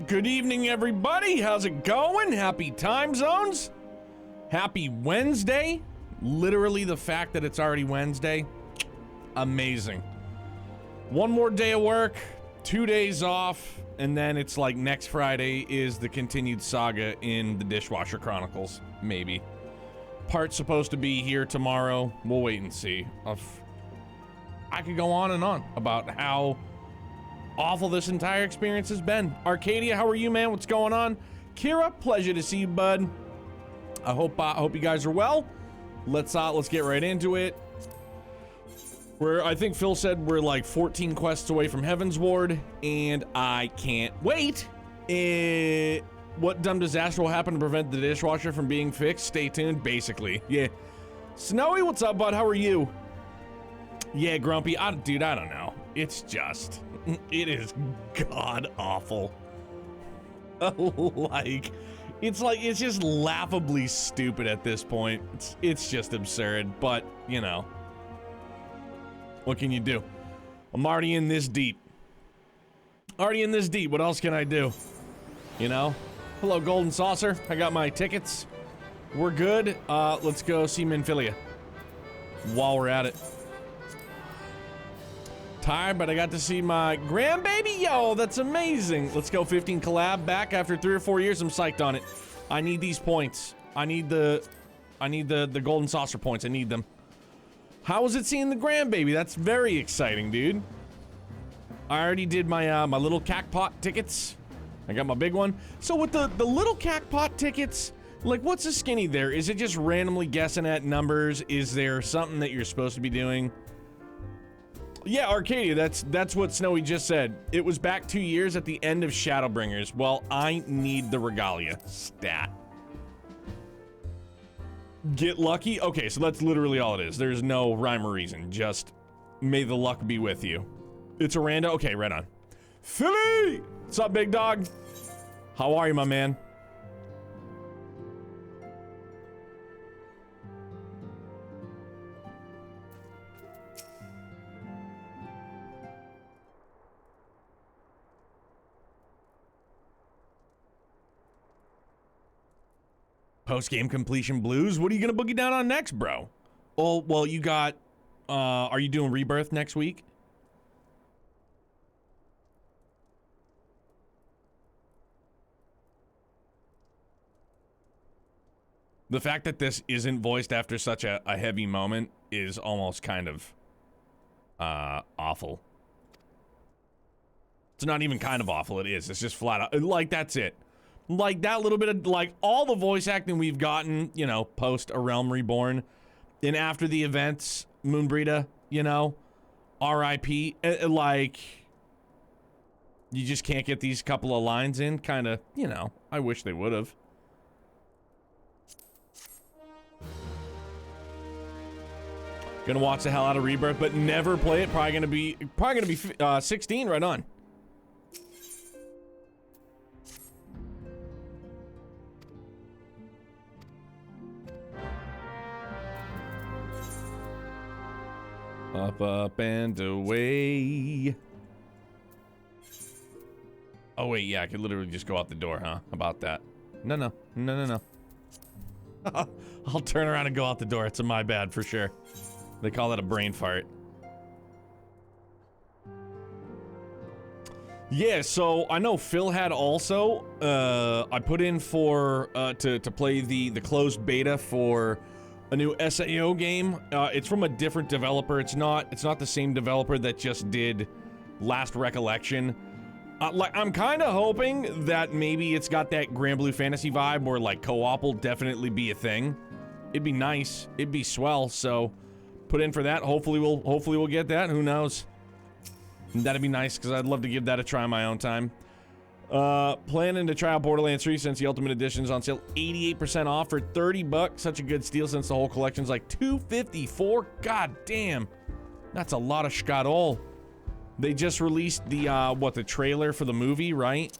Good evening, everybody. How's it going? Happy time zones. Happy Wednesday. Literally, the fact that it's already Wednesday, amazing. One more day of work, 2 days off, and then it's like next Friday is the continued saga in the Dishwasher Chronicles, maybe. Part's supposed to be here tomorrow. We'll wait and see. I could go on and on about how awful this entire experience has been. Arcadia, how are you, man? What's going on? Kira, pleasure to see you, bud. I hope you guys are well. Let's get right into it. I think Phil said we're like 14 quests away from Heaven's Ward, and I can't wait. What dumb disaster will happen to prevent the dishwasher from being fixed? Stay tuned, basically. Yeah. Snowy, what's up, bud? How are you? Yeah, Grumpy. Dude, I don't know. It's just... It is god-awful. It's just laughably stupid at this point. It's just absurd, but, you know. What can you do? I'm already in this deep. What else can I do? You know? Hello, Golden Saucer. I got my tickets. We're good. Let's go see Minfilia. While we're at it. Tired, but I got to see my grandbaby. Yo, that's amazing. Let's go 15 collab back after 3 or 4 years. I'm psyched on it. I need these points. I need the Golden Saucer points. I need them. How was it seeing the grandbaby? That's very exciting, dude. I already did my my little cackpot tickets. I got my big one. So with the little cackpot tickets, like, what's the skinny there? Is it just randomly guessing at numbers? Is there something that you're supposed to be doing? Yeah, Arcadia, that's what Snowy just said. It was back 2 years at the end of Shadowbringers. Well, I need the Regalia stat. Get lucky? Okay, so that's literally all it is. There's no rhyme or reason. Just may the luck be with you. It's a rando? Okay, right on. Philly! What's up, big dog? How are you, my man? Post-game completion blues? What are you gonna boogie down on next, bro? Oh, well, you got, are you doing Rebirth next week? The fact that this isn't voiced after such a heavy moment is almost kind of, awful. It's not even kind of awful, it is. It's just flat out, like, that's it. Like, that little bit of, like, all the voice acting we've gotten, you know, post A Realm Reborn, and after the events, Moonbreeda, you know, R.I.P., like, you just can't get these couple of lines in, kind of, you know, I wish they would have. Gonna watch the hell out of Rebirth, but never play it, probably gonna be 16, right on. Up, and away. Oh, wait, yeah, I could literally just go out the door, huh? How about that? No. I'll turn around and go out the door. It's a my bad, for sure. They call that a brain fart. Yeah, so I know Phil had also, I put in for, to play the closed beta for a new SAO game. It's from a different developer. It's not the same developer that just did Last Recollection. Like, I'm kind of hoping that maybe it's got that Grand Blue Fantasy vibe where, like, co-op will definitely be a thing. It'd be nice. It'd be swell, so put in for that. Hopefully we'll get that. Who knows? That'd be nice, because I'd love to give that a try on my own time. Planning to try out Borderlands 3 since the Ultimate Edition's on sale. 88% off for 30 bucks. Such a good steal since the whole collection's like $254. God damn. That's a lot of schkadol. They just released the, the trailer for the movie, right?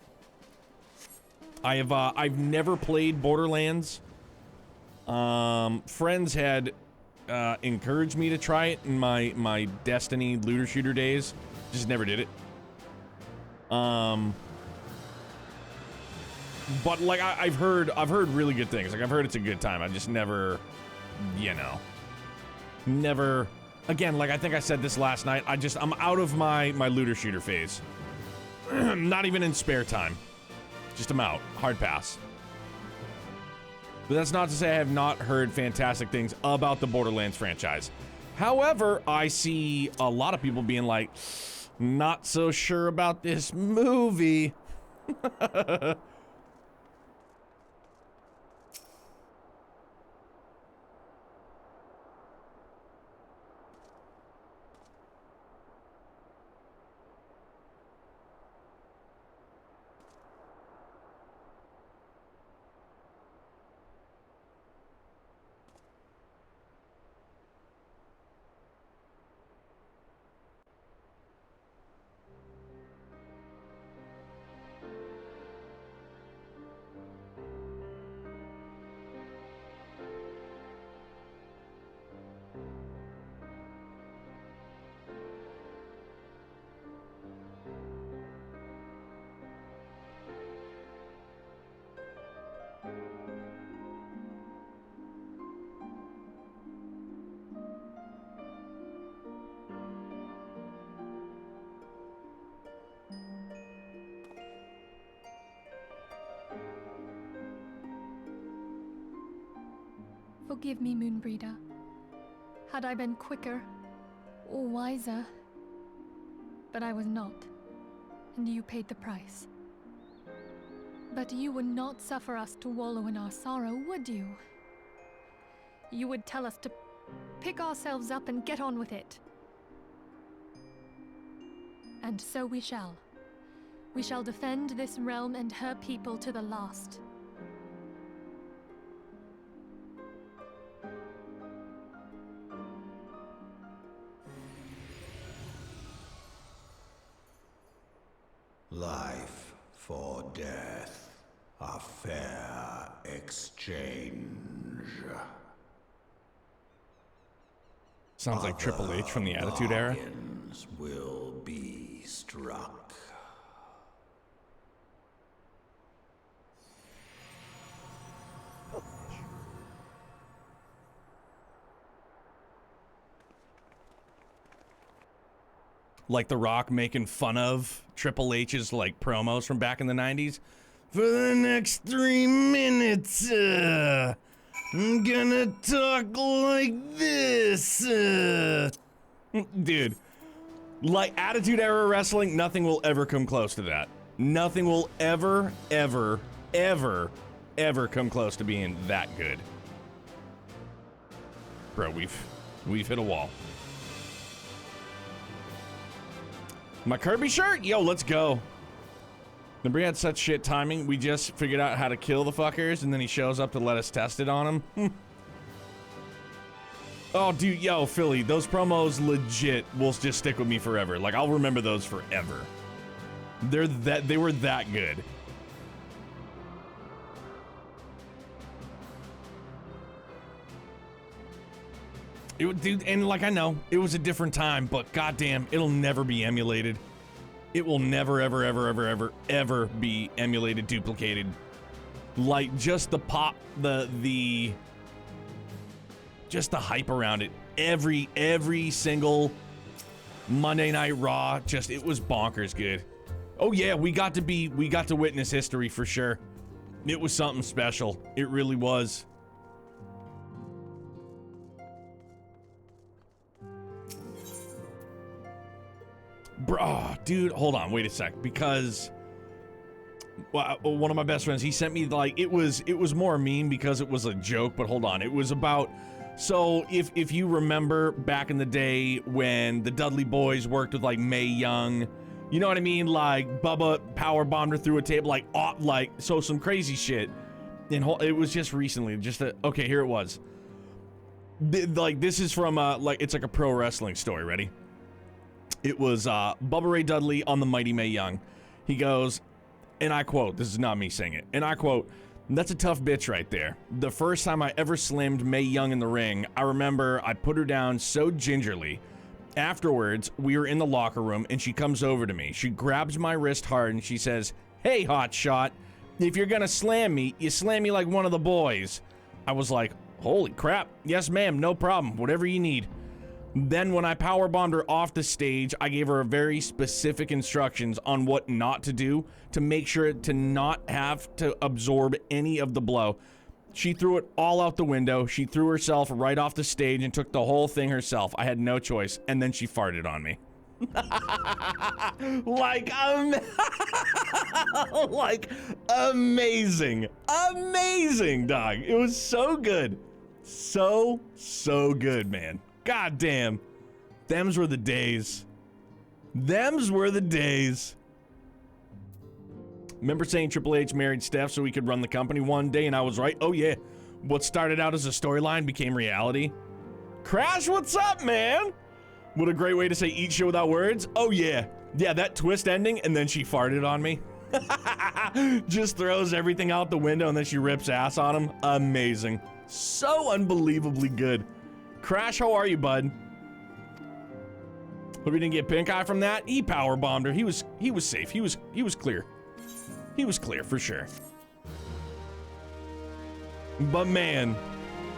I've never played Borderlands. Friends had, encouraged me to try it in my Destiny looter shooter days. Just never did it. But like I've heard really good things. Like I've heard it's a good time. I just never, you know, never. Again, like I think I said this last night. I'm out of my looter shooter phase. Not even in spare time. Just I'm out. Hard pass. But that's not to say I have not heard fantastic things about the Borderlands franchise. However, I see a lot of people being like, not so sure about this movie. Forgive me, Moonbreeder. Had I been quicker or wiser, but I was not, and you paid the price. But you would not suffer us to wallow in our sorrow, would you? You would tell us to pick ourselves up and get on with it. And so we shall. We shall defend this realm and her people to the last. Life for death, a fair exchange. Sounds like Triple H from the Attitude Era. Bargains will be struck. Like The Rock making fun of Triple H's like promos from back in the 90s. For the next 3 minutes, I'm gonna talk like this. Dude, like Attitude Era wrestling, nothing will ever come close to that. Nothing will ever come close to being that good. Bro, we've hit a wall. My Kirby shirt? Yo, let's go. Remember he had such shit timing, we just figured out how to kill the fuckers, and then he shows up to let us test it on him. Oh, dude, yo, Philly, those promos legit will just stick with me forever. Like, I'll remember those forever. They were that good. Dude, and like I know, it was a different time, but goddamn, it'll never be emulated. It will never, ever be emulated, duplicated. Like just the pop, just the hype around it. Every single Monday Night Raw, just it was bonkers good. Oh yeah, we got to witness history for sure. It was something special. It really was. Bro, dude, hold on, wait a sec, because one of my best friends, he sent me like it was more a meme because it was a joke, but hold on, it was about, so if you remember back in the day when the Dudley Boys worked with like Mae Young, you know what I mean, like Bubba power bombed her through a table, like so some crazy shit, and it was just recently, okay, here it was, like this is from like it's like a pro wrestling story. Ready? It was Bubba Ray Dudley on the Mighty Mae Young. He goes, and I quote, this is not me saying it, and I quote, "That's a tough bitch right there. The first time I ever slammed Mae Young in the ring, I remember I put her down so gingerly. Afterwards, we were in the locker room, and she comes over to me. She grabs my wrist hard, and she says, 'Hey, hot shot,' If you're gonna slam me, you slam me like one of the boys. I was like, holy crap. Yes, ma'am, no problem. Whatever you need. Then when I powerbombed her off the stage, I gave her very specific instructions on what not to do to make sure to not have to absorb any of the blow. She threw it all out the window. She threw herself right off the stage and took the whole thing herself. I had no choice. And then she farted on me. like, like, amazing. Amazing, dog. It was so good. So good, man. God damn. Thems were the days. Thems were the days. Remember saying Triple H married Steph so he could run the company one day, and I was right? Oh, yeah. What started out as a storyline became reality. Crash, what's up, man? What a great way to say eat shit without words. Oh, yeah. Yeah, that twist ending, and then she farted on me. Just throws everything out the window, and then she rips ass on him. Amazing. So unbelievably good. Crash, how are you, bud? Hope you didn't get pink eye from that. He power bombed her. He was safe. He was clear. He was clear for sure. But man,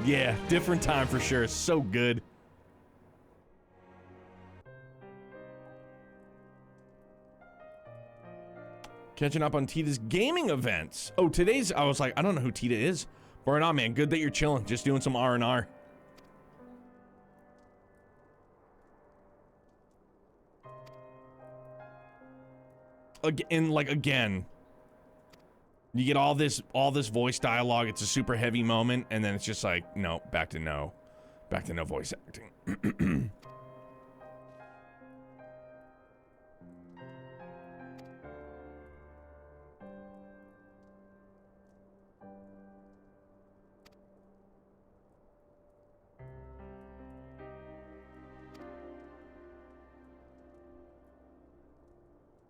yeah, different time for sure. So good. Catching up on Tita's gaming events. Oh, today's, I was like, I don't know who Tita is. But right on, man. Good that you're chilling. Just doing some R&R. Again, you get all this voice dialogue. It's a super heavy moment, and then it's just like, no, back to no voice acting.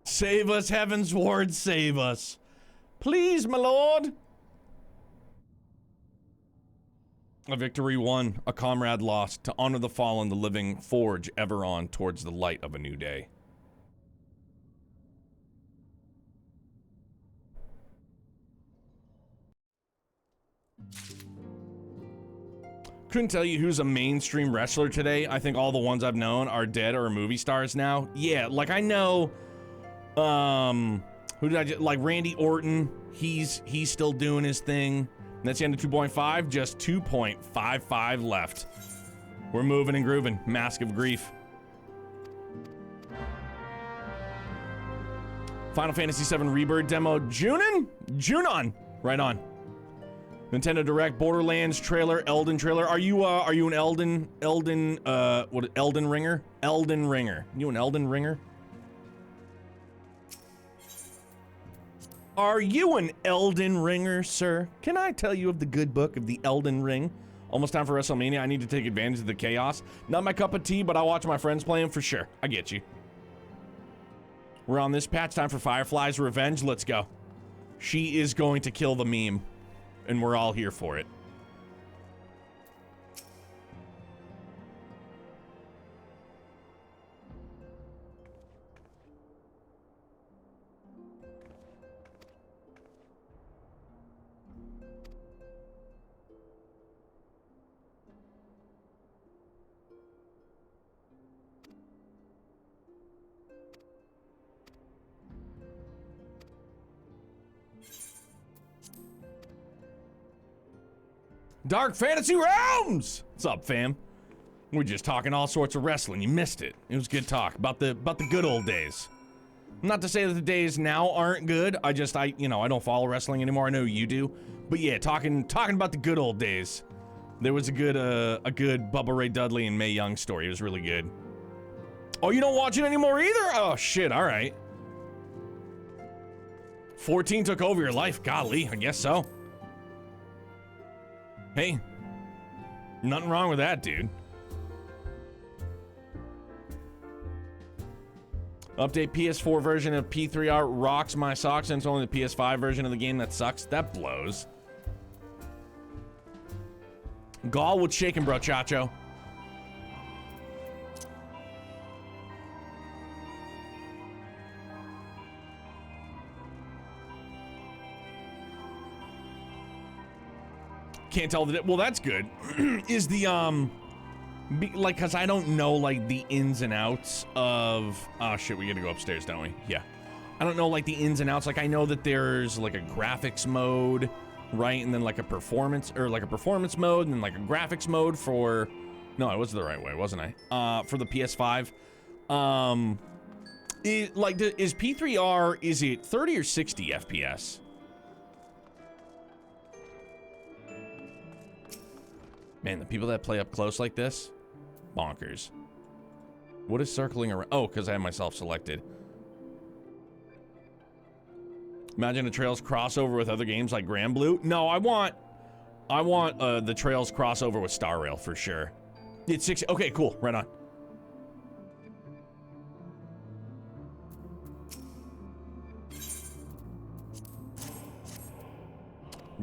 Save us, Heaven's Ward, save us. Please, my lord. A victory won, a comrade lost. To honor the fallen, the living forge ever on towards the light of a new day. Couldn't tell you who's a mainstream wrestler today. I think all the ones I've known are dead or movie stars now. Yeah, like I know, who did I just, like Randy Orton, he's still doing his thing. And that's the end of 2.5, just 2.55 left. We're moving and grooving. Mask of Grief. Final Fantasy VII Rebirth demo. Junon. Right on. Nintendo Direct, Borderlands trailer, Elden trailer. Are you an Elden Ringer? Elden Ringer. You an Elden Ringer? Are you an Elden Ringer, sir? Can I tell you of the good book of the Elden Ring? Almost time for WrestleMania. I need to take advantage of the chaos. Not my cup of tea, but I'll watch my friends play them for sure. I get you. We're on this patch. Time for Firefly's Revenge. Let's go. She is going to kill the meme, and we're all here for it. Dark Fantasy Realms! What's up, fam? We're just talking all sorts of wrestling. You missed it. It was good talk about the good old days. Not to say that the days now aren't good. I don't follow wrestling anymore. I know you do. But yeah, talking about the good old days. There was a good Bubba Ray Dudley and Mae Young story. It was really good. Oh, you don't watch it anymore either? Oh shit, all right. 14 took over your life. Golly, I guess so. Hey, nothing wrong with that, dude. Update PS4 version of P3R rocks my socks, and it's only the PS5 version of the game that sucks. That blows. Gall with shaking, bro, Chacho. Can't tell the, well, that's good. Is the, like, cause I don't know, like, the ins and outs of, oh shit, we gotta go upstairs, don't we? Yeah. I don't know, like, the ins and outs. Like, I know that there's, like, a graphics mode, right? And then, like, a performance, or, like, a performance mode, and then, like, a graphics mode for, no, I was the right way, wasn't I? For the PS5. Is P3R, is it 30 or 60 FPS? Man, the people that play up close like this, bonkers. What is circling around? Oh, because I have myself selected. Imagine a Trails crossover with other games like Grand Blue. No, I want the Trails crossover with Star Rail for sure. It's 60. Okay, cool. Right on.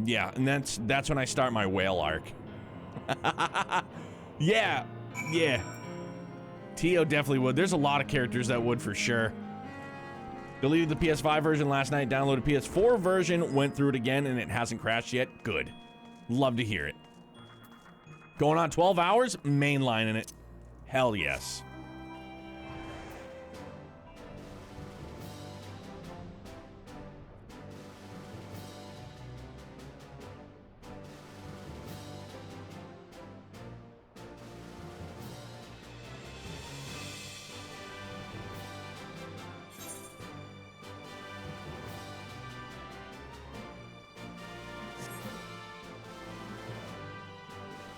Yeah, and that's when I start my whale arc. Yeah. Tio definitely would. There's a lot of characters that would for sure. Deleted the PS5 version last night, downloaded PS4 version, went through it again, and it hasn't crashed yet. Good. Love to hear it. Going on 12 hours, mainlining it. Hell yes.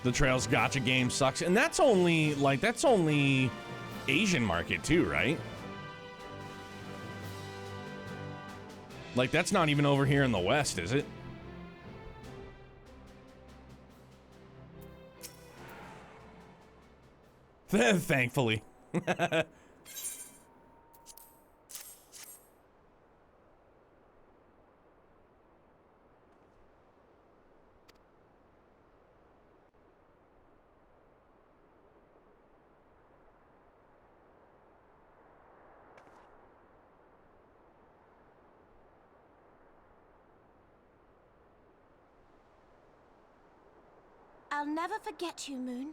The Trails Gacha game sucks. And that's only, like, that's only Asian market too, right? Like, that's not even over here in the West, is it? Thankfully. I'll never forget you, Moon.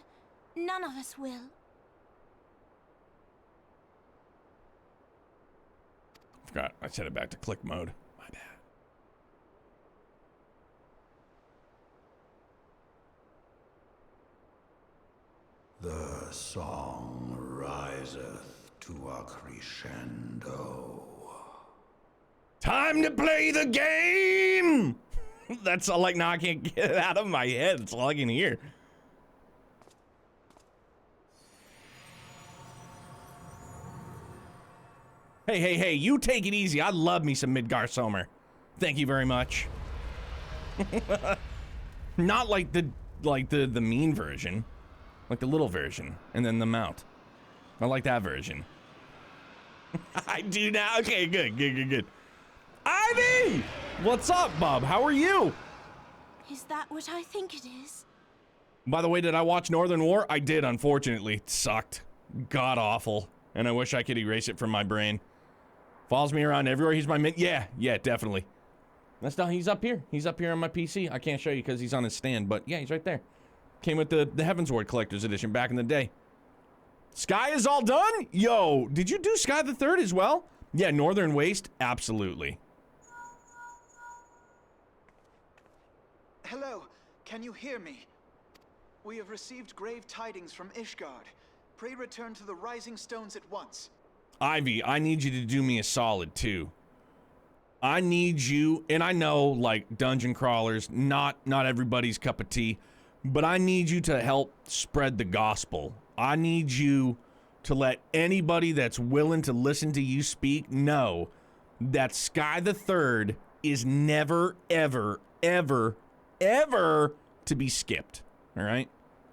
None of us will. Forgot, I set it back to click mode. My bad. The song riseth to a crescendo. Time to play the game! That's all, like, now I can't get it out of my head. It's all I can hear. Hey, you take it easy. I love me some Midgar Somer. Thank you very much. Not like the mean version. Like the little version. And then the mount. I like that version. I do now. Okay, good. Ivy! What's up, Bob? How are you? Is that what I think it is? By the way, did I watch Northern War? I did, unfortunately. It sucked. God awful. And I wish I could erase it from my brain. Follows me around everywhere. He's my yeah, definitely. That's not, he's up here. He's up here on my PC. I can't show you because he's on his stand, but yeah, he's right there. Came with the Heavensward Collector's Edition back in the day. Sky is all done? Yo, did you do Sky the Third as well? Yeah, Northern Waste, absolutely. Hello, can you hear me? We have received grave tidings from Ishgard. Pray return to the Rising Stones at once. Ivy, I need you to do me a solid too. I need you, and I know, like, dungeon crawlers, not everybody's cup of tea, but I need you to help spread the gospel. I need you to let anybody that's willing to listen to you speak know that Sky the Third is never, ever to be skipped. All right?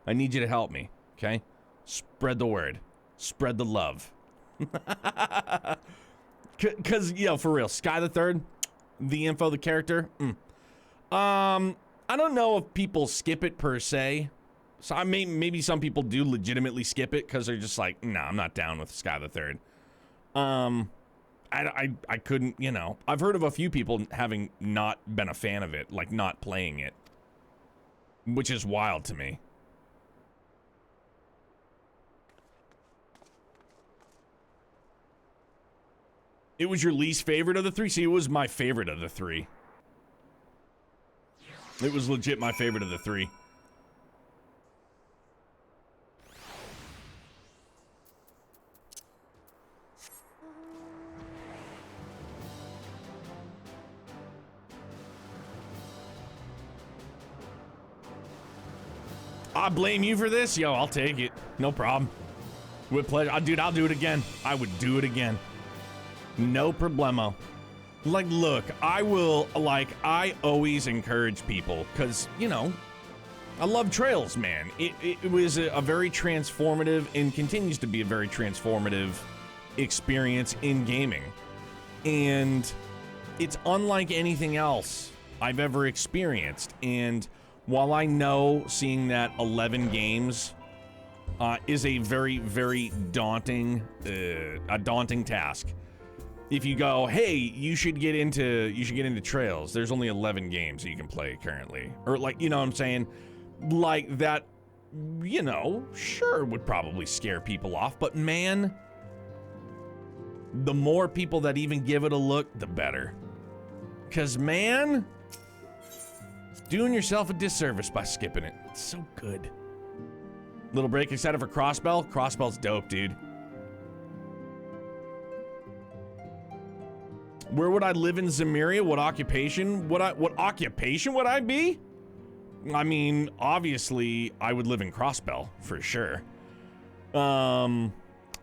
I need you to help me, okay? Spread the word. Spread the love. Because, for real, Sky the Third, the info, the character, I don't know if people skip it per se. So maybe some people do legitimately skip it because they're just like, nah, I'm not down with Sky the Third. I couldn't, I've heard of a few people having not been a fan of it, like not playing it. which is wild to me. It was your least favorite of the three? See, it was my favorite of the three. It was legit my favorite of the three. I blame you for this? Yo, I'll take it. No problem. With pleasure. Dude, I'll do it again. I would do it again. No problemo. Like, look, I always encourage people because, you know, I love Trails, man. It was a very transformative and continues to be a very transformative experience in gaming. And it's unlike anything else I've ever experienced. And while I know seeing that 11 games is a very, very daunting task. If you go, hey, you should get into Trails. There's only 11 games that you can play currently, or like, you know what I'm saying, like that, you know, sure would probably scare people off. But man, the more people that even give it a look, the better. Cause man, doing yourself a disservice by skipping it. It's so good. Little break excited for Crossbell. Crossbell's dope, dude. Where would I live in Zemiria? What occupation would I be? I mean, obviously, I would live in Crossbell for sure.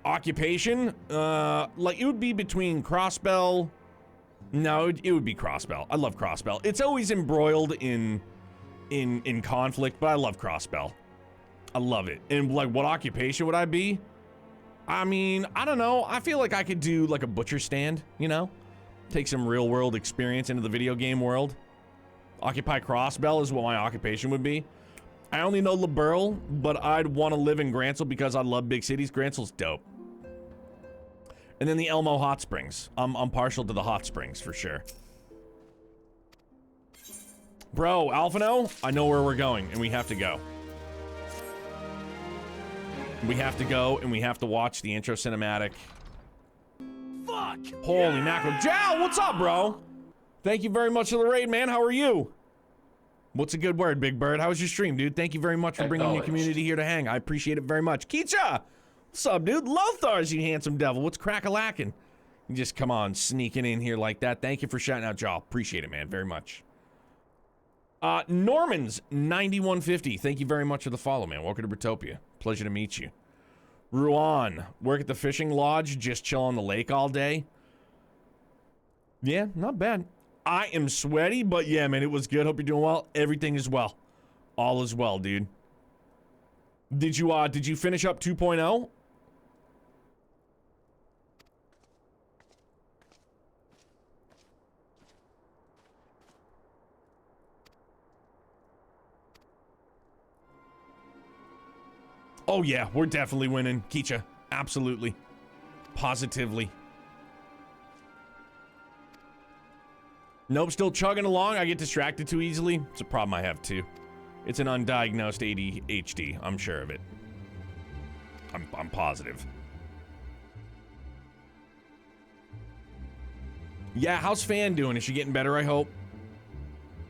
Occupation, like it would be between Crossbell. No, it would be Crossbell. I love Crossbell. It's always embroiled in conflict, but I love Crossbell. I love it. And like, what occupation would I be? I mean, I don't know. I feel like I could do like a butcher stand, you know? Take some real world experience into the video game world. Occupy Crossbell is what my occupation would be. I only know LaBeryl, but I'd want to live in Grantsville because I love big cities. Grantsville's dope. And then the Elmo Hot Springs. I'm partial to the Hot Springs for sure. Bro, Alphino, I know where we're going, and we have to go. We have to go, and we have to watch the intro cinematic. Fuck! Holy mackerel. Jal, what's up, bro? Thank you very much for the raid, man. How are you? What's a good word, Big Bird? How was your stream, dude? Thank you very much for bringing your community here to hang. I appreciate it very much. Keecha! What's up, dude? Lothars, you handsome devil. What's crack-a-lackin'? You just come on, sneaking in here like that. Thank you for shouting out, Jaw. Appreciate it, man. Very much. Norman's 9150. Thank you very much for the follow, man. Welcome to Britopia. Pleasure to meet you. Ruan, work at the fishing lodge, just chill on the lake all day. Yeah, not bad. I am sweaty, but yeah, man, it was good. Hope you're doing well. Everything is well. All is well, dude. Did you finish up 2.0? Oh yeah, we're definitely winning, Keecha. Absolutely. Positively. Nope, still chugging along. I get distracted too easily. It's a problem I have too. It's an undiagnosed ADHD. I'm sure of it. I'm positive. Yeah, how's Fan doing? Is she getting better, I hope?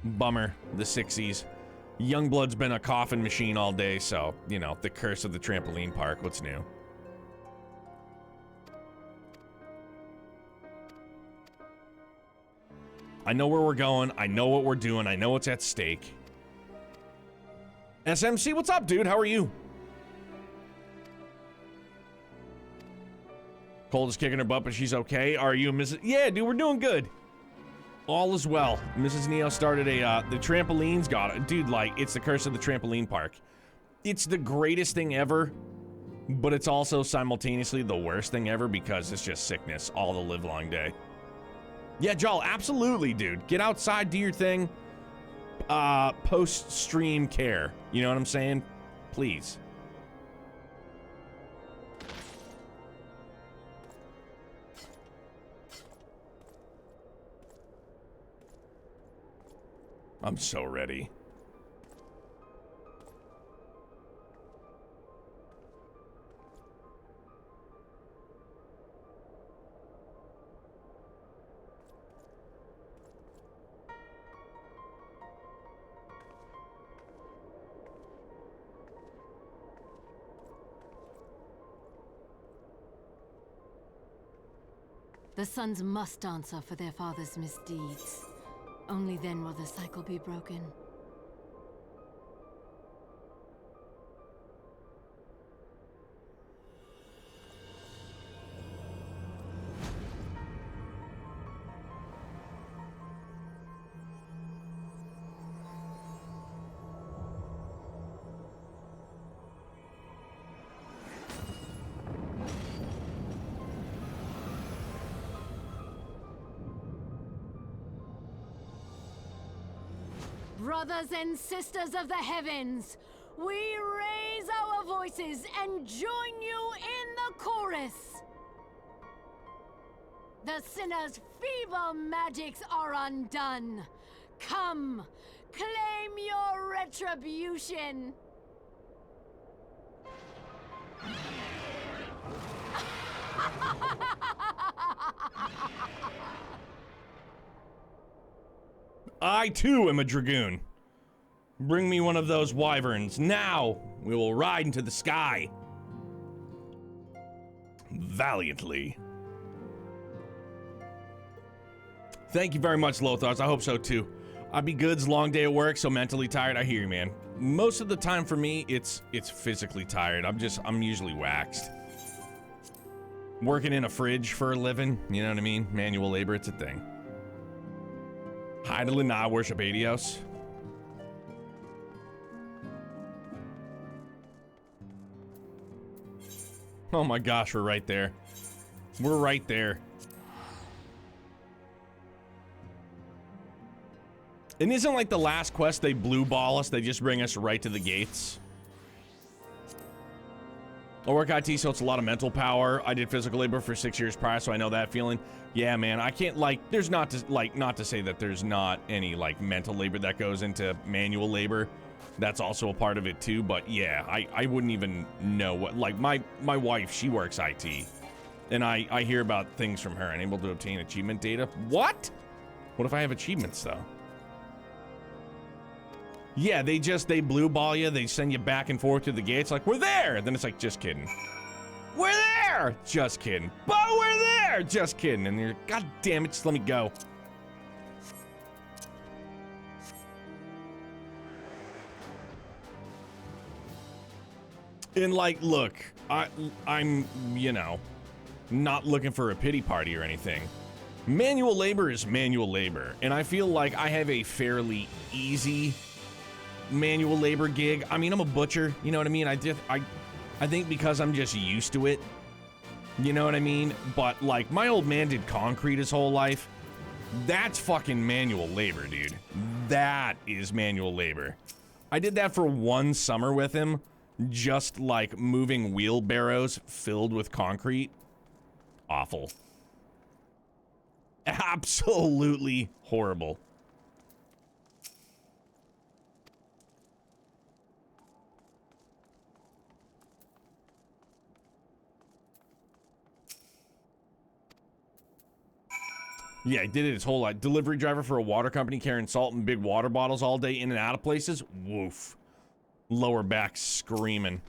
Bummer. The 60s. Youngblood's been a coffin machine all day, so, you know, the curse of the trampoline park. What's new? I know where we're going. I know what we're doing. I know what's at stake. SMC, what's up, dude? How are you? Cold is kicking her butt, but she's okay. Are you, Mrs.? Yeah, dude, we're doing good. All is well. Mrs. Neo started the trampolines got it. Dude, like, it's the curse of the trampoline park. It's the greatest thing ever, but it's also simultaneously the worst thing ever because it's just sickness all the live long day. Yeah, Joel, absolutely, dude. Get outside, do your thing. Post-stream care. You know what I'm saying? Please. I'm so ready. The sons must answer for their father's misdeeds. Only then will the cycle be broken. Brothers and sisters of the heavens, we raise our voices and join you in the chorus. The sinner's feeble magics are undone. Come, claim your retribution. I too am a dragoon. Bring me one of those wyverns. Now we will ride into the sky. Valiantly. Thank you very much, Lothars. I hope so too. I'd be good's long day at work, so mentally tired. I hear you, man. Most of the time for me, it's physically tired. I'm usually waxed. Working in a fridge for a living, you know what I mean? Manual labor, it's a thing. Heidelin, I worship Adios. Oh my gosh, we're right there. We're right there. And isn't like the last quest they blue ball us, they just bring us right to the gates? I work IT, so it's a lot of mental power. I did physical labor for 6 years prior, so I know that feeling. Yeah, man, I can't, like, there's not to say that there's not any, like, mental labor that goes into manual labor. That's also a part of it, too, but yeah, I wouldn't even know what, like, my wife, she works IT, and I hear about things from her, unable to obtain achievement data. What? What if I have achievements, though? Yeah, they blue ball you, they send you back and forth to the gates, like, we're there! Then it's like, just kidding. We're there! Just kidding. But we're there! Just kidding. And you're, god damn it, just let me go. And like, look, I'm, you know, not looking for a pity party or anything. Manual labor is manual labor, and I feel like I have a fairly easy manual labor gig. I mean, I'm a butcher, you know what I mean? I think because I'm just used to it, you know what I mean? But like, my old man did concrete his whole life. That's fucking manual labor, dude. That is manual labor. I did that for one summer with him, just like moving wheelbarrows filled with concrete. Awful. Absolutely horrible. Yeah, he did it his whole life. Delivery driver for a water company, carrying salt and big water bottles all day in and out of places. Woof. Lower back screaming.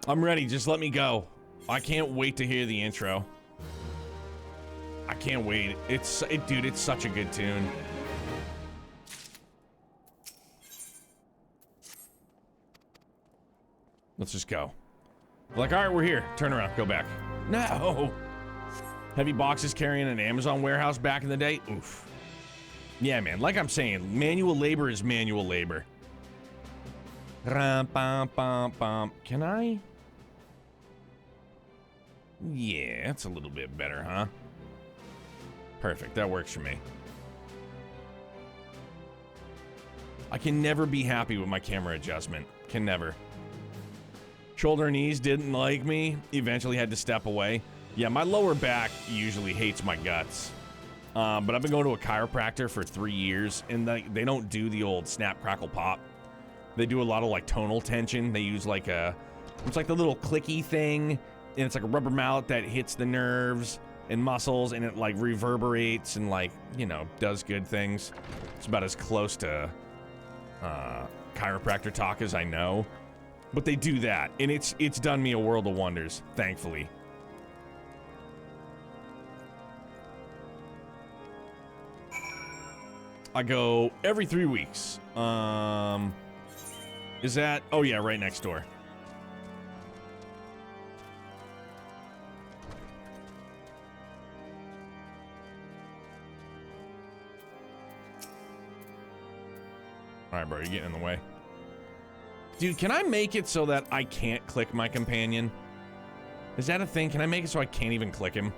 I'm ready, just let me go. I can't wait to hear the intro. I can't wait. Dude, it's such a good tune. Let's just go. Like, all right, we're here. Turn around, go back. No. Heavy boxes carrying an Amazon warehouse back in the day. Oof. Yeah, man, like I'm saying, manual labor is manual labor. Can I? Yeah, that's a little bit better, huh? Perfect, that works for me. I can never be happy with my camera adjustment. Can never. Shoulder and knees didn't like me. Eventually had to step away. Yeah, my lower back usually hates my guts. But I've been going to a chiropractor for 3 years, and they don't do the old snap, crackle, pop. They do a lot of like tonal tension. They use it's like the little clicky thing, and it's like a rubber mallet that hits the nerves, and muscles, and it like reverberates and like, you know, does good things. It's about as close to chiropractor talk as I know. But they do that, and it's done me a world of wonders, thankfully. I go every 3 weeks. Is that... Oh, yeah, right next door. Alright, bro, you're getting in the way. Dude, can I make it so that I can't click my companion? Is that a thing? Can I make it so I can't even click him?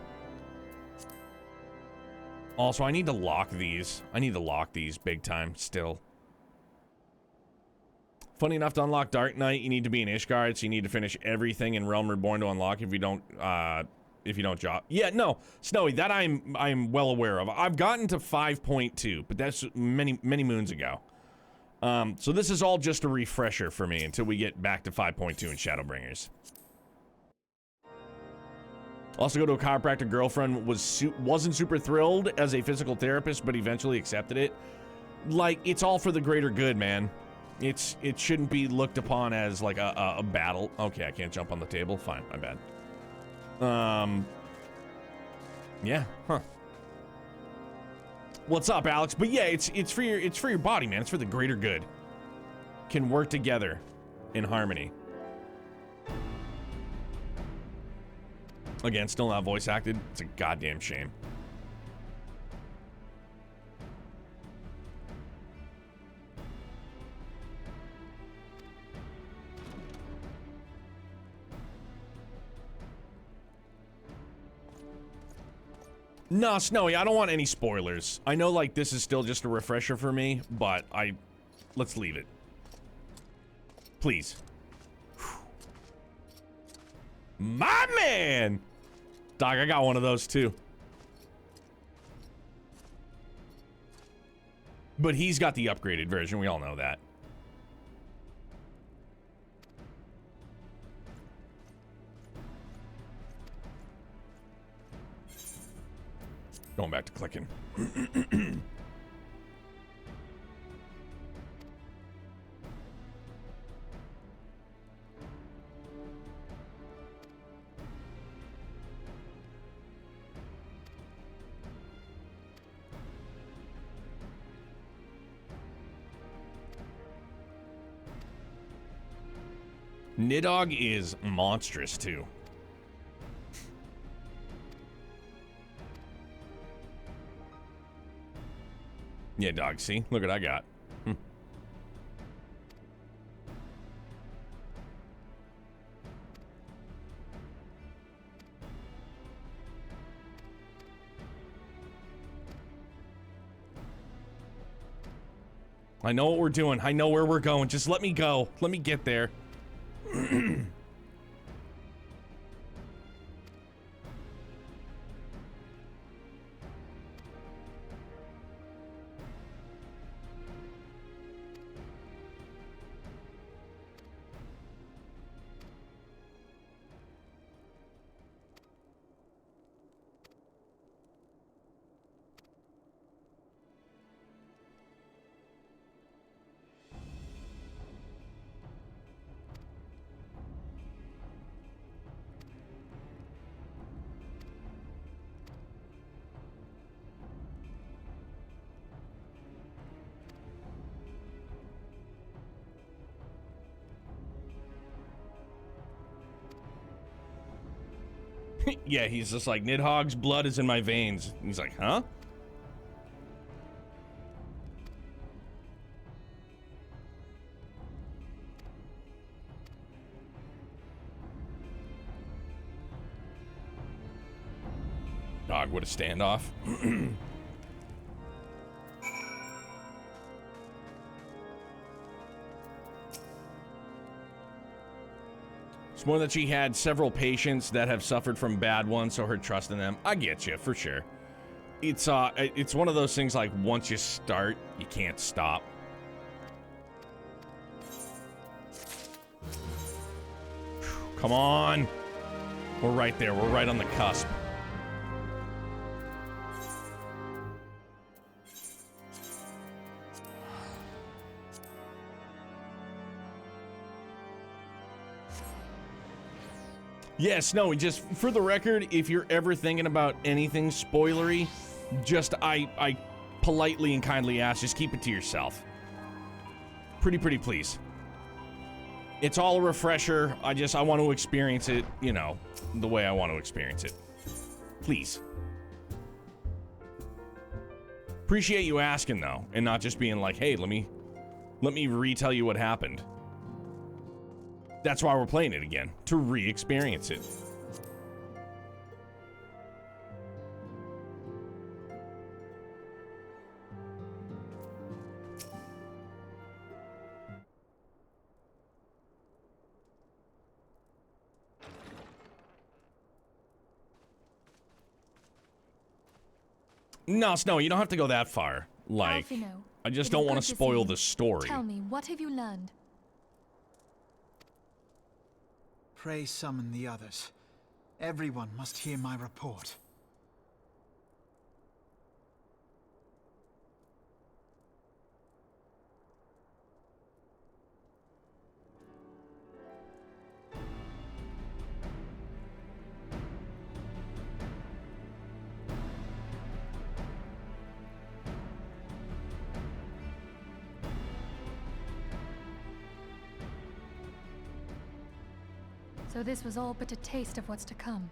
Also, I need to lock these. I need to lock these big time still. Funny enough, to unlock Dark Knight, you need to be in Ishgard, so you need to finish everything in Realm Reborn to unlock if you don't drop. Yeah, no, Snowy, that I'm well aware of. I've gotten to 5.2, but that's many moons ago. So this is all just a refresher for me until we get back to 5.2 in Shadowbringers. Also, go to a chiropractor. Girlfriend wasn't super thrilled as a physical therapist, but eventually accepted it. Like, it's all for the greater good, man. It shouldn't be looked upon as like a battle. Okay, I can't jump on the table. Fine, my bad. Yeah, huh. What's up, Alex? But yeah, it's for your body, man. It's for the greater good. Can work together in harmony. Again, still not voice acted. It's a goddamn shame. Nah, Snowy, I don't want any spoilers. I know, like, this is still just a refresher for me, but let's leave it. Please. My man! Dog, I got one of those too. But he's got the upgraded version, we all know that. Going back to clicking. Nidhogg is monstrous too. Yeah, dog, see? Look what I got. I know what we're doing. I know where we're going. Just let me go. Let me get there. Yeah, he's just like, Nidhogg's blood is in my veins. He's like, huh? Dog, what a standoff. It's more that she had several patients that have suffered from bad ones, so her trust in them. I get you, for sure. It's one of those things like once you start, you can't stop. Come on. We're right there. We're right on the cusp. Yes, no, just for the record, if you're ever thinking about anything spoilery, just I politely and kindly ask, just keep it to yourself. Pretty please. It's all a refresher. I want to experience it, you know, the way I want to experience it. Please. Appreciate you asking though, and not just being like, hey, let me retell you what happened. That's why we're playing it again, to re-experience it. No, Snow, you don't have to go that far. Like, Alphino, I just it don't is want good to to spoil see the you. story. Tell me, what have you learned? Pray summon the others. Everyone must hear my report. So this was all but a taste of what's to come.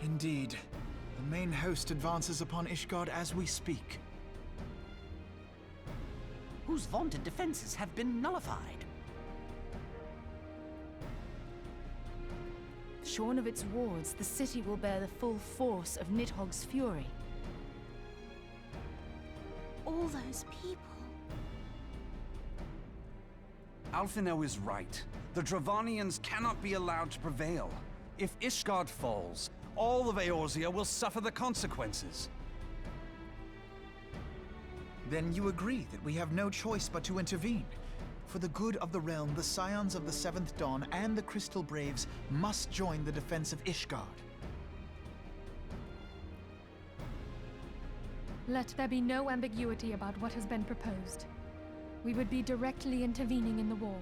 Indeed. The main host advances upon Ishgard as we speak. Whose vaunted defenses have been nullified. Shorn of its wards, the city will bear the full force of Nidhogg's fury. All those people. Alphino is right. The Dravanians cannot be allowed to prevail. If Ishgard falls, all of Eorzea will suffer the consequences. Then you agree that we have no choice but to intervene. For the good of the realm, the Scions of the Seventh Dawn and the Crystal Braves must join the defense of Ishgard. Let there be no ambiguity about what has been proposed. We would be directly intervening in the war.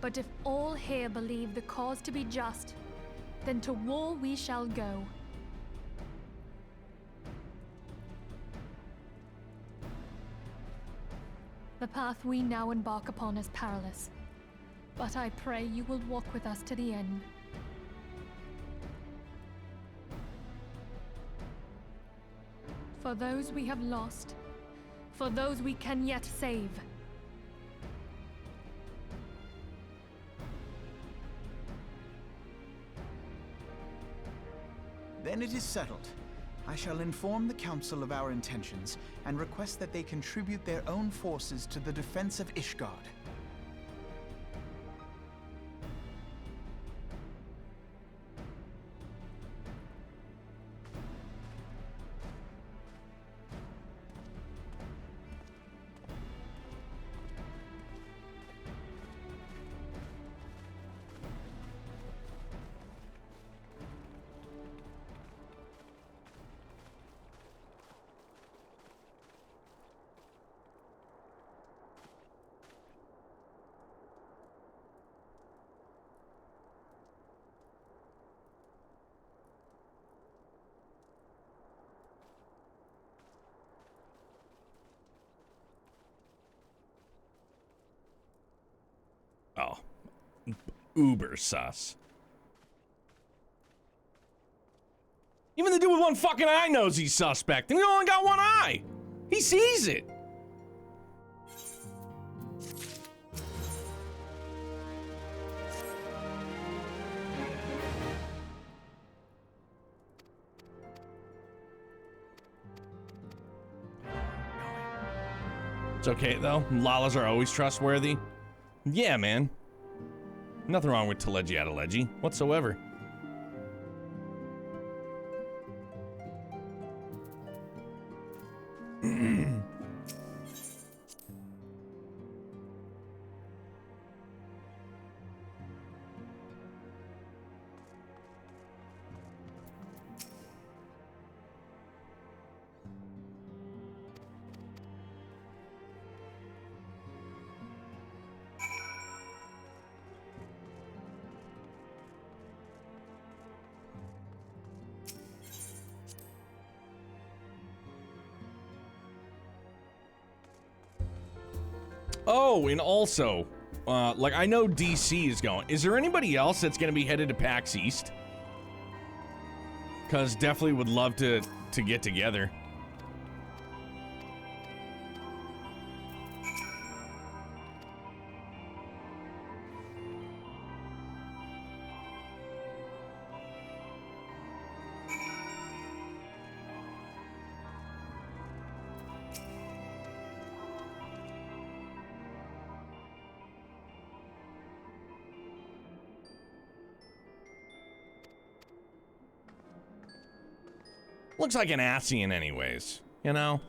But if all here believe the cause to be just, then to war we shall go. The path we now embark upon is perilous, but I pray you will walk with us to the end. For those we have lost, for those we can yet save. Then it is settled. I shall inform the Council of our intentions and request that they contribute their own forces to the defense of Ishgard. Oh. Uber sus. Even the dude with one fucking eye knows he's suspect, and he only got one eye. He sees it. It's okay though. Lalas are always trustworthy. Yeah, man. Nothing wrong with Teleji Adeleji whatsoever. Oh, and also, like, I know DC is going. Is there anybody else that's going to be headed to PAX East? Because definitely would love to get together. Looks like an Asian anyways, you know?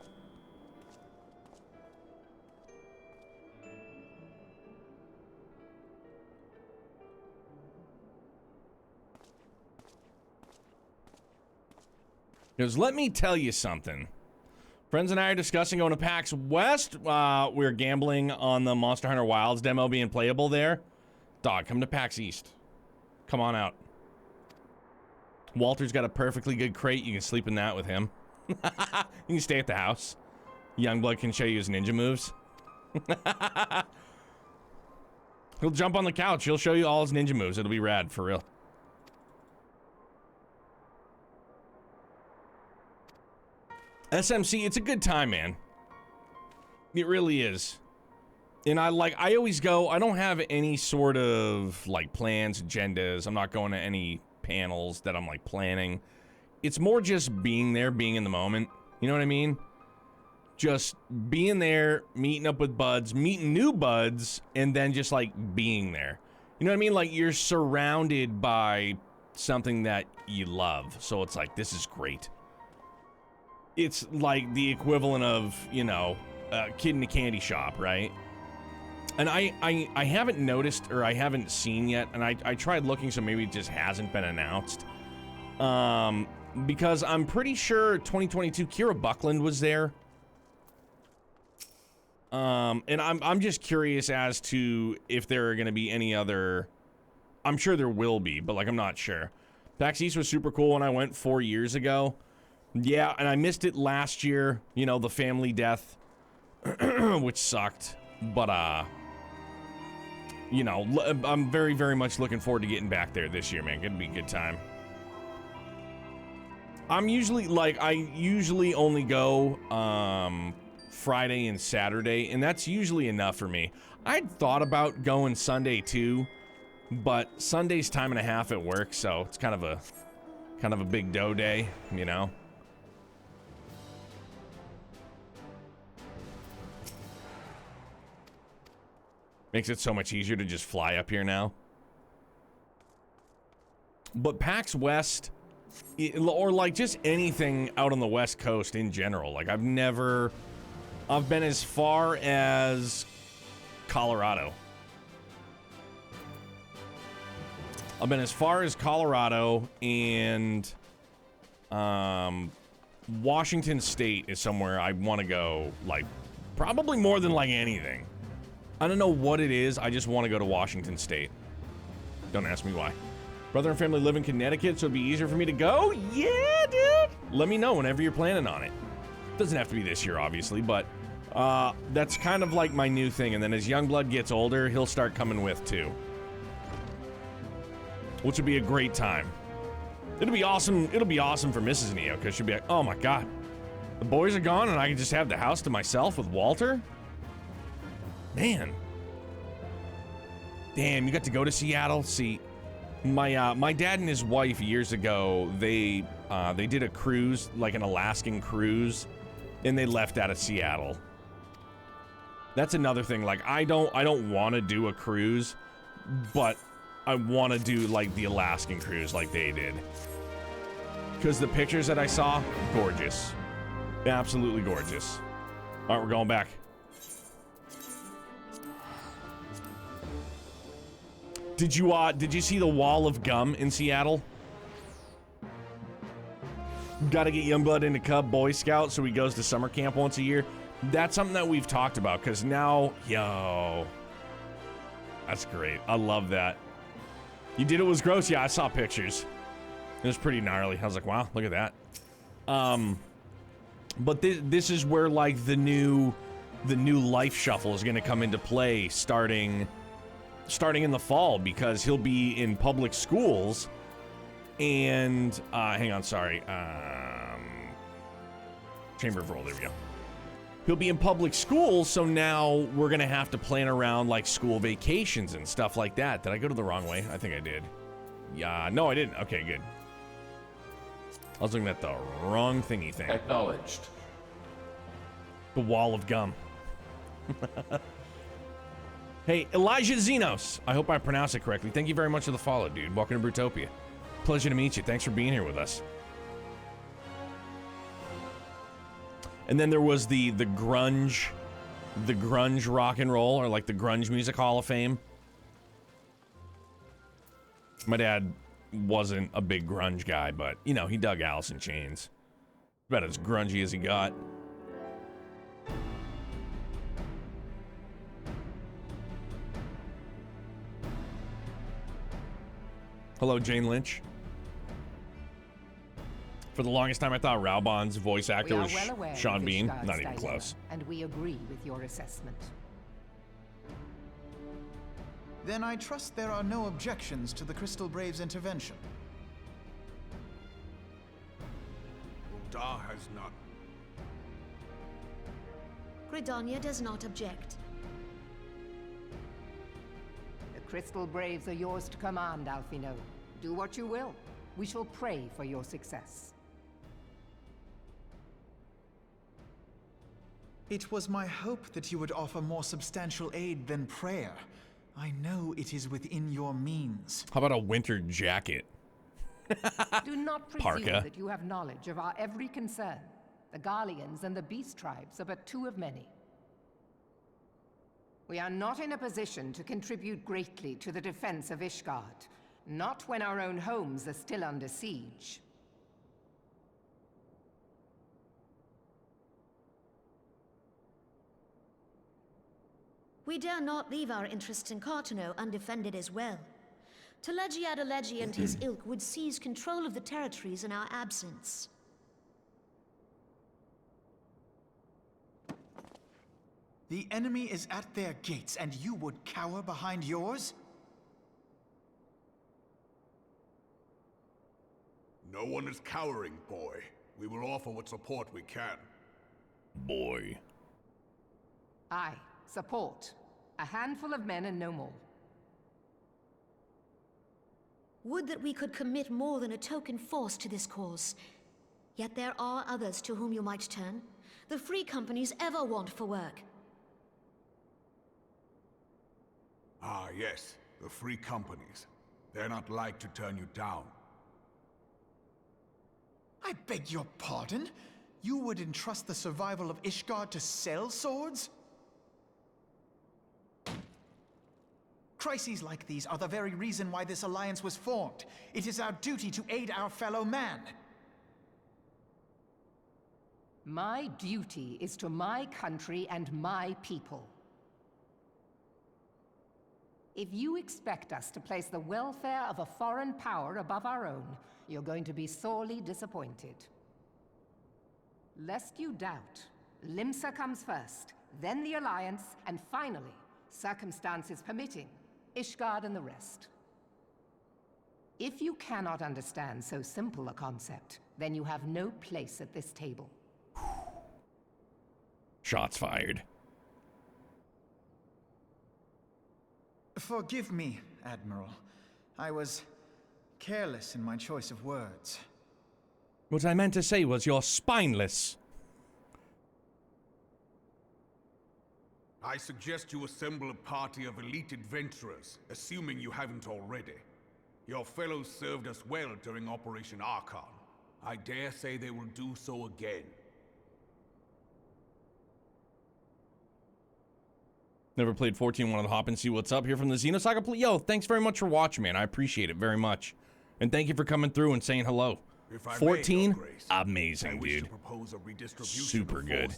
Because let me tell you something. Friends and I are discussing going to PAX West. We're gambling on the Monster Hunter Wilds demo being playable there. Dog, come to PAX East. Come on out. Walter's got a perfectly good crate. You can sleep in that with him. You can stay at the house. Youngblood can show you his ninja moves. He'll jump on the couch. He'll show you all his ninja moves. It'll be rad, for real. SMC, it's a good time, man. It really is. And I always go, I don't have any sort of, like, plans, agendas. I'm not going to any panels that I'm, like, planning. It's more just being there, being in the moment. You know what I mean? Just being there, meeting up with buds, meeting new buds, and then just, like, being there. You know what I mean? Like, you're surrounded by something that you love. So it's like, this is great. It's like the equivalent of, you know, a kid in a candy shop, right? And I haven't noticed, or I haven't seen yet, and I tried looking, so maybe it just hasn't been announced. Because I'm pretty sure 2022 Kira Buckland was there. And I'm just curious as to if there are going to be any other. I'm sure there will be, but, like, I'm not sure. PAX East was super cool when I went 4 years ago. Yeah, and I missed it last year, you know, the family death, which sucked. But, you know, I'm very, very much looking forward to getting back there this year, man. It'll be a good time. I'm usually, like, I usually only go, Friday and Saturday, and that's usually enough for me. I'd thought about going Sunday, too, but Sunday's time and a half at work, so it's kind of a big dough day, you know? Makes it so much easier to just fly up here now. But PAX West, or like just anything out on the West Coast in general, like I've been as far as Colorado. I've been as far as Colorado, and Washington State is somewhere I want to go, like, probably more than like anything. I don't know what it is. I just want to go to Washington State. Don't ask me why. Brother and family live in Connecticut, so it'd be easier for me to go? Yeah, dude. Let me know whenever you're planning on it. Doesn't have to be this year, obviously, but that's kind of like my new thing. And then as Youngblood gets older, he'll start coming with, too. Which would be a great time. It'll be awesome. It'll be awesome for Mrs. Neo, because she'll be like, oh my god. The boys are gone, and I can just have the house to myself with Walter? Man. Damn, you got to go to Seattle? See, my dad and his wife years ago, they did a cruise, like an Alaskan cruise, and they left out of Seattle. That's another thing. Like, I don't want to do a cruise, but I want to do, like, the Alaskan cruise like they did. Because the pictures that I saw, gorgeous. Absolutely gorgeous. All right, we're going back. Did you see the wall of gum in Seattle? Gotta get Youngblood into Cub Boy Scout so he goes to summer camp once a year. That's something that we've talked about, because now, yo, that's great. I love that. You did it was gross? Yeah, I saw pictures. It was pretty gnarly. I was like, wow, look at that. But this is where, like, the new the new life shuffle is going to come into play starting in the fall, because he'll be in public schools and hang on, sorry. Chamber of Roll, there we go. He'll be in public schools, so now we're going to have to plan around like school vacations and stuff like that. Did I go to the wrong way? I think I did. Yeah, no, I didn't. Okay, good. I was looking at the wrong thingy thing. Acknowledged. The wall of gum. Hey, Elijah Xenos. I hope I pronounced it correctly. Thank you very much for the follow, dude. Welcome to Brutopia. Pleasure to meet you. Thanks for being here with us. And then there was the grunge rock and roll, or like the grunge music hall of fame. My dad wasn't a big grunge guy, but you know, he dug Alice in Chains. About as grungy as he got. Hello, Jane Lynch. For the longest time, I thought Raubon's voice actor was Sean Bean. Not even close. And we agree with your assessment. Then I trust there are no objections to the Crystal Braves' intervention. Uldar has none. Gridania does not object. The Crystal Braves are yours to command, Alfino. Do what you will. We shall pray for your success. It was my hope that you would offer more substantial aid than prayer. I know it is within your means. How about a winter jacket? Do not presume Parka. that you have knowledge of our every concern. The Garleans and the Beast Tribes are but two of many. We are not in a position to contribute greatly to the defense of Ishgard, not when our own homes are still under siege. We dare not leave our interests in Cartano undefended as well. Telegi Adalegi and his ilk would seize control of the territories in our absence. The enemy is at their gates, and you would cower behind yours? No one is cowering, boy. We will offer what support we can. Boy. Aye, support. A handful of men and no more. Would that we could commit more than a token force to this cause. Yet there are others to whom you might turn. The free companies ever want for work. Ah, yes. The free companies. They're not like to turn you down. I beg your pardon? You would entrust the survival of Ishgard to sell swords? Crises like these are the very reason why this alliance was formed. It is our duty to aid our fellow man. My duty is to my country and my people. If you expect us to place the welfare of a foreign power above our own, you're going to be sorely disappointed. Lest you doubt, Limsa comes first, then the Alliance, and finally, circumstances permitting, Ishgard and the rest. If you cannot understand so simple a concept, then you have no place at this table. Shots fired. Forgive me, Admiral. I was careless in my choice of words. What I meant to say was you're spineless. I suggest you assemble a party of elite adventurers, assuming you haven't already. Your fellows served us well during Operation Archon. I dare say they will do so again. Never played 14, wanted to hop and see what's up here from the Xenosaga. Yo, thanks very much for watching, man. I appreciate it very much. And thank you for coming through and saying hello. 14, amazing, dude. Super good.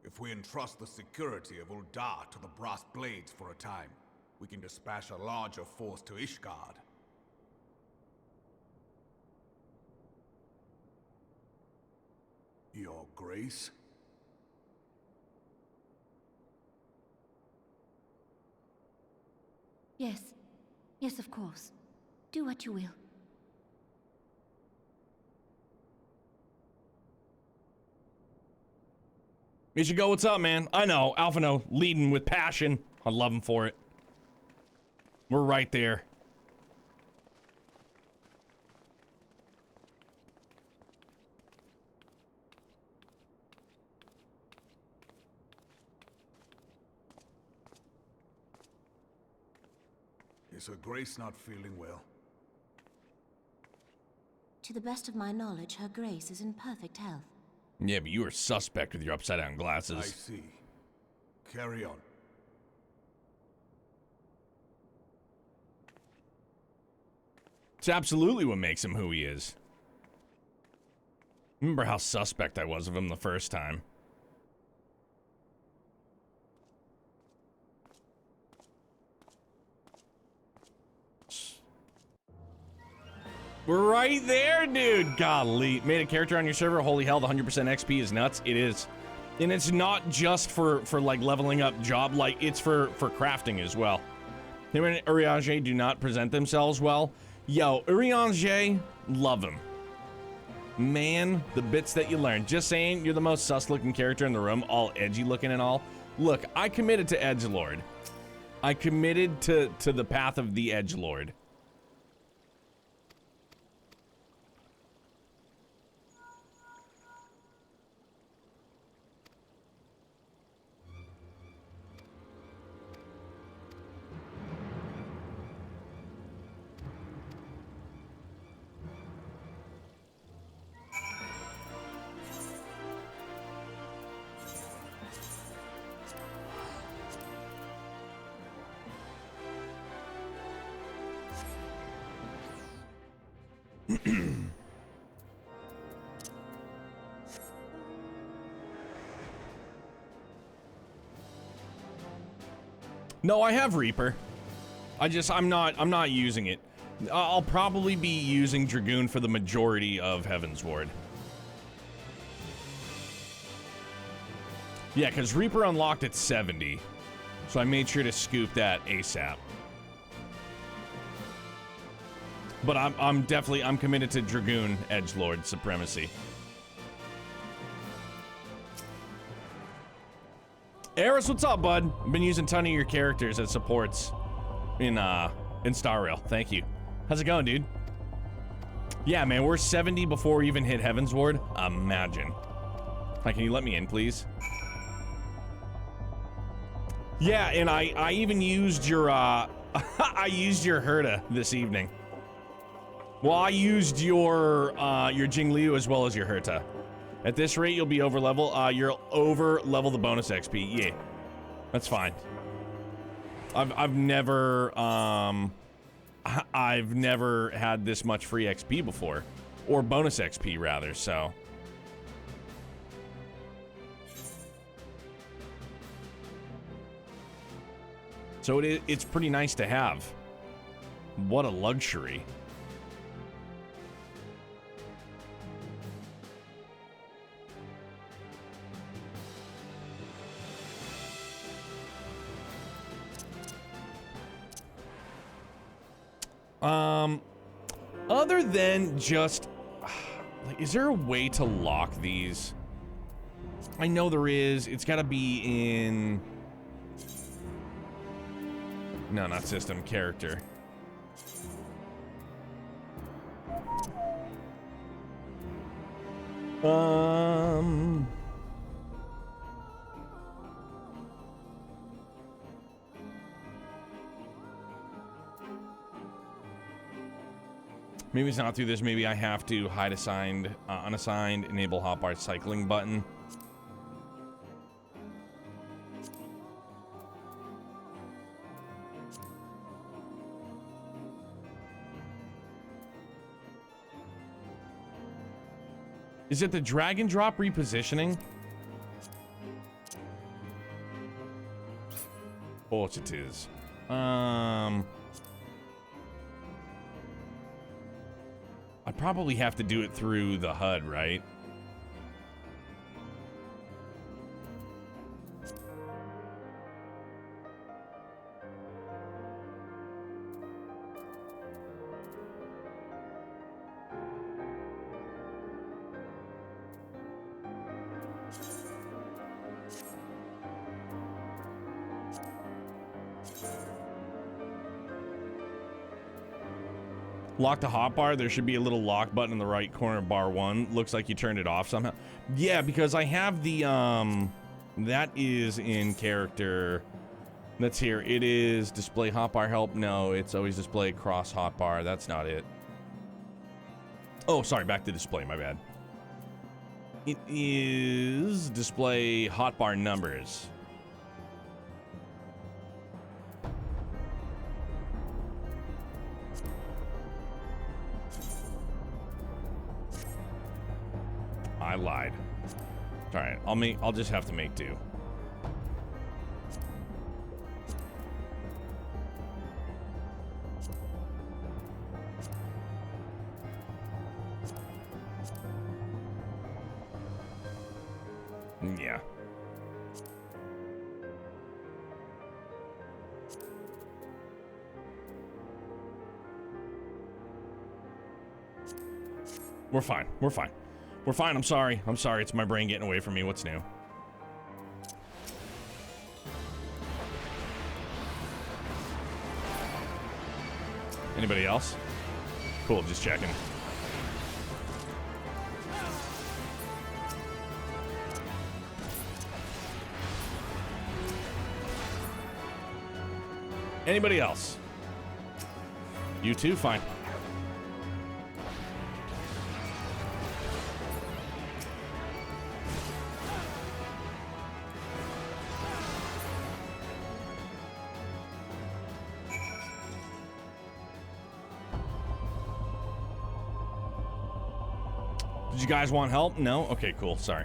If we entrust the security of Uldar to the Brass Blades for a time, we can dispatch a larger force to Ishgard. Your Grace? Yes. Yes, of course. Do what you will. Michigo, what's up, man? I know, Alphino leading with passion. I love him for it. We're right there. Is Her Grace not feeling well? To the best of my knowledge, Her Grace is in perfect health. Yeah, but you were suspect with your upside-down glasses. I see. Carry on. It's absolutely what makes him who he is. Remember how suspect I was of him the first time. We're right there, dude. Golly. Made a character on your server. Holy hell, the 100% XP is nuts. It is. And it's not just for like leveling up job, like it's for crafting as well. Him and Urianger do not present themselves well. Yo, Urianger, love him. Man, the bits that you learn. Just saying, you're the most sus-looking character in the room, all edgy looking and all. Look, I committed to Edgelord. I committed to the path of the Edgelord. No, I have Reaper. I'm not using it. I'll probably be using Dragoon for the majority of Heaven's Ward. Yeah, because Reaper unlocked at 70. So I made sure to scoop that ASAP. But I'm committed to Dragoon Edgelord supremacy. Eris, what's up, bud? I've been using a ton of your characters as supports in Star Rail. Thank you. How's it going, dude? Yeah, man, we're 70 before we even hit Heaven's Ward. Imagine. Hi, can you let me in, please? Yeah, and I even used your I used your Herta this evening. Well, I used your Jingliu as well as your Herta. At this rate, you'll be over level. You'll over level the bonus XP. Yeah, that's fine. I've never had this much free XP before, or bonus XP rather. So. So it's pretty nice to have. What a luxury. Other than just, like, is there a way to lock these? I know there is. It's got to be in. No, not system, character. Maybe it's not through this. Maybe I have to hide assigned, unassigned, enable hotbar cycling button. Is it the drag and drop repositioning? Of course it is. I probably have to do it through the HUD, right? Lock the hotbar. There should be a little lock button in the right corner of bar 1. Looks like you turned it off somehow. Yeah, because I have the, that is in character. That's here. It is display hotbar help. No, it's always display cross hotbar. That's not it. Oh, sorry. Back to display. My bad. It is display hotbar numbers. I lied. All right, I'll just have to make do. Yeah. We're fine. We're fine. We're fine. I'm sorry. I'm sorry. It's my brain getting away from me. What's new? Anybody else? Cool. Just checking. Anybody else? You too? Fine. Did you guys want help? No? Okay, cool. Sorry.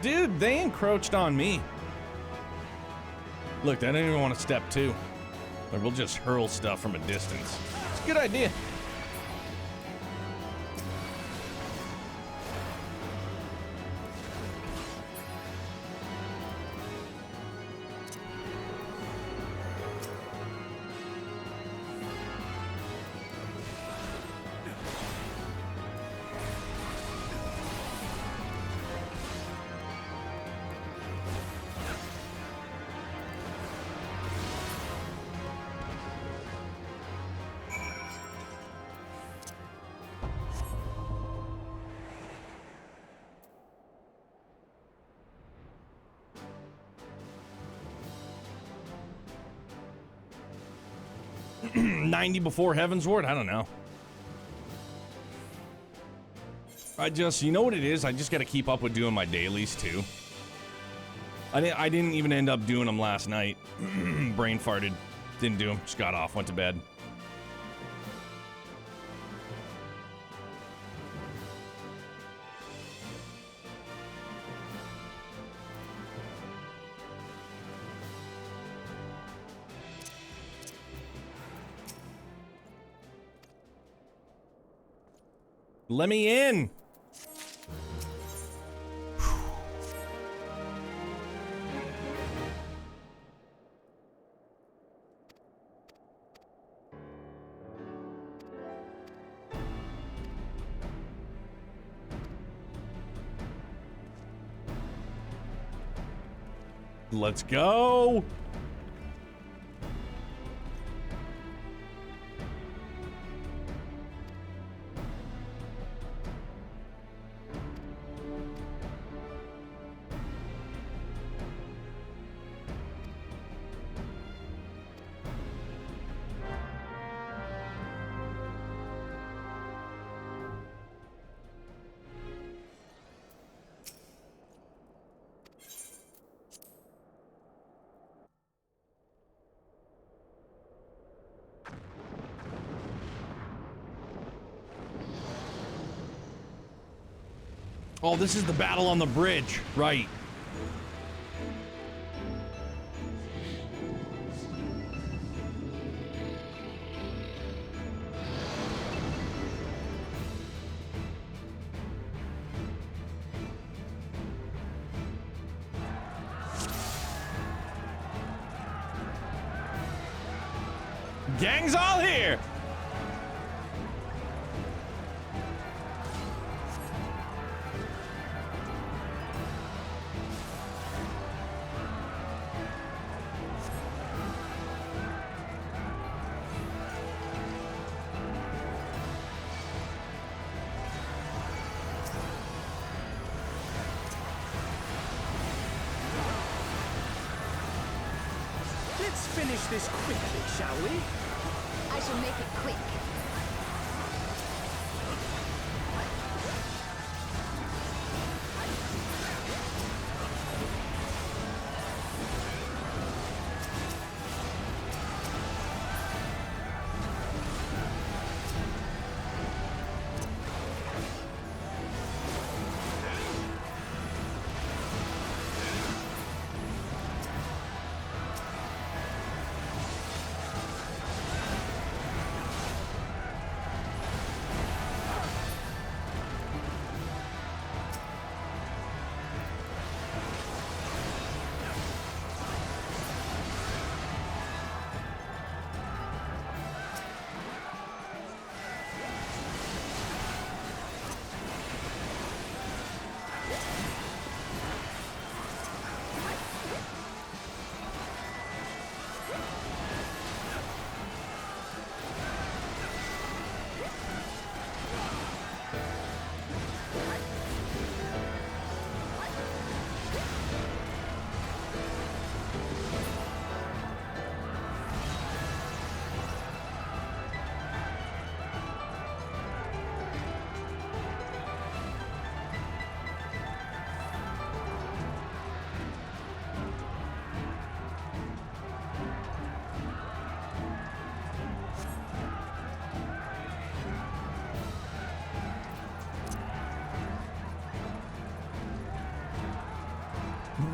Dude, they encroached on me. Look, I don't even want to step 2. Like, we'll just hurl stuff from a distance. It's a good idea. $90 before Heaven's Ward? I don't know. You know what it is? I just got to keep up with doing my dailies too. I didn't even end up doing them last night. Brain farted. Didn't do them. Just got off. Went to bed. Let me in. Let's go. Oh, this is the battle on the bridge. Right. Gang's all here. Let's finish this quickly, shall we? I shall make it quick.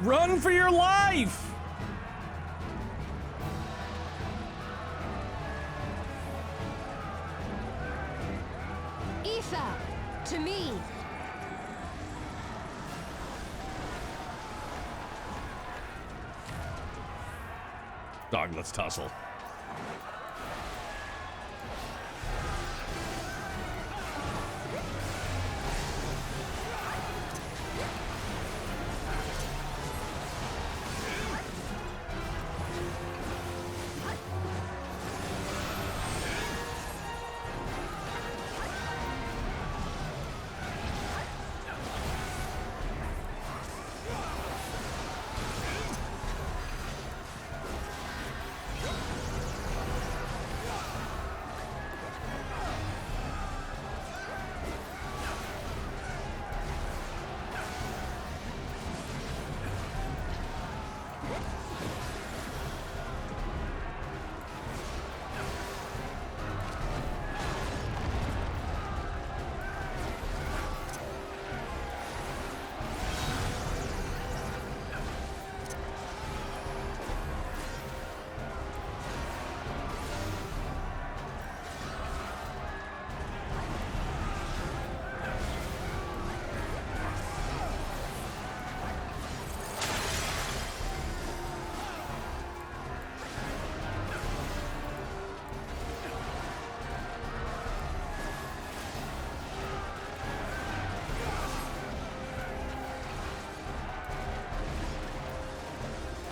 Run for your life! Ether, to me. Dog, let's tussle.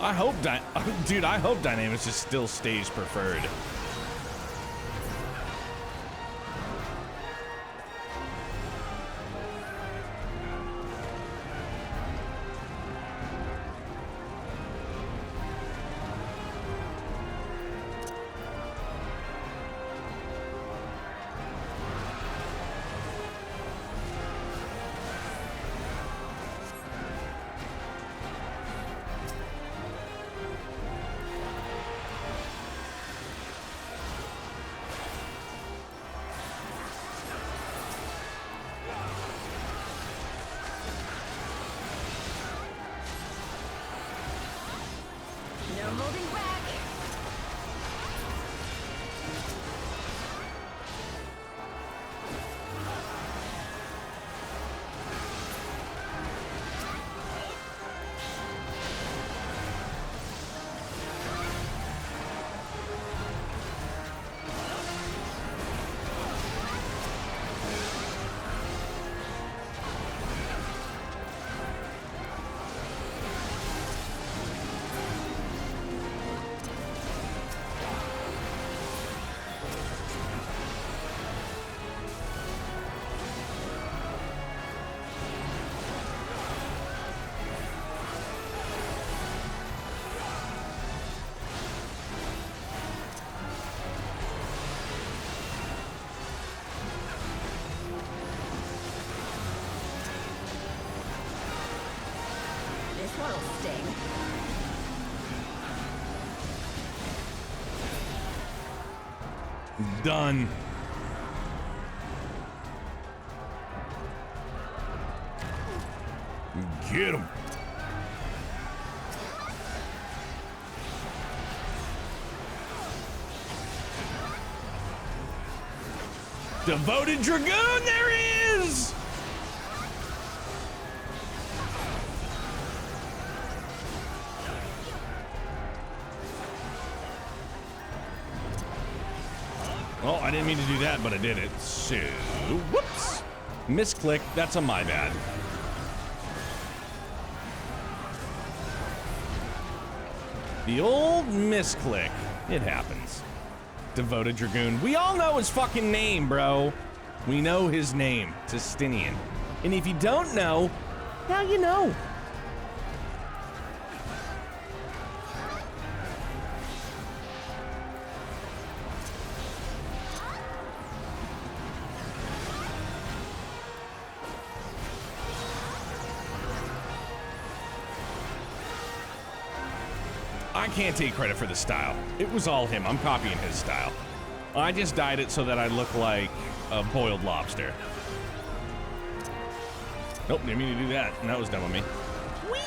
I hope, dude, I hope Dynamis just still stays preferred. holding back. This one'll sting. Done. Get him. Devoted Dragoon, there he is! Oh, I didn't mean to do that, but I did it. So, whoops. Misclick, that's on my bad. The old misclick. It happens. Devoted Dragoon. We all know his fucking name, bro. We know his name, Justinian. And if you don't know, now you know. I can't take credit for the style. It was all him. I'm copying his style. I just dyed it so that I look like a boiled lobster. Nope, didn't mean to do that. And that was dumb of me. Whee!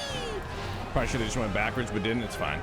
Probably should have just went backwards, but didn't. It's fine.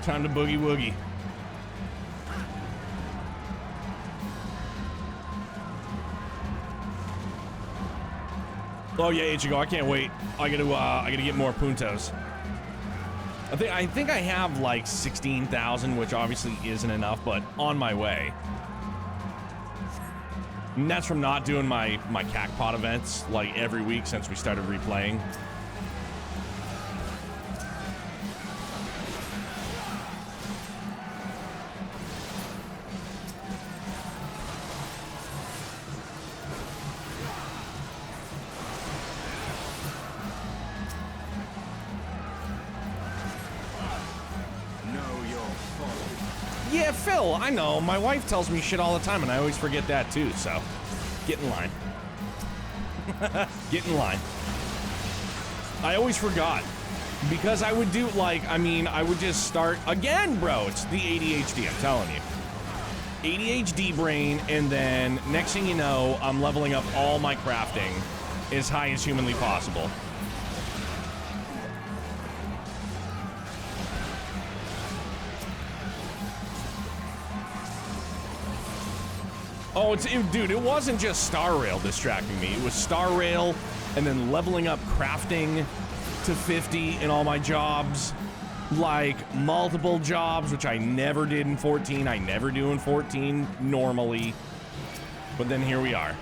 Time to boogie woogie. Oh yeah, Ichigo, I can't wait. I gotta get more puntos. I think I have like 16,000, which obviously isn't enough, but on my way. And that's from not doing my CACPOD events like every week since we started replaying. Yeah, Phil, I know. My wife tells me shit all the time, and I always forget that too, so get in line. Get in line. I always forgot. Because I would do, like, I would just start, again, bro, it's the ADHD, I'm telling you. ADHD brain, and then next thing you know, I'm leveling up all my crafting as high as humanly possible. Oh, dude, it wasn't just Star Rail distracting me. It was Star Rail and then leveling up crafting to 50 in all my jobs. Like, multiple jobs, which I never did in 14. I never do in 14 normally. But then here we are.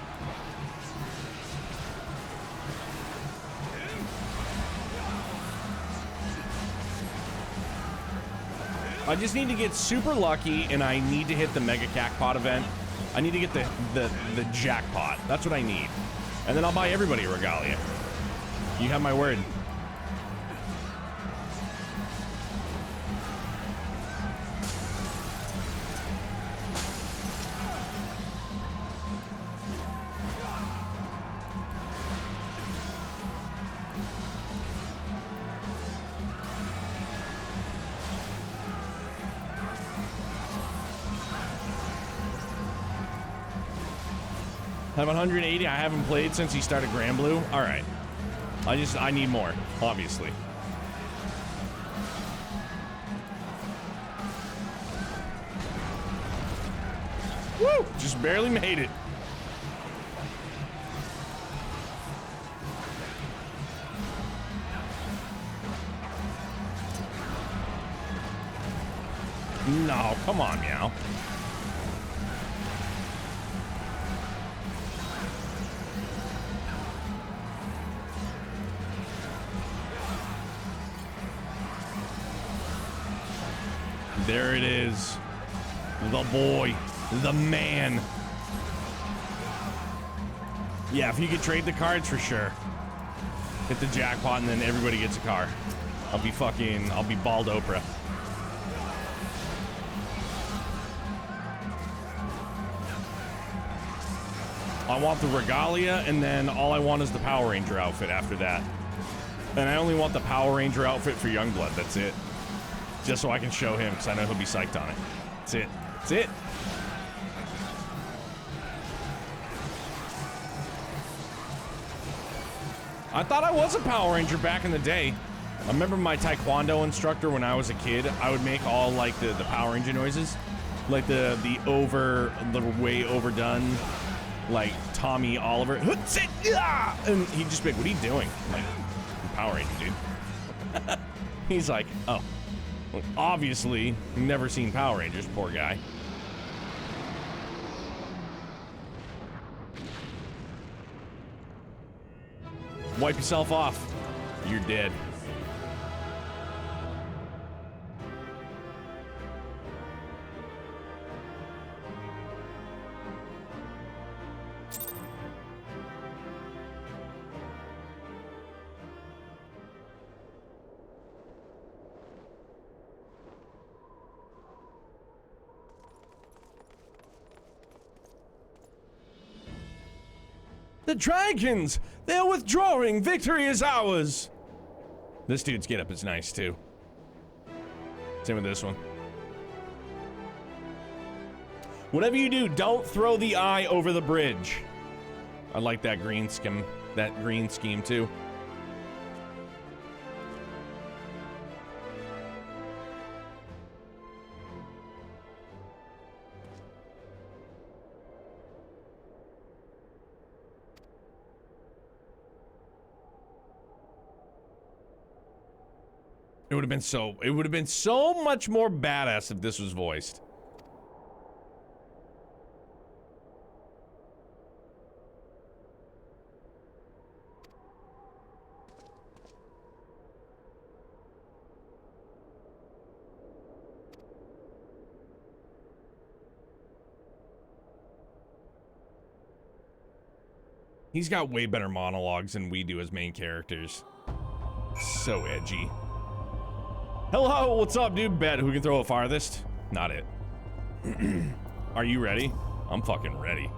I just need to get super lucky, and I need to hit the Mega CACPOD event. I need to get the jackpot. That's what I need. And then I'll buy everybody a Regalia. You have my word. I have 180. I haven't played since he started Grand Blue. All right. I need more, obviously. Woo! Just barely made it. No, come on, Meow. There it is. The boy. The man. Yeah, if you could trade the cards, for sure. Hit the jackpot and then everybody gets a car. I'll be bald Oprah. I want the regalia, and then all I want is the Power Ranger outfit after that. And I only want the Power Ranger outfit for Youngblood, that's it. Just so I can show him, because I know he'll be psyched on it. That's it. That's it. I thought I was a Power Ranger back in the day. I remember my Taekwondo instructor when I was a kid. I would make all like the Power Ranger noises. Like the way overdone, like Tommy Oliver. And he'd just be like, what are you doing? I'm like, I'm Power Ranger, dude. He's like, oh. Well, obviously, never seen Power Rangers, poor guy. Wipe yourself off. You're dead. The dragons! They're withdrawing! Victory is ours! This dude's getup is nice, too. Same with this one. Whatever you do, don't throw the eye over the bridge. I like that green scheme, too. It would have been so much more badass if this was voiced. He's got way better monologues than we do as main characters. So edgy. Hello, what's up, dude? Bet who can throw it farthest? Not it. Are you ready? I'm fucking ready.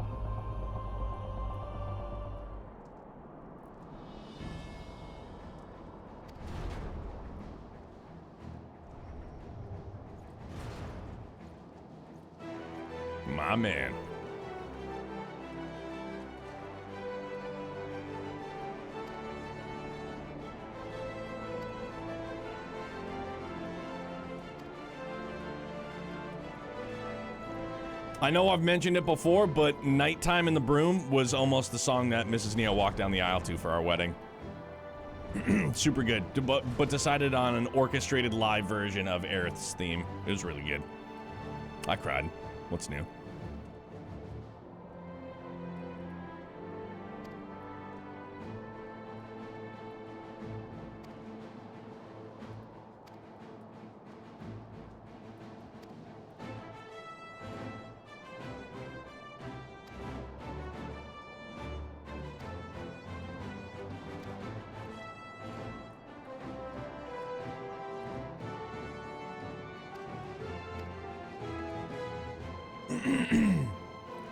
My man. I know I've mentioned it before, but Nighttime in the Broom was almost the song that Mrs. Neal walked down the aisle to for our wedding. Super good, but decided on an orchestrated live version of Aerith's theme. It was really good. I cried. What's new?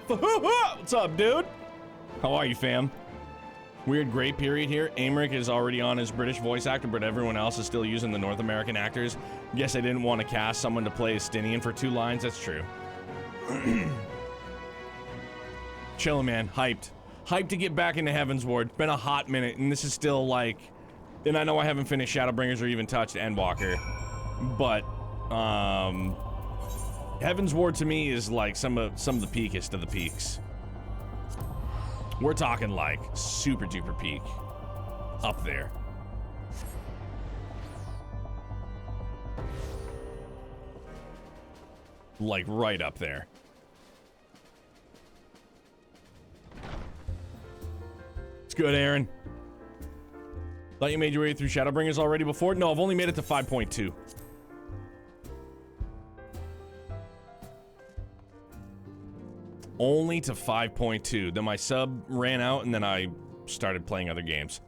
What's up, dude? How are you, fam? Weird gray period here. Amric is already on his British voice actor, but everyone else is still using the North American actors. Guess I didn't want to cast someone to play Estinian for 2 lines. That's true. Chillin', man. Hyped. Hyped to get back into Heaven's Ward. It's been a hot minute, and this is still like... And I know I haven't finished Shadowbringers or even touched Endwalker. But, Heaven's Ward to me is like some of the peakest of the peaks. We're talking like super duper peak. Up there. Like right up there. It's good, Aaron. Thought you made your way through Shadowbringers already before? No, I've only made it to 5.2. Only to 5.2. Then my sub ran out and then I started playing other games.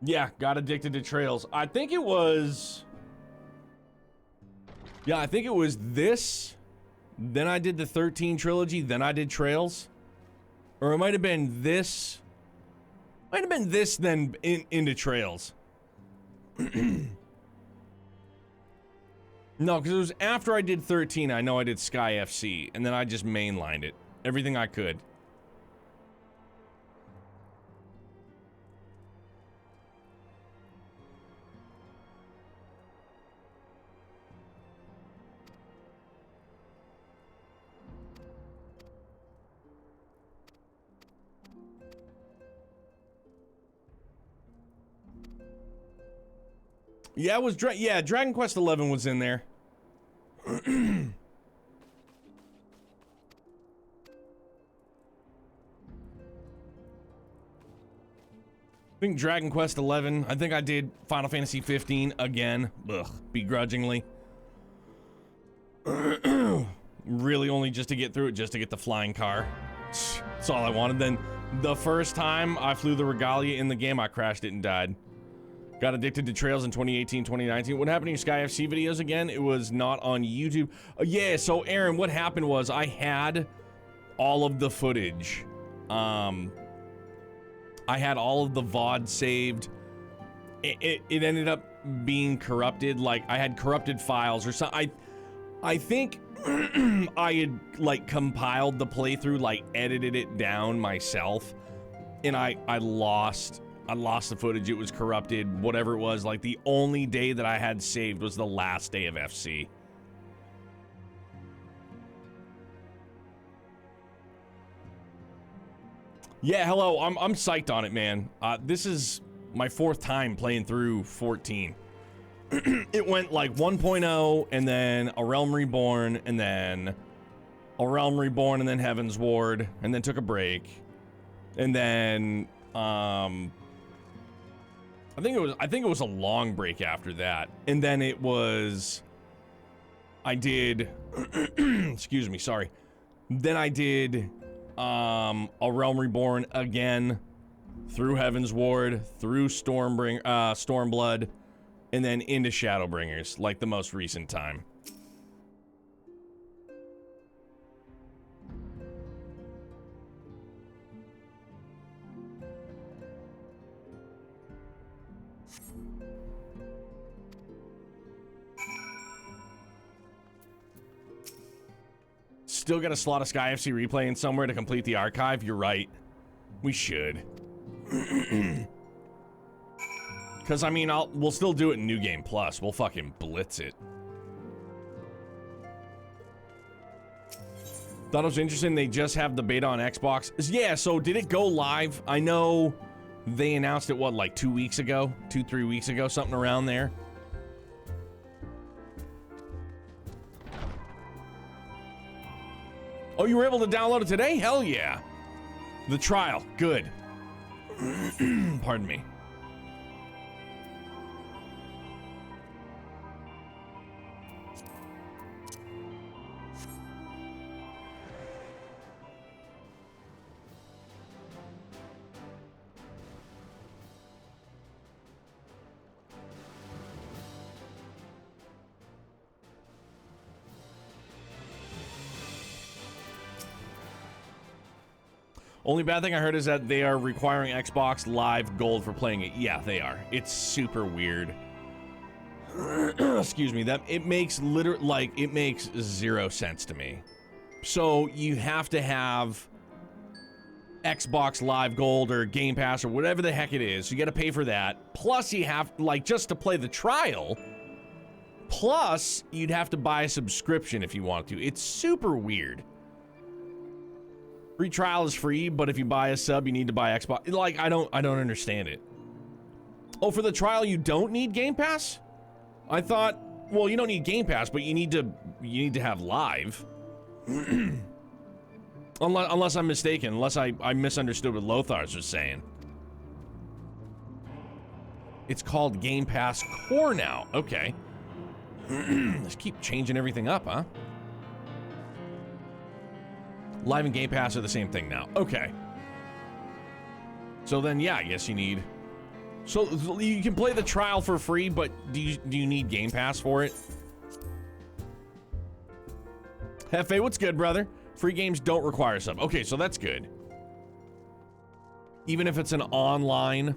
Yeah, got addicted to Trails. I think it was... Yeah, I think it was this. Then I did the 13 trilogy. Then I did Trails. Or it might have been this. Might have been this, then into Trails. No, because it was after I did 13, I know I did Sky FC. And then I just mainlined it. Everything I could. Yeah, it was Dragon Quest XI was in there. I think Dragon Quest XI. I think I did Final Fantasy 15 again. Ugh, begrudgingly. Really only just to get through it, just to get the flying car. That's all I wanted. Then the first time I flew the Regalia in the game, I crashed it and died. Got addicted to Trails in 2018, 2019. What happened to your Sky FC videos again? It was not on YouTube. Yeah, so Aaron, what happened was I had all of the footage. I had all of the VOD saved. It ended up being corrupted. Like, I had corrupted files or something. I think I had, like, compiled the playthrough, like, edited it down myself. And I lost the footage. It was corrupted, whatever it was. Like, the only day that I had saved was the last day of FC. Yeah, hello. I'm psyched on it, man. This is my 4th time playing through 14. It went like 1.0 and then A Realm Reborn and then A Realm Reborn and then Heaven's Ward and then took a break. And then I think it was a long break after that. And then it was I did excuse me, sorry. Then I did A Realm Reborn again through Heaven's Ward, through Stormblood, and then into Shadowbringers, like the most recent time. Still got a slot of Sky FC replay in somewhere to complete the archive. You're right. We should. Because, I mean, we'll still do it in New Game Plus. We'll fucking blitz it. Thought it was interesting they just have the beta on Xbox. Yeah, so did it go live? I know they announced it, what, like 2 weeks ago? 2-3 weeks ago? Something around there. Oh, you were able to download it today? Hell yeah. The trial. Good. Pardon me. Only bad thing I heard is that they are requiring Xbox Live Gold for playing it. Yeah, they are. It's super weird. Excuse me. That it makes it makes 0 sense to me. So you have to have Xbox Live Gold or Game Pass or whatever the heck it is. You got to pay for that. Plus you have just to play the trial. Plus you'd have to buy a subscription if you want to. It's super weird. Free trial is free, but if you buy a sub, you need to buy Xbox. I don't understand it. Oh, for the trial, you don't need Game Pass? I thought, well, you don't need Game Pass, but you need to have Live. unless I'm mistaken, unless I misunderstood what Lothar's was saying. It's called Game Pass Core now. Okay. Let's keep changing everything up, huh? Live and Game Pass are the same thing now. Okay. So then, yeah, I guess you need... So you can play the trial for free, but do you need Game Pass for it? Hefe, what's good, brother? Free games don't require a sub. Okay, so that's good. Even if it's an online,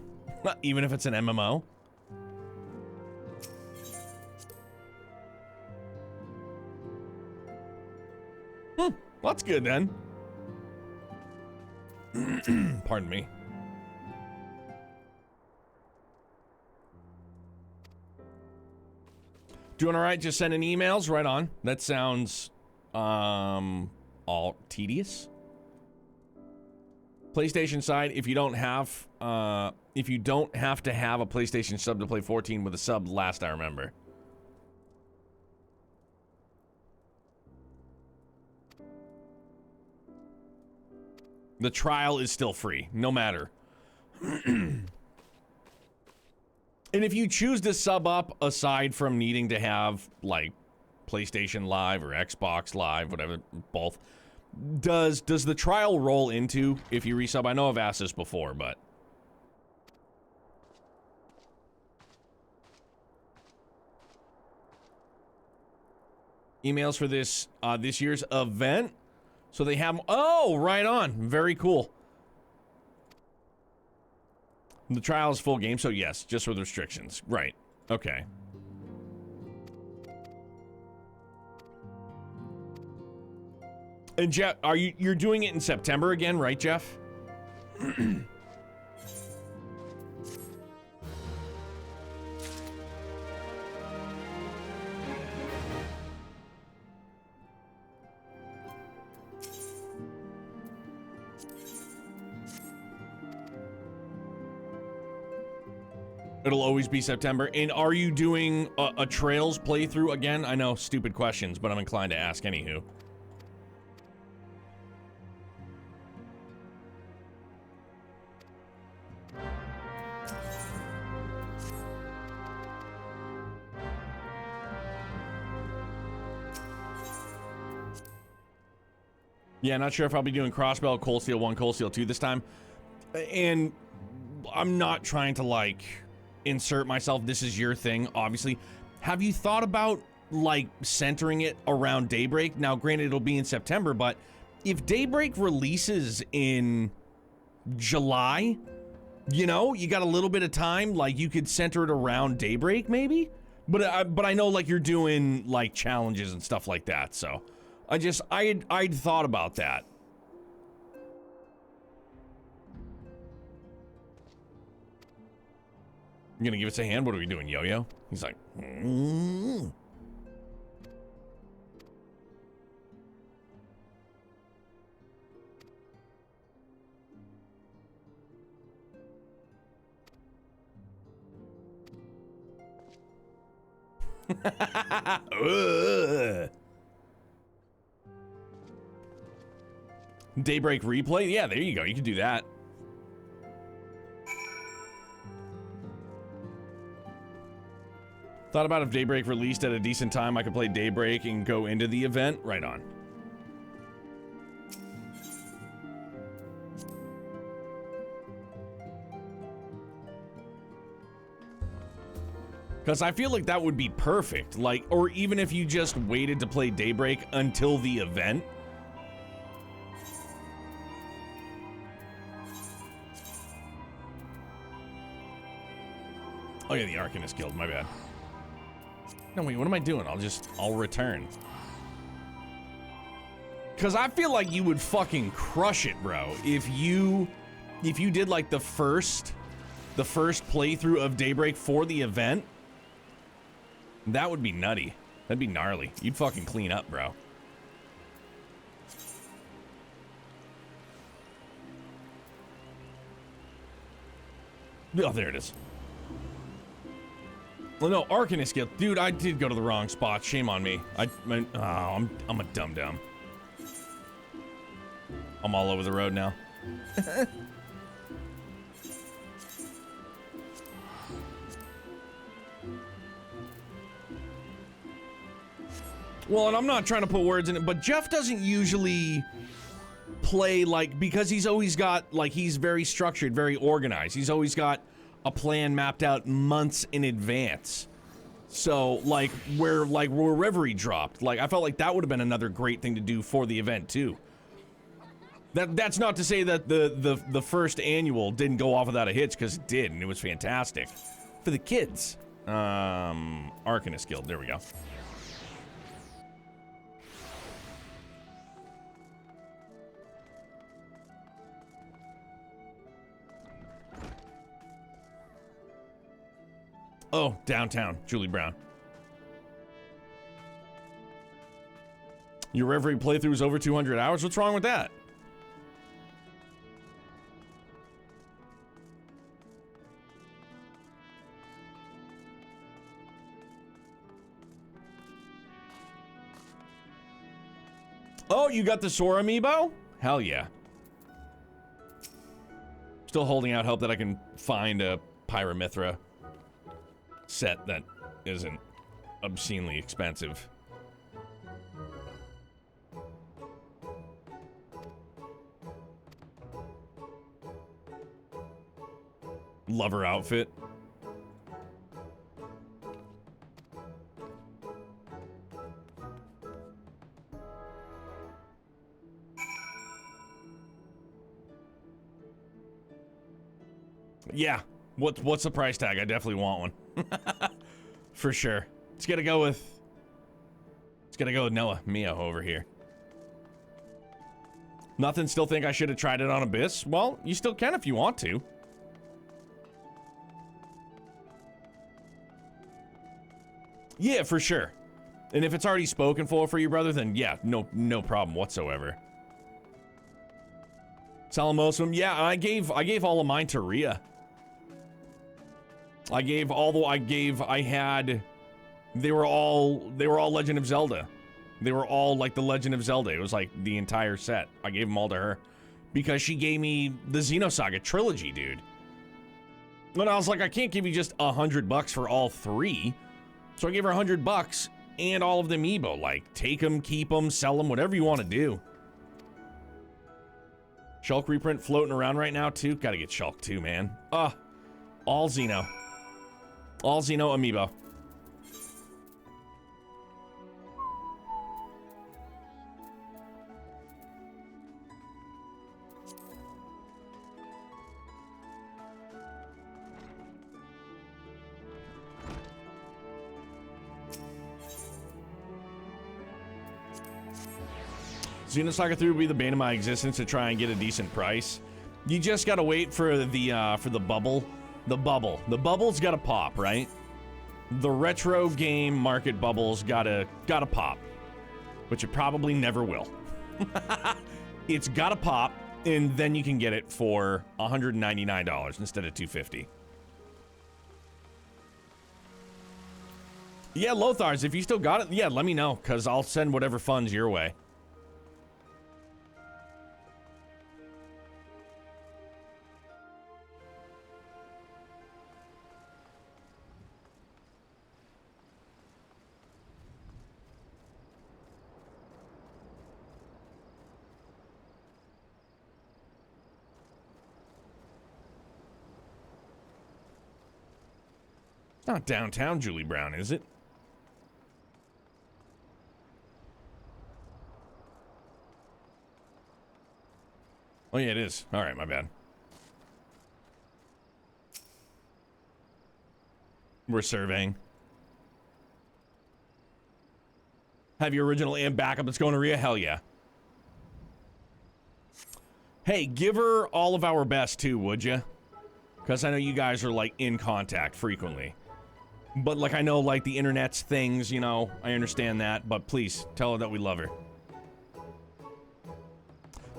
even if it's an MMO. That's good then. Pardon me. Doing all right, just sending emails right on. That sounds all tedious. PlayStation side, if you don't have to have a PlayStation sub to play 14 with a sub, last I remember. The trial is still free, no matter. And if you choose to sub up, aside from needing to have, like, PlayStation Live or Xbox Live, whatever, both, does the trial roll into if you resub? I know I've asked this before, but... Emails for this year's event? So they have... Oh, right on. Very cool. The trial is full game, so yes, just with restrictions. Right. Okay. And Jeff, you're doing it in September again, right, Jeff? It'll always be September. And are you doing a Trails playthrough again? I know, stupid questions, but I'm inclined to ask anywho. Yeah, not sure if I'll be doing Crossbell, Cold Steel 1, Cold Steel 2 this time. And I'm not trying to, like, insert myself. This is your thing, obviously. Have you thought about, like, centering it around Daybreak? Now, granted, it'll be in September, but if Daybreak releases in July, you know, you got a little bit of time. Like, you could center it around Daybreak, maybe? But I know, like, you're doing, like, challenges and stuff like that, so... I'd thought about that. You gonna give us a hand? What are we doing, Yo-Yo? He's like, Daybreak replay? Yeah, there you go. You can do that. Thought about if Daybreak released at a decent time, I could play Daybreak and go into the event. Right on. Because I feel like that would be perfect. Like, or even if you just waited to play Daybreak until the event. Oh yeah, the Arcanist Guild, my bad. No, wait, what am I doing? I'll return. Cause I feel like you would fucking crush it, bro. If you did like the first playthrough of Daybreak for the event, that would be nutty. That'd be gnarly. You'd fucking clean up, bro. Oh, there it is. Well, no, Arcanist Guild. Dude, I did go to the wrong spot. Shame on me. I'm a dum-dum. I'm all over the road now. Well, and I'm not trying to put words in it, but Jeff doesn't usually play like, because he's always got, like, he's very structured, very organized. He's always got a plan mapped out months in advance. So, like, where Reverie dropped, like, I felt like that would have been another great thing to do for the event, too. That's not to say that the first annual didn't go off without a hitch, because it did, and it was fantastic. For the kids. Arcanist Guild, there we go. Oh, downtown, Julie Brown. Your Reverie playthrough is over 200 hours? What's wrong with that? Oh, you got the Sora amiibo? Hell yeah. Still holding out hope that I can find a Pyramithra set that isn't obscenely expensive. Lover outfit. Yeah. What's the price tag? I definitely want one. For sure. It's gonna go with Noah Mio over here. Nothing, still think I should have tried it on Abyss? Well, you still can if you want to. Yeah, for sure. And if it's already spoken for you, brother, then yeah, no problem whatsoever. Salamosum, yeah, I gave all of mine to Rhea. They were all Legend of Zelda. They were all like the Legend of Zelda. It was like the entire set. I gave them all to her because she gave me the Xenosaga trilogy, dude. And I was like, I can't give you just $100 for all three. So I gave her $100 and all of them amiibo. Like, take them, keep them, sell them, whatever you want to do. Shulk reprint floating around right now too. Gotta get Shulk too, man. All Xeno. All Xeno amiibo. Xenosaga 3 would be the bane of my existence to try and get a decent price. You just gotta wait for the bubble. The bubble's gotta pop, right? The retro game market bubble's gotta pop, which it probably never will. It's gotta pop, and then you can get it for $199 instead of $250. Yeah, Lothar's, if you still got it, yeah, let me know, because I'll send whatever funds your way. Not downtown Julie Brown, is it? Oh yeah, it is. All right, my bad. We're surveying. Have your original and backup that's going to Rhea? Hell yeah. Hey, give her all of our best too, would you? Because I know you guys are like in contact frequently. But like I know like the internet's things, you know, I understand that. But please tell her that we love her.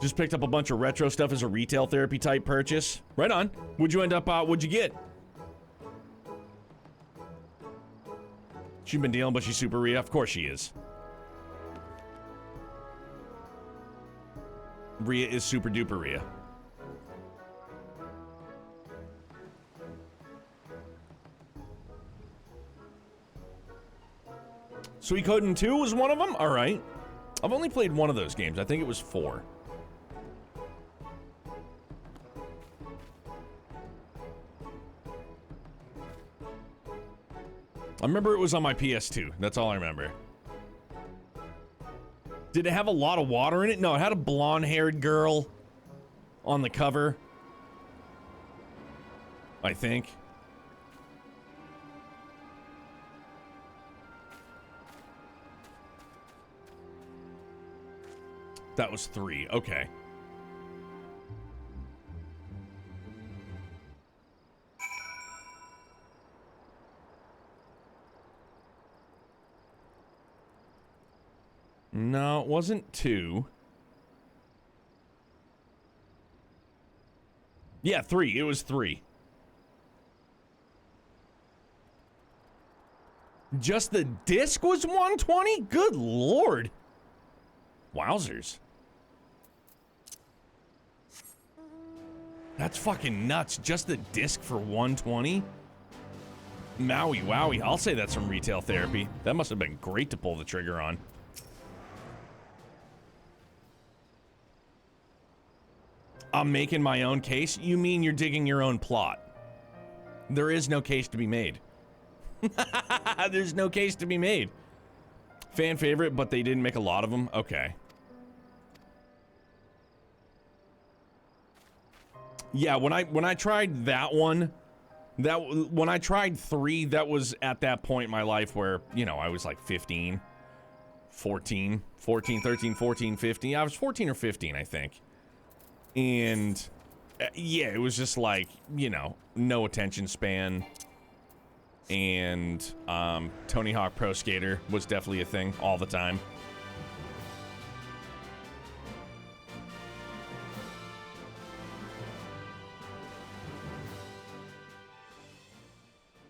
Just picked up a bunch of retro stuff as a retail therapy type purchase. Right on. What'd you end up, what'd you get? She's been dealing, but she's super Rhea. Of course she is. Rhea is super duper Rhea. Suikoden 2 was one of them? Alright. I've only played one of those games. I think it was 4. I remember it was on my PS2. That's all I remember. Did it have a lot of water in it? No, it had a blonde-haired girl on the cover. I think. That was 3. Okay. No, it wasn't 2. Yeah, 3. It was 3. Just the disc was 120? Good lord. Wowzers. That's fucking nuts. Just the disc for 120? Maui, wowie. I'll say that's some retail therapy. That must have been great to pull the trigger on. I'm making my own case? You mean you're digging your own plot? There is no case to be made. There's no case to be made. Fan favorite, but they didn't make a lot of them? Okay. Yeah, when I tried that one, when I tried 3, that was at that point in my life where, you know, I was like 15, 14, 13, 14, 15. I was 14 or 15, I think. And yeah, it was just like, you know, no attention span. And Tony Hawk Pro Skater was definitely a thing all the time.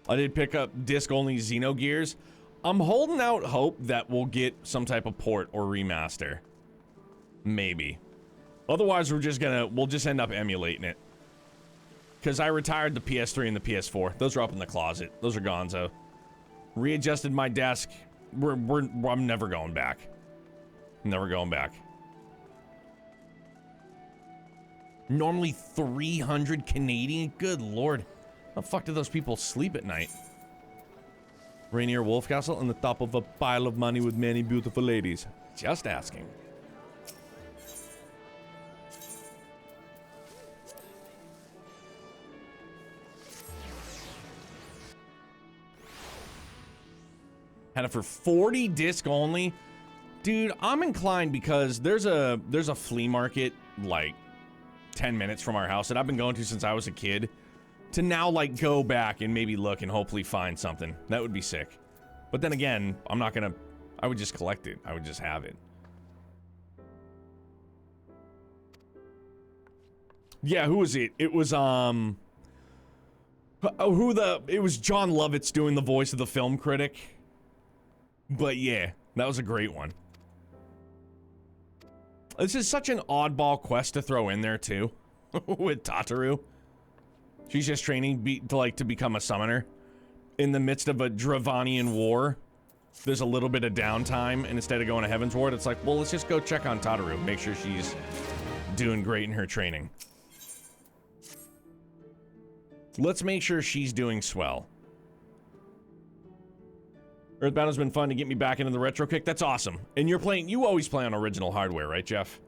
I did pick up disc-only Xenogears. I'm holding out hope that we'll get some type of port or remaster. Maybe. Otherwise, we'll just end up emulating it. Because I retired the PS3 and the PS4. Those are up in the closet. Those are gonzo. Readjusted my desk. I'm never going back. Never going back. Normally 300 Canadian? Good lord. How the fuck do those people sleep at night? Rainier Wolfcastle on the top of a pile of money with many beautiful ladies. Just asking. Had it for 40 disc only. Dude, I'm inclined because there's a flea market like 10 minutes from our house that I've been going to since I was a kid. To now like go back and maybe look and hopefully find something. That would be sick. But then again, I'm not gonna, I would just collect it. I would just have it. Yeah, who was it? It was, it was John Lovitz doing the voice of the film critic. But yeah, that was a great one. This is such an oddball quest to throw in there too, with Tataru. She's just training to become a summoner. In the midst of a Dravanian war, there's a little bit of downtime, and instead of going to Heaven's Ward, it's like, well, let's just go check on Tataru, make sure she's doing great in her training. Let's make sure she's doing swell. Earthbound has been fun to get me back into the retro kick. That's awesome. And you always play on original hardware, right, Jeff?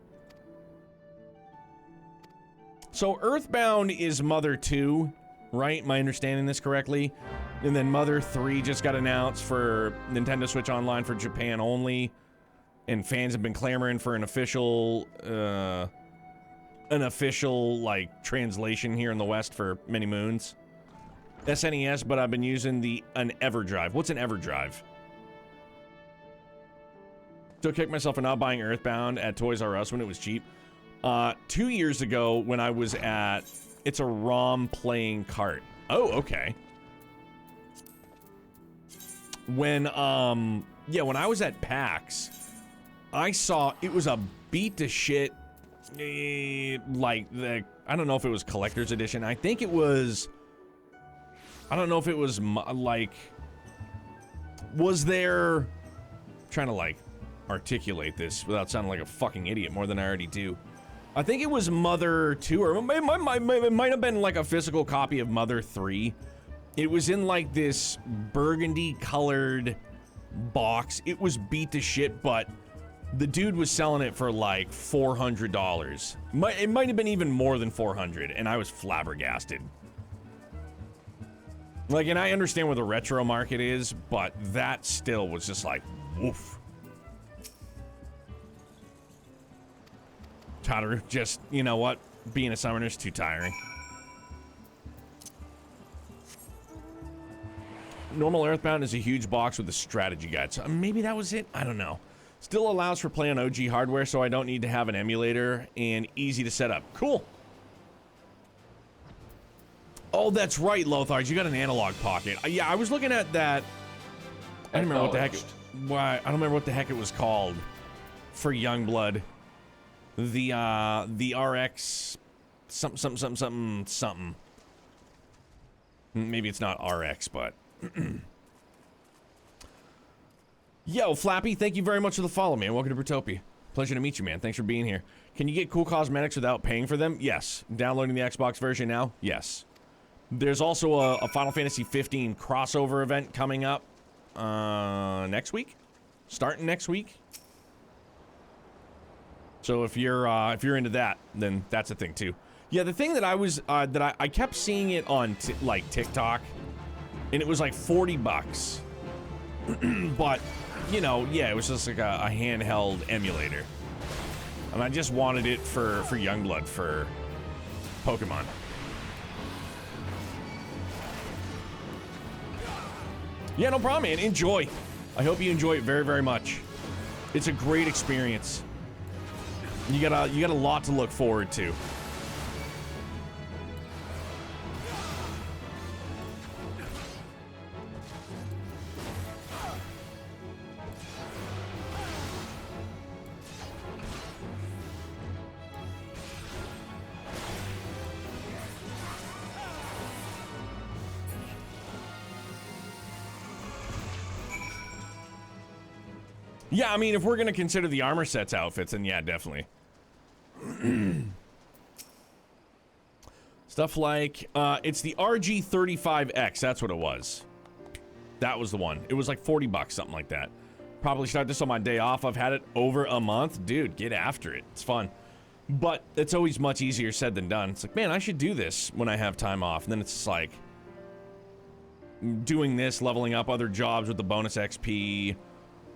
So Earthbound is Mother 2, right? Am I understanding this correctly? And then Mother 3 just got announced for Nintendo Switch Online for Japan only. And fans have been clamoring for an official, like, translation here in the West for many moons. SNES, but I've been using an EverDrive. What's an EverDrive? Still kick myself for not buying Earthbound at Toys R Us when it was cheap. 2 years ago when I was at... It's a ROM playing cart. Oh, okay. When I was at PAX, I saw it was a beat to shit, like I don't know if it was collector's edition. I think it was, I don't know if it was like, was there, trying to like articulate this without sounding like a fucking idiot more than I already do. I think it was Mother 2, or it might have been like a physical copy of Mother 3. It was in like this burgundy colored box. It was beat to shit, but the dude was selling it for like $400. It might have been even more than $400, and I was flabbergasted. Like, and I understand where the retro market is, but that still was just like, woof. Tataru, just, you know what? Being a summoner is too tiring. Normal Earthbound is a huge box with a strategy guide, so maybe that was it? I don't know. Still allows for play on OG hardware, so I don't need to have an emulator, and easy to set up. Cool. Oh, that's right, Lothar. You got an analog pocket. Yeah, I was looking at that. I don't remember what the heck. I don't remember what the heck it was called for Youngblood. The RX something. Maybe it's not RX, but. Yo, Flappy, thank you very much for the follow, man. Welcome to Brutopia. Pleasure to meet you, man. Thanks for being here. Can you get cool cosmetics without paying for them? Yes. Downloading the Xbox version now? Yes. There's also a Final Fantasy 15 crossover event coming up next week. Starting next week. So if you're into that, then that's a thing too. Yeah, the thing that I was I kept seeing it on like TikTok, and it was like $40. But you know, yeah, it was just like a handheld emulator, and I just wanted it for Youngblood for Pokemon. Yeah, no problem, man. Enjoy. I hope you enjoy it very, very much. It's a great experience. You got a lot to look forward to. Yeah, I mean, if we're gonna consider the armor sets outfits, then yeah, definitely. Stuff like, it's the RG35X, that's what it was. That was the one. It was like $40, something like that. Probably start this on my day off. I've had it over a month. Dude, get after it. It's fun. But it's always much easier said than done. It's like, man, I should do this when I have time off. And then it's just like, doing this, leveling up other jobs with the bonus XP.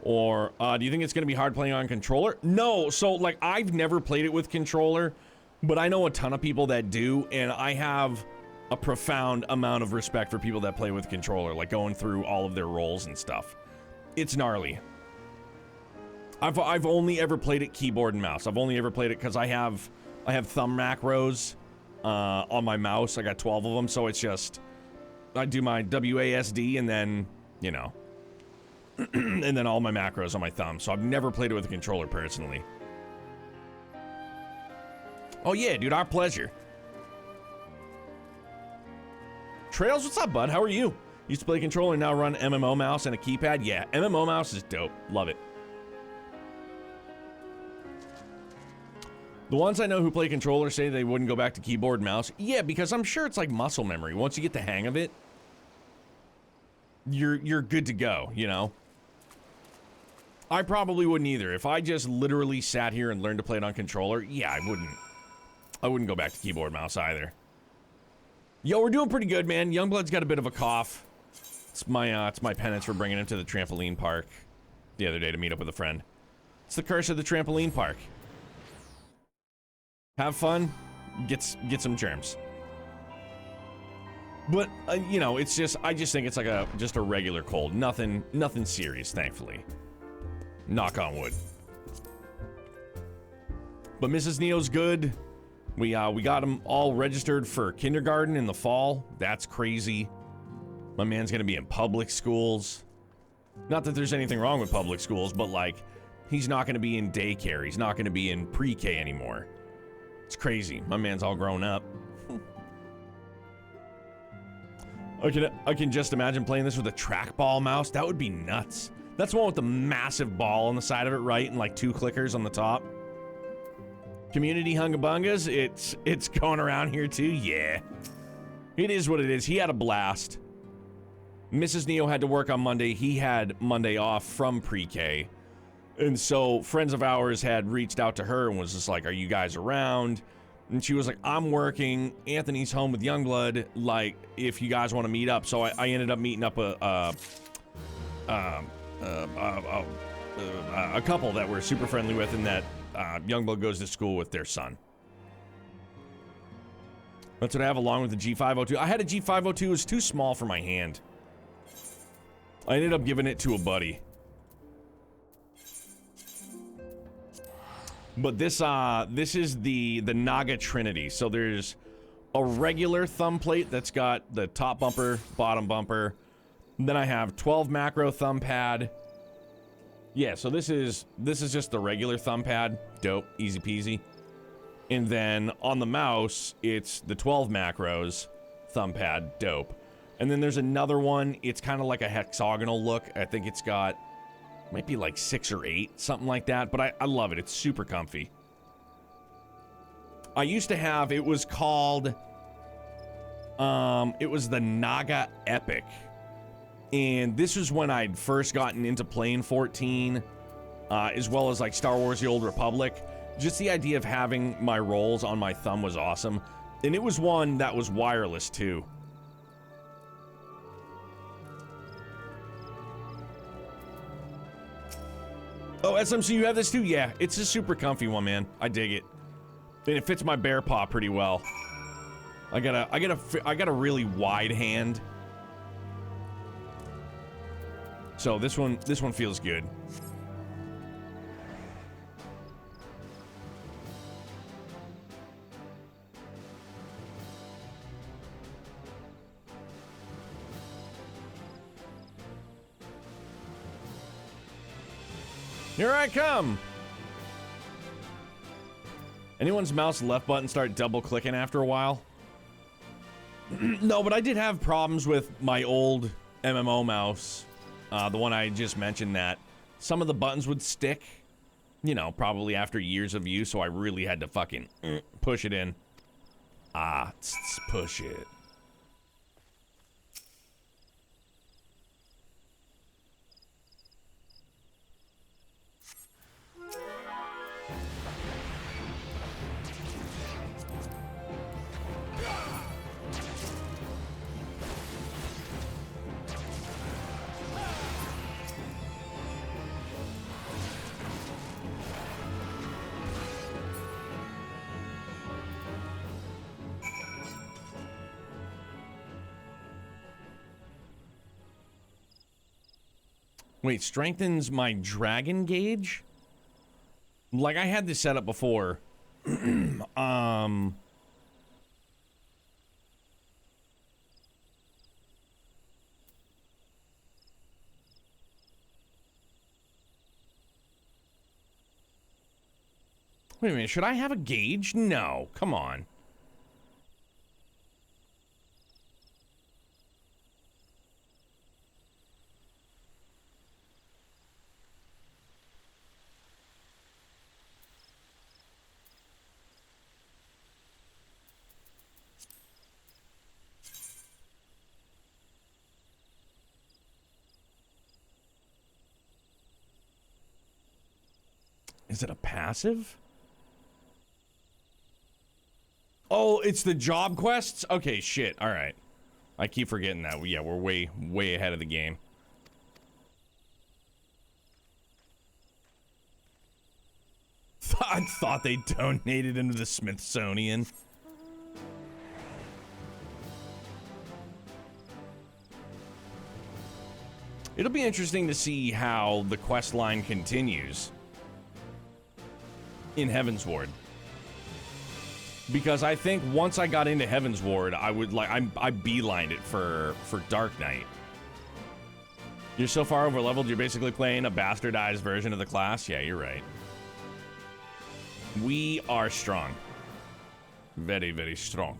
Or, do you think it's going to be hard playing on controller? No, so, like, I've never played it with controller, but I know a ton of people that do, and I have a profound amount of respect for people that play with controller, like going through all of their roles and stuff. It's gnarly. I've only ever played it keyboard and mouse. I've only ever played it because I have thumb macros on my mouse. I got 12 of them, so it's just, I do my WASD and then, you know, and then all my macros on my thumb. So I've never played it with a controller personally. Oh yeah, dude, our pleasure. Trails, what's up, bud? How are you? Used to play controller, now run MMO mouse and a keypad. Yeah, MMO mouse is dope. Love it. The ones I know who play controller say they wouldn't go back to keyboard and mouse. Yeah, because I'm sure it's like muscle memory. Once you get the hang of it, you're good to go, you know? I probably wouldn't either. If I just literally sat here and learned to play it on controller, yeah, I wouldn't go back to keyboard mouse either. Yo, we're doing pretty good, man. Youngblood's got a bit of a cough. It's my penance for bringing him to the trampoline park the other day to meet up with a friend. It's the curse of the trampoline park. Have fun, get some germs. But you know, it's just I just think it's like just a regular cold, nothing serious, thankfully. Knock on wood. But Mrs. Neo's good. We got him all registered for kindergarten in the fall. That's crazy. My man's gonna be in public schools. Not that there's anything wrong with public schools, but like, he's not gonna be in daycare. He's not gonna be in pre-K anymore. It's crazy. My man's all grown up. I can just imagine playing this with a trackball mouse. That would be nuts. That's the one with the massive ball on the side of it, right? And like 2 clickers on the top. Community Hungabungas, it's going around here too. Yeah. It is what it is. He had a blast. Mrs. Neo had to work on Monday. He had Monday off from pre-K. And so friends of ours had reached out to her and was just like, are you guys around? And she was like, I'm working. Anthony's home with Youngblood. Like, if you guys want to meet up. So I ended up meeting up a couple that we're super friendly with and that Youngblood goes to school with their son. That's what I have along with the G502. I had a G502. It was too small for my hand. I ended up giving it to a buddy. But this is the Naga Trinity. So there's a regular thumb plate that's got the top bumper, bottom bumper. Then I have 12 macro thumb pad. Yeah, so this is just the regular thumb pad. Dope, easy peasy. And then on the mouse, it's the 12 macros thumb pad. Dope. And then there's another one. It's kind of like a hexagonal look. I think it's got, might be like 6 or 8, something like that. But I love it. It's super comfy. I used to have, it was called, it was the Naga Epic. And this was when I'd first gotten into playing 14, as well as like Star Wars The Old Republic. Just the idea of having my rolls on my thumb was awesome. And it was one that was wireless too. Oh, SMC, you have this too? Yeah, it's a super comfy one, man. I dig it. And it fits my bear paw pretty well. I got a really wide hand. So this one feels good. Here I come. Anyone's mouse left button start double clicking after a while? No, but I did have problems with my old MMO mouse. The one I just mentioned, that some of the buttons would stick, you know, probably after years of use, so I really had to fucking push it in. Push it. Wait, strengthens my dragon gauge? Like, I had this set up before. Wait a minute, should I have a gauge? No, come on. Is it a passive? Oh, it's the job quests? Okay, shit. All right. I keep forgetting that. Yeah, we're way, way ahead of the game. I thought they donated into the Smithsonian. It'll be interesting to see how the quest line continues in Heavensward. Because I think once I got into Heavensward, I would like I beelined it for Dark Knight. You're so far over leveled, you're basically playing a bastardized version of the class. Yeah, you're right. We are strong. Very, very strong.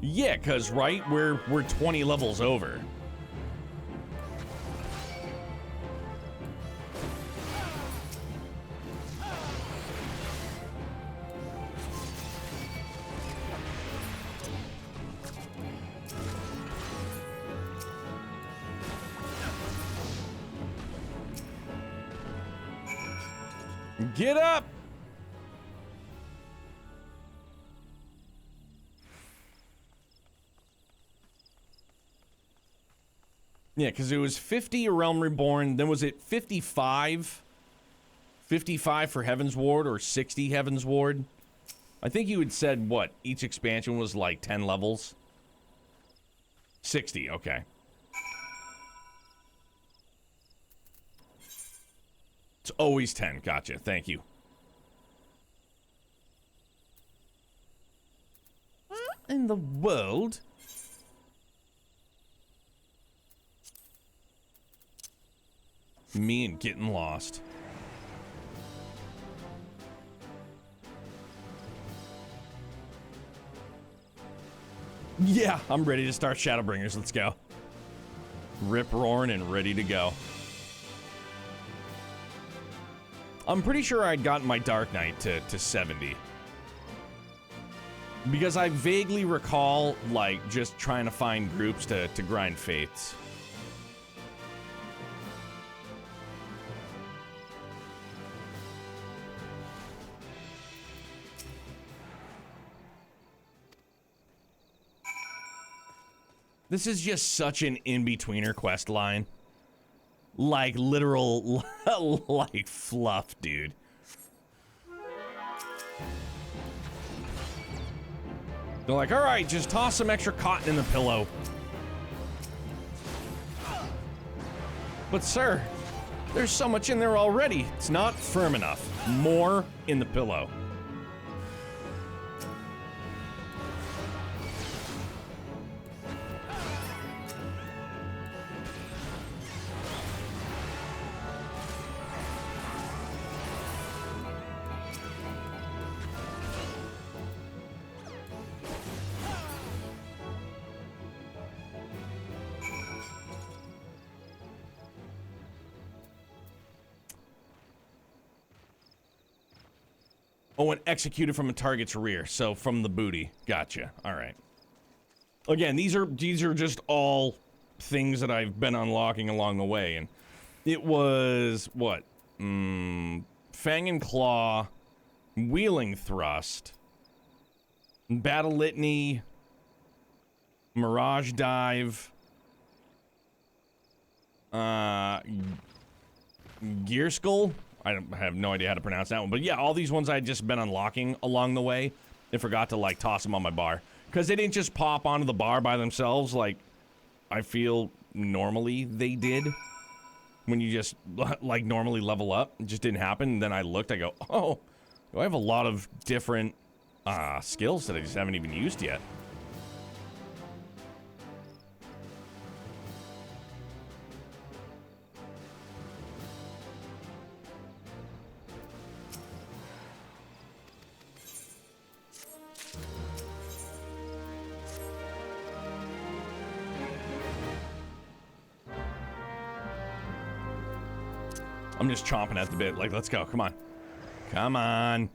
Yeah, cause right, we're 20 levels over. Get up! Yeah, because it was 50 Realm Reborn, then was it 55? 55 for Heavensward or 60 Heavensward? I think you had said, what, each expansion was like 10 levels? 60, okay. It's always 10, gotcha, thank you. What in the world? Me and getting lost. Yeah, I'm ready to start Shadowbringers. Let's go. Rip roaring and ready to go. I'm pretty sure I'd gotten my Dark Knight to 70. Because I vaguely recall, like, just trying to find groups to grind faiths. This is just such an in-betweener quest line. Like, literal, like, fluff, dude. They're like, alright, just toss some extra cotton in the pillow. But sir, there's so much in there already. It's not firm enough. More in the pillow. Oh, and executed from a target's rear, so from the booty. Gotcha. All right. Again, these are just all things that I've been unlocking along the way, and it was what? Fang and Claw, Wheeling Thrust, Battle Litany, Mirage Dive, Gear Skull. I have no idea how to pronounce that one. But yeah, all these ones I'd just been unlocking along the way and forgot to, like, toss them on my bar. Because they didn't just pop onto the bar by themselves like I feel normally they did. When you just, like, normally level up. It just didn't happen. And then I looked, I go, oh, I have a lot of different skills that I just haven't even used yet. I'm just chomping at the bit. Like, let's go. Come on. Come on.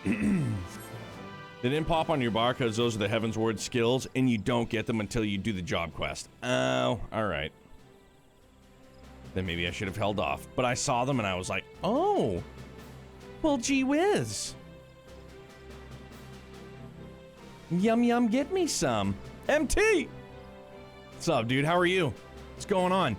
They didn't pop on your bar because those are the Heaven's Word skills, and you don't get them until you do the job quest. Oh, alright. Then maybe I should have held off. But I saw them and I was like, oh, well, gee whiz. Yum, yum, get me some. MT! What's up, dude? How are you? What's going on?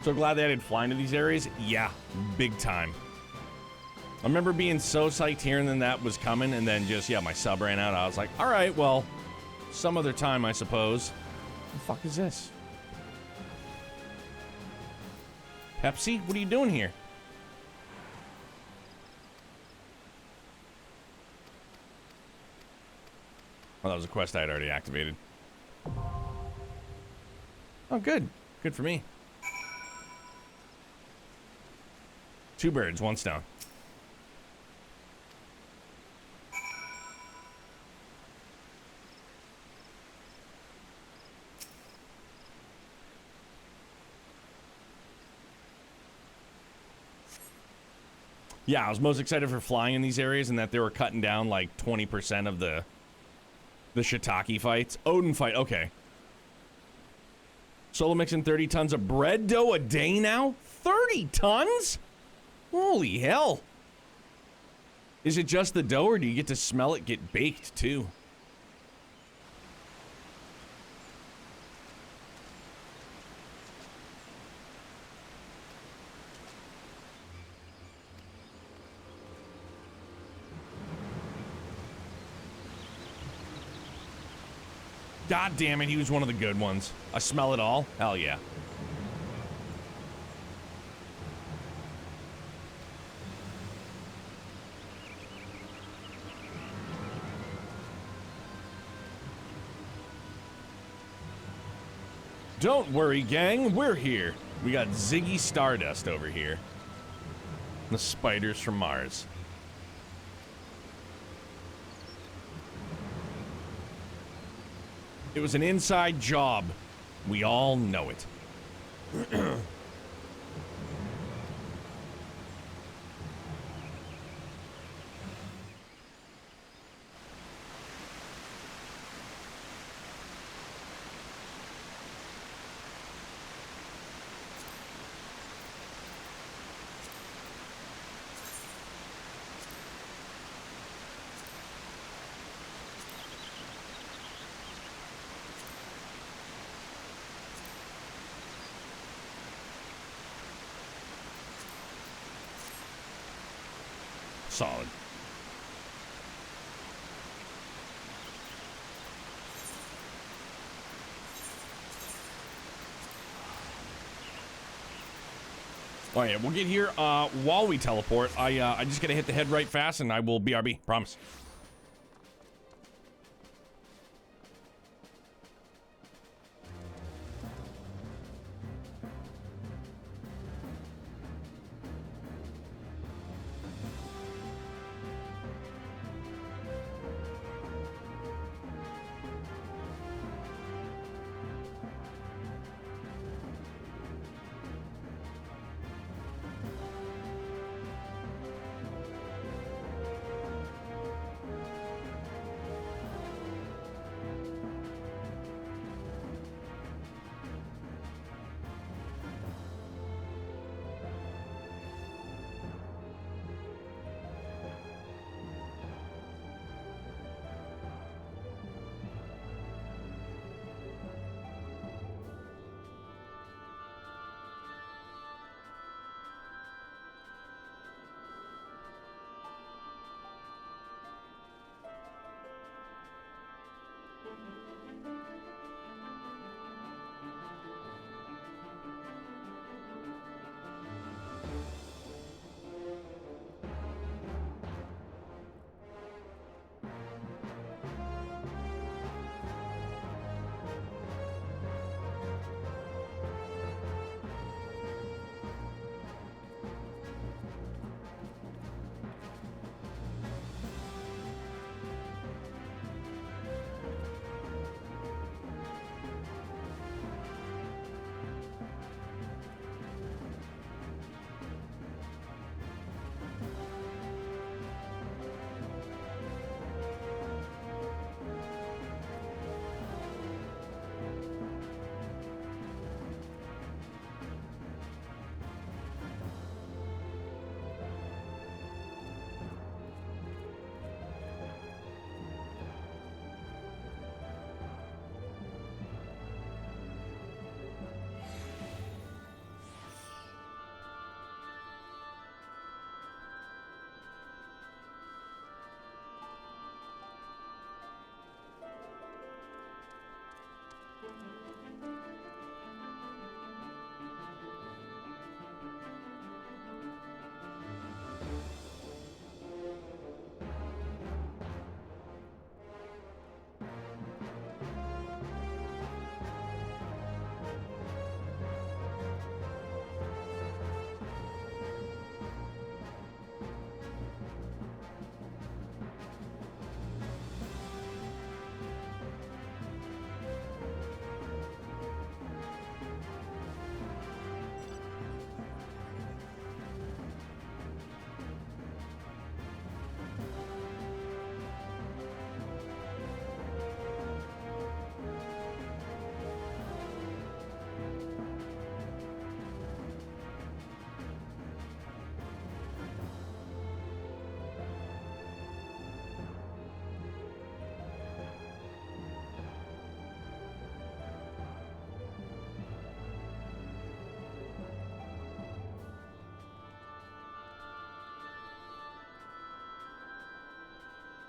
So glad they added flying to these areas. Yeah, big time. I remember being so psyched hearing then that was coming, and then just, yeah, my sub ran out. I was like, all right, well, some other time, I suppose. What the fuck is this? Pepsi? What are you doing here? Oh, that was a quest I had already activated. Oh, good. Good for me. 2 birds, 1 stone. Yeah, I was most excited for flying in these areas and that they were cutting down like 20% of the shiitake fights. Odin fight, okay. Solo mixing 30 tons of bread dough a day now? 30 tons? Holy hell. Is it just the dough, or do you get to smell it get baked too? God damn it, he was one of the good ones. I smell it all? Hell yeah. Don't worry, gang, we're here. We got Ziggy Stardust over here. The spiders from Mars. It was an inside job. We all know it. Solid. Oh yeah, we'll get here while we teleport. I just gotta hit the head right fast and I will BRB, promise.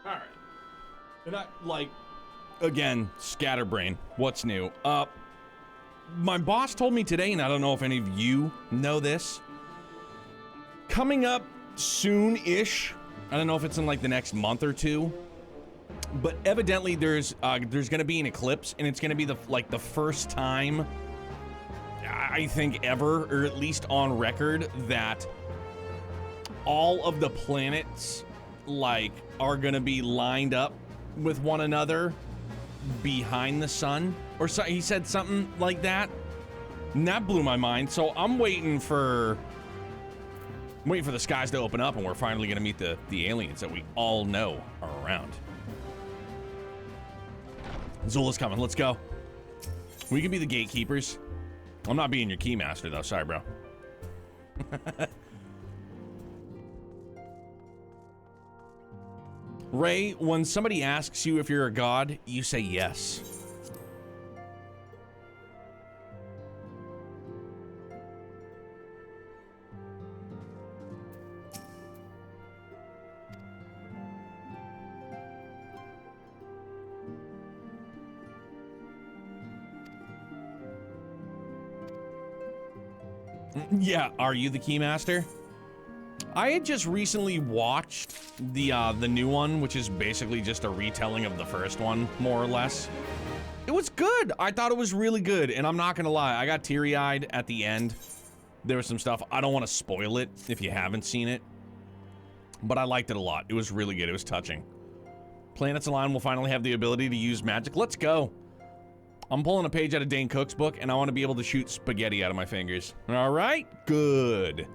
Alright. And I, like, again, scatterbrain. What's new? My boss told me today, and I don't know if any of you know this. Coming up soon-ish, I don't know if it's in like the next month or two, but evidently there's gonna be an eclipse, and it's gonna be the first time, I think ever, or at least on record, that all of the planets like are gonna be lined up with one another behind the sun, or so he said something like that, and that blew my mind. So I'm waiting for the skies to open up, and we're finally gonna meet the aliens that we all know are around. Zula's coming. Let's go. We can be the gatekeepers. I'm not being your keymaster though. Sorry, bro. Ray, when somebody asks you if you're a god, you say yes. Yeah, are you the keymaster? I had just recently watched the new one, which is basically just a retelling of the first one, more or less. It was good. I thought it was really good, and I'm not gonna lie, I got teary-eyed at the end. There was some stuff. I don't want to spoil it if you haven't seen it, but I liked it a lot. It was really good. It was touching. Planets Align will finally have the ability to use magic. Let's go. I'm pulling a page out of Dane Cook's book, and I want to be able to shoot spaghetti out of my fingers. All right? Good.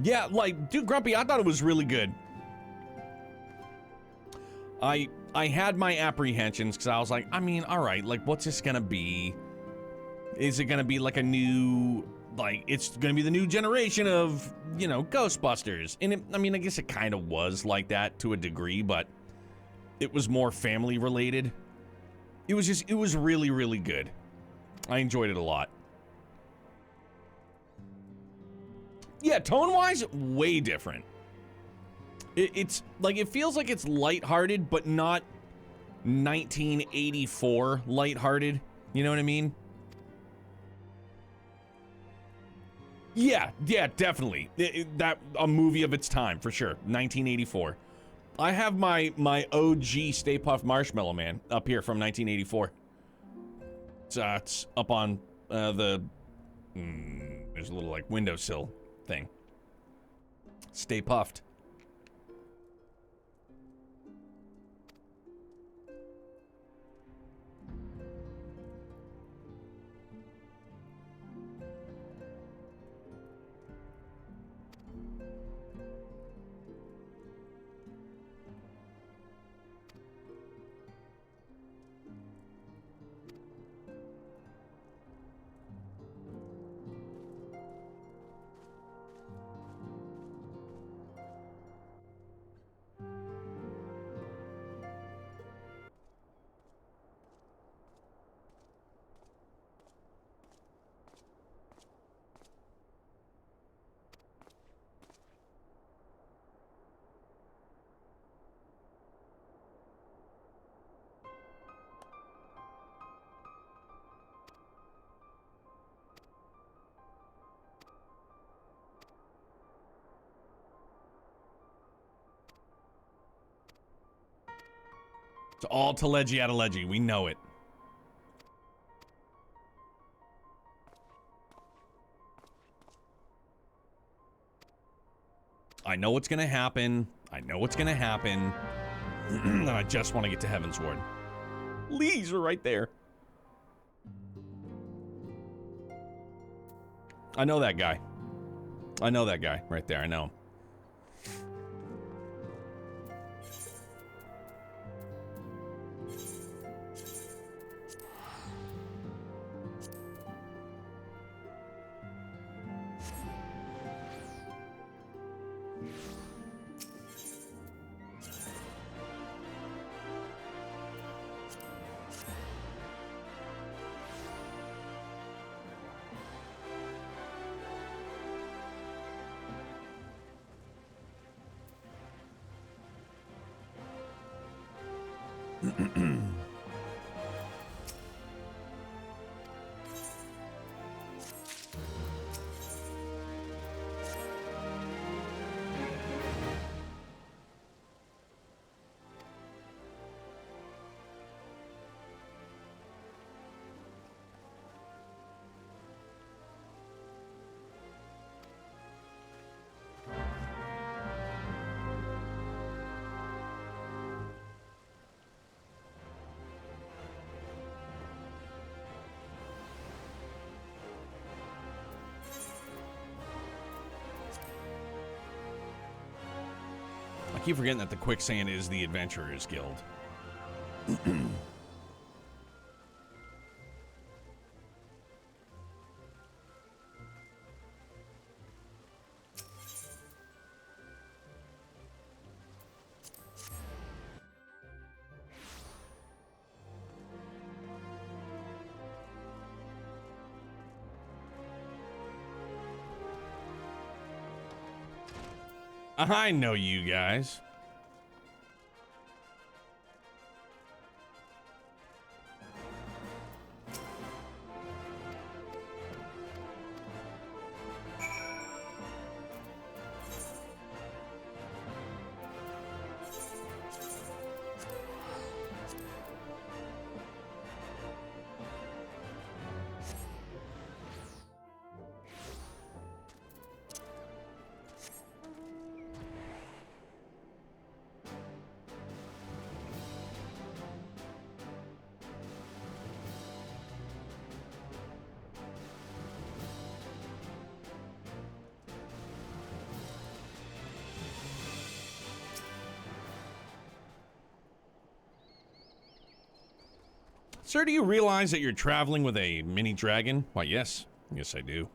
Yeah, like, dude, Grumpy, I thought it was really good. I had my apprehensions, because I was like, I mean, all right, like, what's this gonna be? Is it gonna be like a new, like, it's gonna be the new generation of, you know, Ghostbusters? And it, I mean, I guess it kind of was like that to a degree, but it was more family related. It was really, really good. I enjoyed it a lot. Yeah, tone-wise, way different. It's like, it feels like it's lighthearted, but not 1984 lighthearted. You know what I mean? Yeah, definitely. That a movie of its time, for sure. 1984. I have my OG Stay Puft Marshmallow Man up here from 1984. It's up on there's a little like windowsill thing. Stay Puffed. It's all Teledji Adeledji. We know it. I know what's gonna happen. I know what's gonna happen. And I just want to get to Heaven's Ward. Lee's are right there. I know that guy. I know that guy right there. I know him. I keep forgetting that the Quicksand is the Adventurers Guild. I know you guys. Sir, do you realize that you're traveling with a mini dragon? Why, yes. Yes, I do.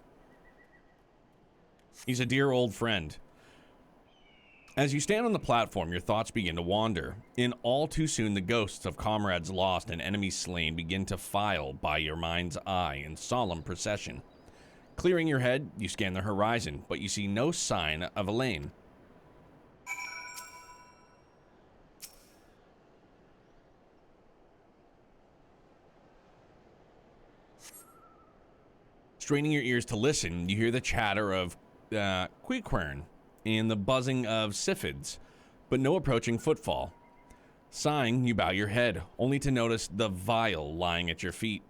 He's a dear old friend. As you stand on the platform, your thoughts begin to wander. In all too soon, the ghosts of comrades lost and enemies slain begin to file by your mind's eye in solemn procession. Clearing your head, you scan the horizon, but you see no sign of Elaine. Straining your ears to listen, you hear the chatter of Queequern and the buzzing of Siphids, but no approaching footfall. Sighing, you bow your head, only to notice the vial lying at your feet.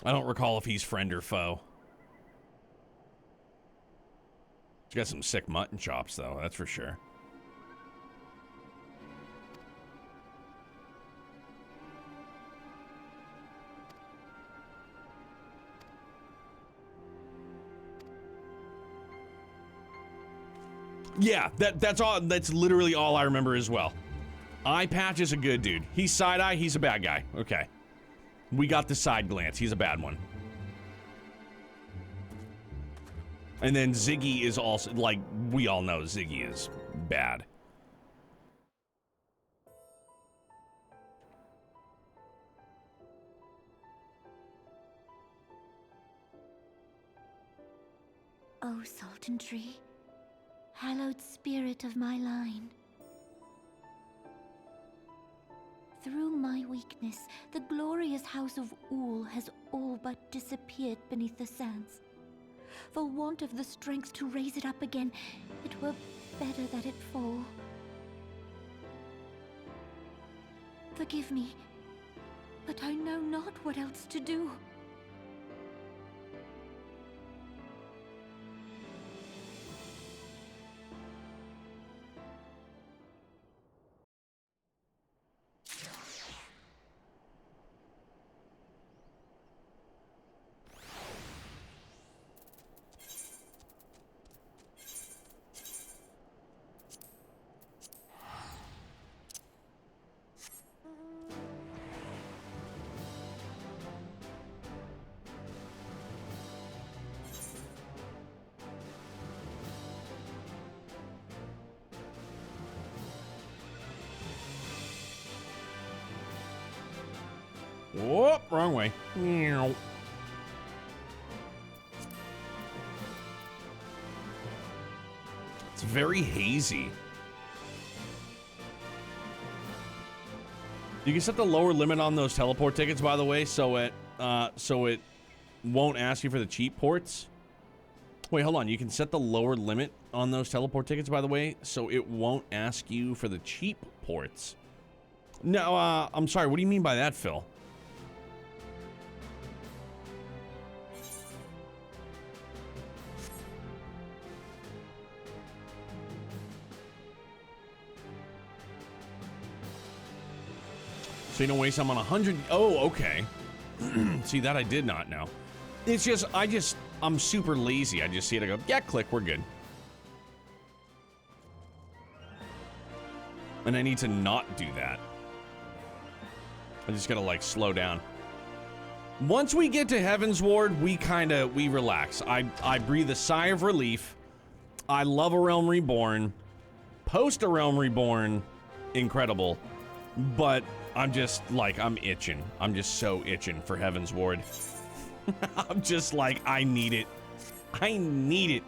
I don't recall if he's friend or foe. He's got some sick mutton chops, though, that's for sure. Yeah, that's all. That's literally all I remember as well. Eye Patch is a good dude. He's side-eye, he's a bad guy. Okay. We got the side glance. He's a bad one. And then Ziggy is also, like, we all know Ziggy is bad. O Sultan Tree, hallowed spirit of my line. Through my weakness, the glorious house of Ul has all but disappeared beneath the sands. For want of the strength to raise it up again, it were better that it fall. Forgive me, but I know not what else to do. Whoop, wrong way. Meow. It's very hazy. You can set the lower limit on those teleport tickets, by the way, so it won't ask you for the cheap ports. Wait, hold on. You can set the lower limit on those teleport tickets, by the way, so it won't ask you for the cheap ports. No, I'm sorry. What do you mean by that, Phil? So you don't waste them on 100. Oh, okay. See, that I did not know. It's just, I'm super lazy. I just see it. I go, yeah, click, we're good. And I need to not do that. I just gotta, like, slow down. Once we get to Heaven's Ward, we relax. I breathe a sigh of relief. I love A Realm Reborn. Post A Realm Reborn, incredible. But I'm just, like, I'm itching. I'm just so itching for Heaven's Ward. I'm just like, I need it. I need it.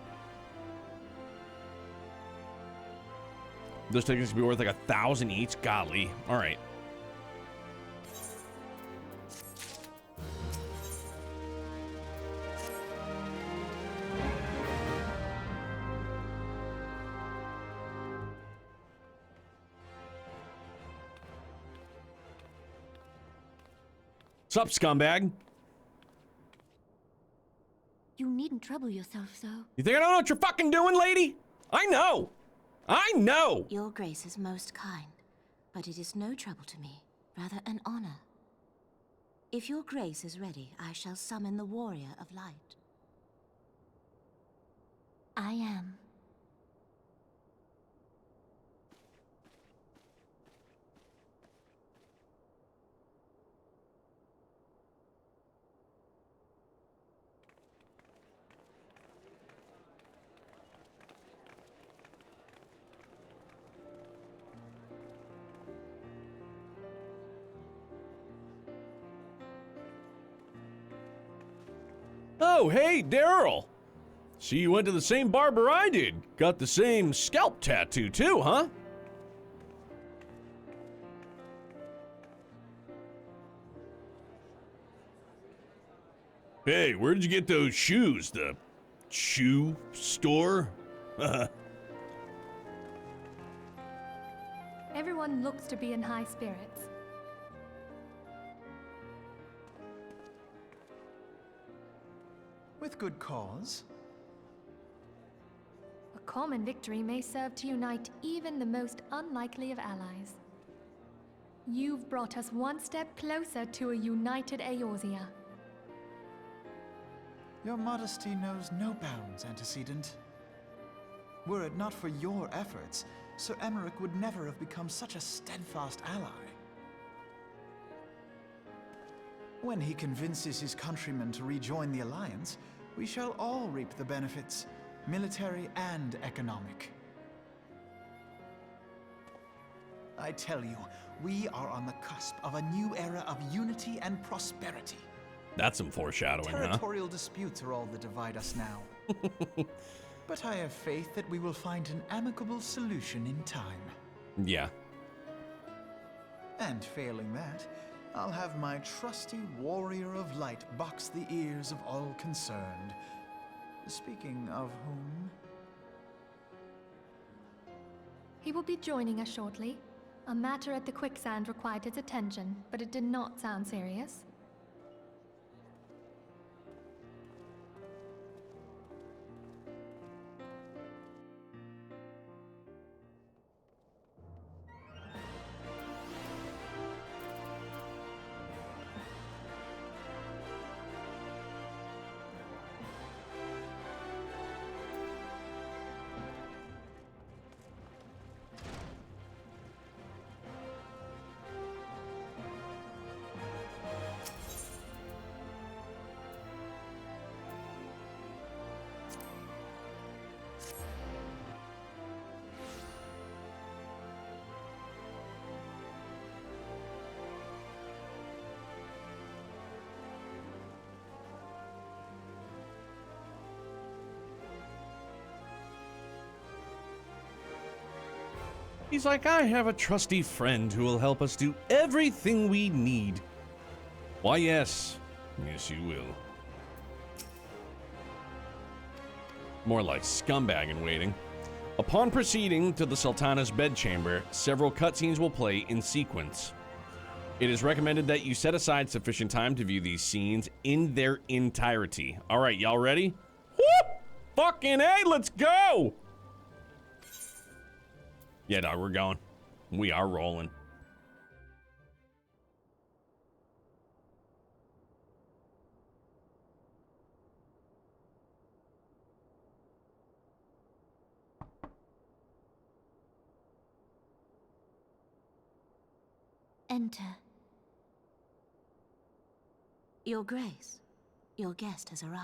Those tickets could be worth like 1,000 each. Golly. All right. Sup, scumbag? You needn't trouble yourself so. You think I don't know what you're fucking doing, lady? I know! I know! Your grace is most kind, but it is no trouble to me, rather an honor. If your grace is ready, I shall summon the warrior of light. I am. Oh, hey, Daryl. See, you went to the same barber I did. Got the same scalp tattoo, too, huh? Hey, where did you get those shoes? The shoe store? Everyone looks to be in high spirits. With good cause. A common victory may serve to unite even the most unlikely of allies. You've brought us one step closer to a united Eorzea. Your modesty knows no bounds, Antecedent. Were it not for your efforts, Sir Emmerich would never have become such a steadfast ally. When he convinces his countrymen to rejoin the Alliance, we shall all reap the benefits, military and economic. I tell you, we are on the cusp of a new era of unity and prosperity. That's some foreshadowing, Territorial disputes are all that divide us now. But I have faith that we will find an amicable solution in time. Yeah. And failing that, I'll have my trusty warrior of light box the ears of all concerned. Speaking of whom... He will be joining us shortly. A matter at the quicksand required his attention, but it did not sound serious. He's like, I have a trusty friend who will help us do everything we need. Why, yes. Yes, you will. More like scumbag in waiting. Upon proceeding to the Sultana's bedchamber, several cutscenes will play in sequence. It is recommended that you set aside sufficient time to view these scenes in their entirety. All right, y'all ready? Whoop! Fucking A, let's go! Yeah, dog, we're going. We are rolling. Enter. Your Grace, your guest has arrived.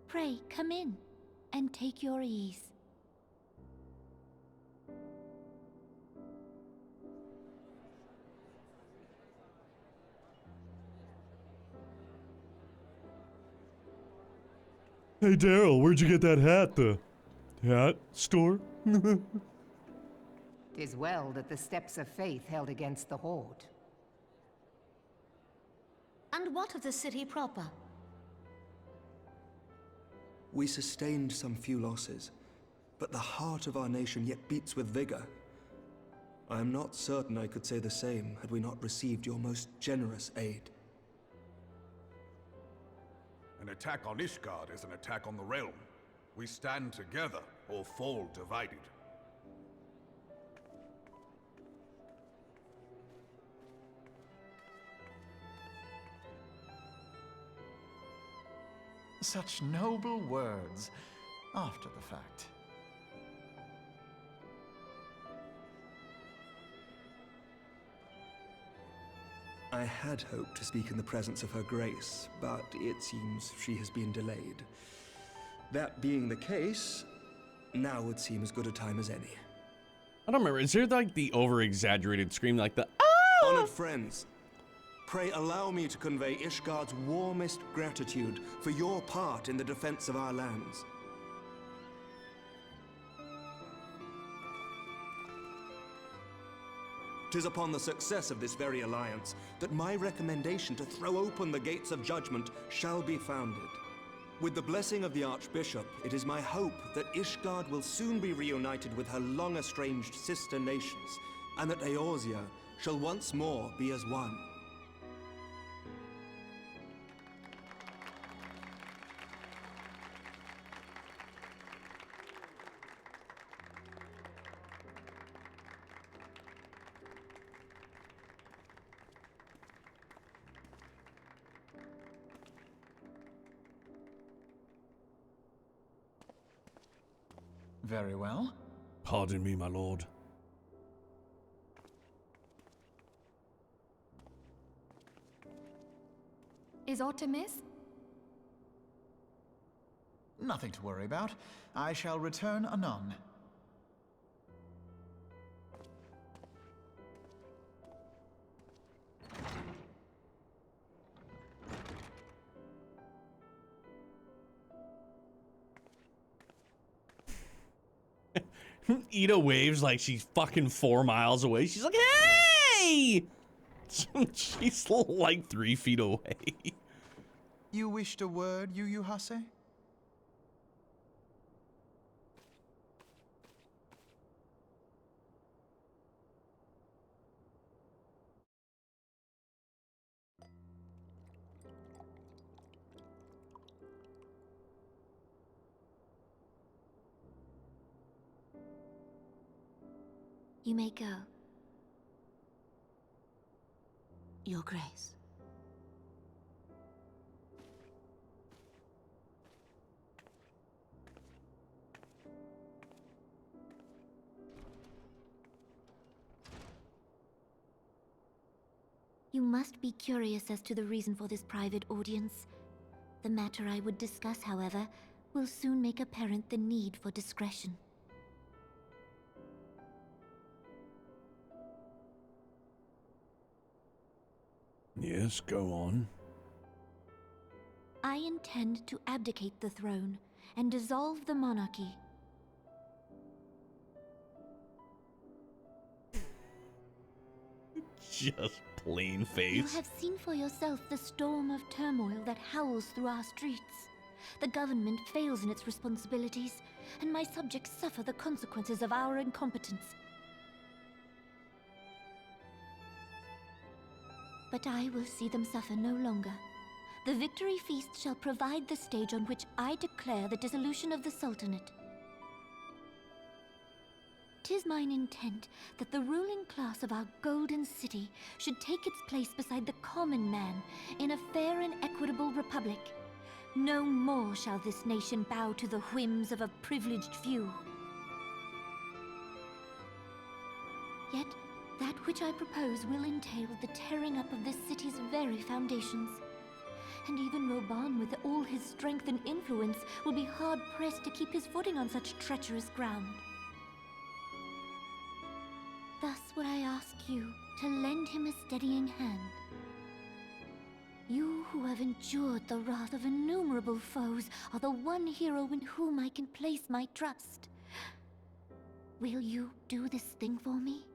Pray, come in and take your ease. Hey, Daryl, where'd you get that hat? The hat store? 'Tis well that the steps of faith held against the Horde. And what of the city proper? We sustained some few losses, but the heart of our nation yet beats with vigor. I am not certain I could say the same had we not received your most generous aid. An attack on Ishgard is an attack on the realm. We stand together or fall divided. Such noble words after the fact. I had hoped to speak in the presence of Her Grace, but it seems she has been delayed. That being the case, now would seem as good a time as any. I don't remember. Is there like the over-exaggerated scream like the Honored friends, pray allow me to convey Ishgard's warmest gratitude for your part in the defense of our lands. Tis upon the success of this very alliance that my recommendation to throw open the gates of judgment shall be founded. With the blessing of the Archbishop, it is my hope that Ishgard will soon be reunited with her long-estranged sister nations, and that Eorzea shall once more be as one. Very well. Pardon me, my lord. Is aught amiss? Nothing to worry about. I shall return anon. Ida waves like she's fucking 4 miles away. She's like, hey! She's like 3 feet away. You wished a word, Yu Hase? You may go. Your Grace. You must be curious as to the reason for this private audience. The matter I would discuss, however, will soon make apparent the need for discretion. Yes, go on. I intend to abdicate the throne and dissolve the monarchy. Just plain face. You have seen for yourself the storm of turmoil that howls through our streets. The government fails in its responsibilities, and my subjects suffer the consequences of our incompetence. But I will see them suffer no longer. The victory feast shall provide the stage on which I declare the dissolution of the Sultanate. 'Tis mine intent that the ruling class of our golden city should take its place beside the common man in a fair and equitable republic. No more shall this nation bow to the whims of a privileged few. Yet, that which I propose will entail the tearing up of this city's very foundations. And even Roban, with all his strength and influence, will be hard-pressed to keep his footing on such treacherous ground. Thus would I ask you to lend him a steadying hand. You who have endured the wrath of innumerable foes are the one hero in whom I can place my trust. Will you do this thing for me?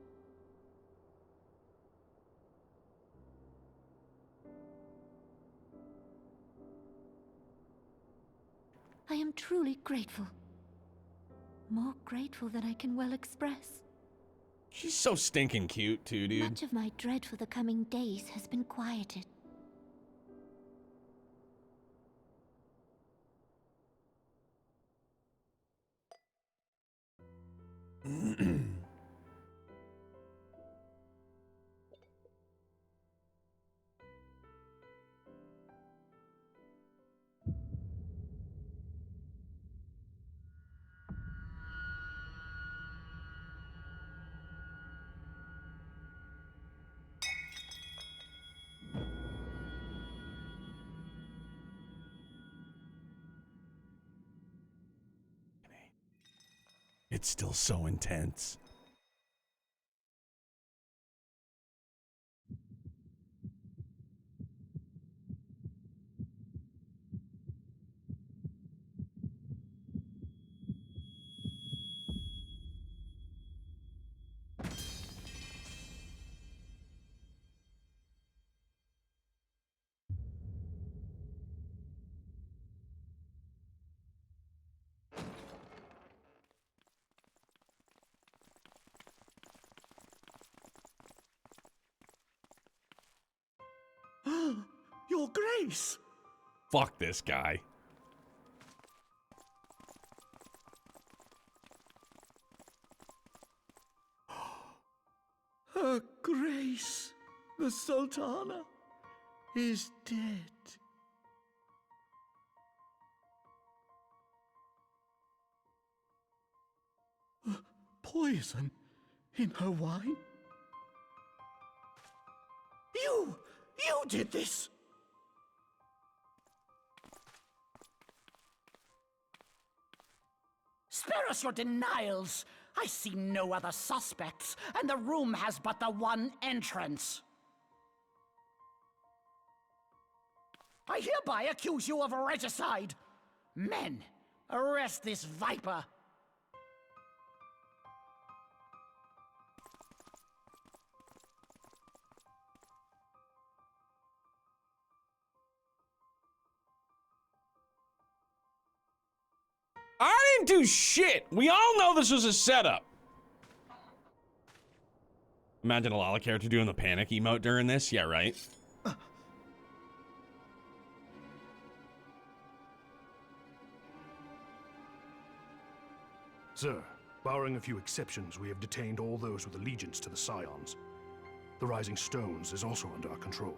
I am truly grateful. More grateful than I can well express. She's so stinking cute too, dude. Much of my dread for the coming days has been quieted. It's still so intense. Your Grace! Fuck this guy. Her Grace, the Sultana, is dead. Poison in her wine? You did this! Spare us your denials! I see no other suspects, and the room has but the one entrance. I hereby accuse you of regicide. Men, arrest this viper. I didn't do shit. We all know this was a setup. Imagine a Lala character doing the panic emote during this. Yeah, right. Sir, barring a few exceptions, we have detained all those with allegiance to the Scions. The Rising Stones is also under our control.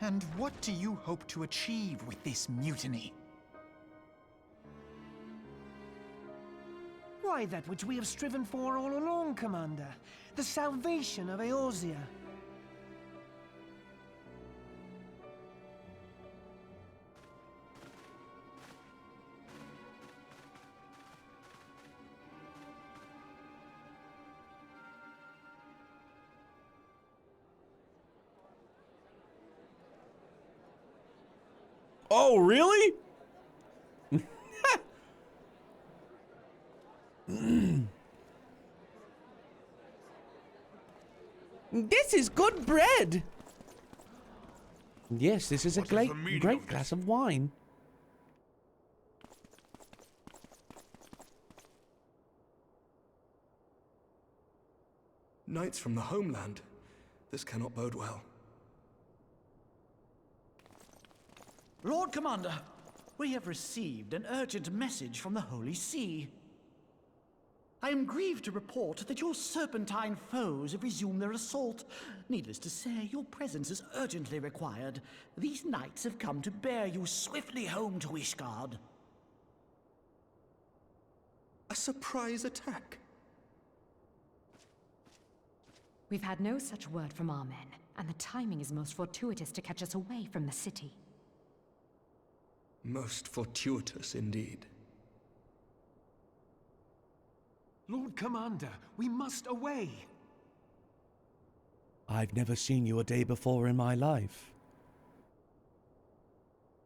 And what do you hope to achieve with this mutiny? Why supply that which we have striven for all along, Commander. The salvation of Eorzea. Oh, really? This is good bread. Yes, this is a great glass of wine. Knights from the homeland. This cannot bode well. Lord Commander, we have received an urgent message from the Holy See. I am grieved to report that your serpentine foes have resumed their assault. Needless to say, your presence is urgently required. These knights have come to bear you swiftly home to Ishgard. A surprise attack? We've had no such word from our men, and the timing is most fortuitous to catch us away from the city. Most fortuitous indeed. Lord Commander, we must away. I've never seen you a day before in my life.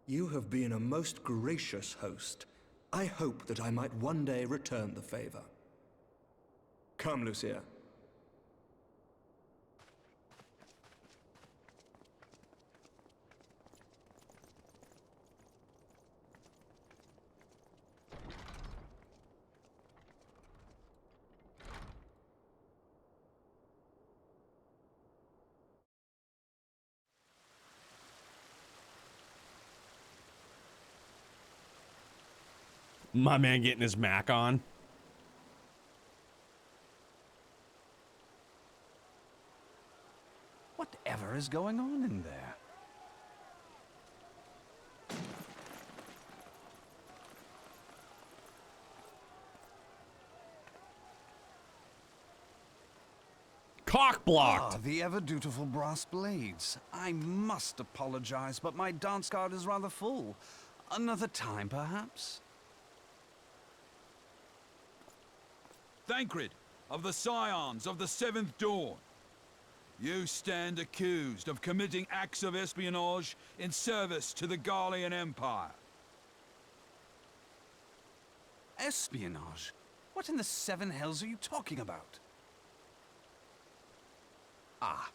You have been a most gracious host. I hope that I might one day return the favor. Come, Lucia. My man getting his Mac on. Whatever is going on in there? Cock blocked. Ah, the ever-dutiful brass blades. I must apologize, but my dance card is rather full. Another time, perhaps? Thancred, of the Scions of the Seventh Dawn. You stand accused of committing acts of espionage in service to the Garlean Empire. Espionage? What in the seven hells are you talking about? Ah,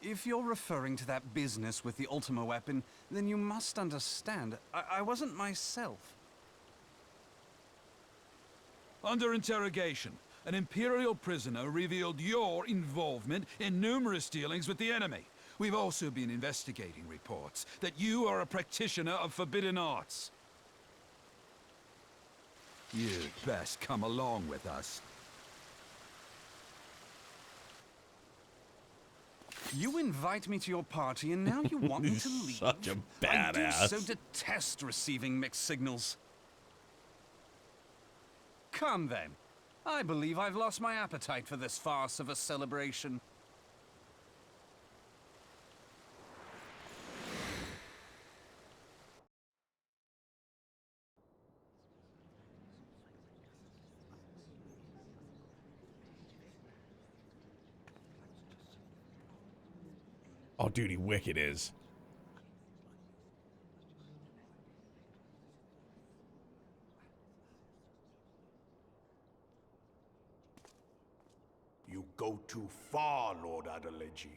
if you're referring to that business with the Ultima weapon, then you must understand, I wasn't myself. Under interrogation, an Imperial prisoner revealed your involvement in numerous dealings with the enemy. We've also been investigating reports that you are a practitioner of forbidden arts. You'd best come along with us. You invite me to your party and now you want me to leave? Such a I do badass. so detest receiving mixed signals. Come then. I believe I've lost my appetite for this farce of a celebration. Oh, dude, he wicked is. You go too far, Lord Adeleji.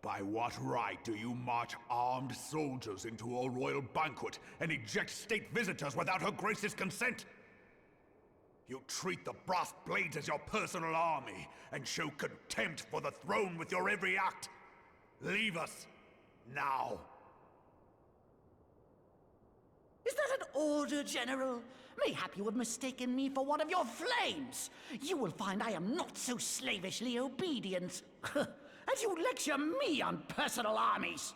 By what right do you march armed soldiers into a royal banquet and eject state visitors without her grace's consent? You treat the brass blades as your personal army and show contempt for the throne with your every act. Leave us, now. Is that an order, General? Mayhap you have mistaken me for one of your flames. You will find I am not so slavishly obedient. And you lecture me on personal armies.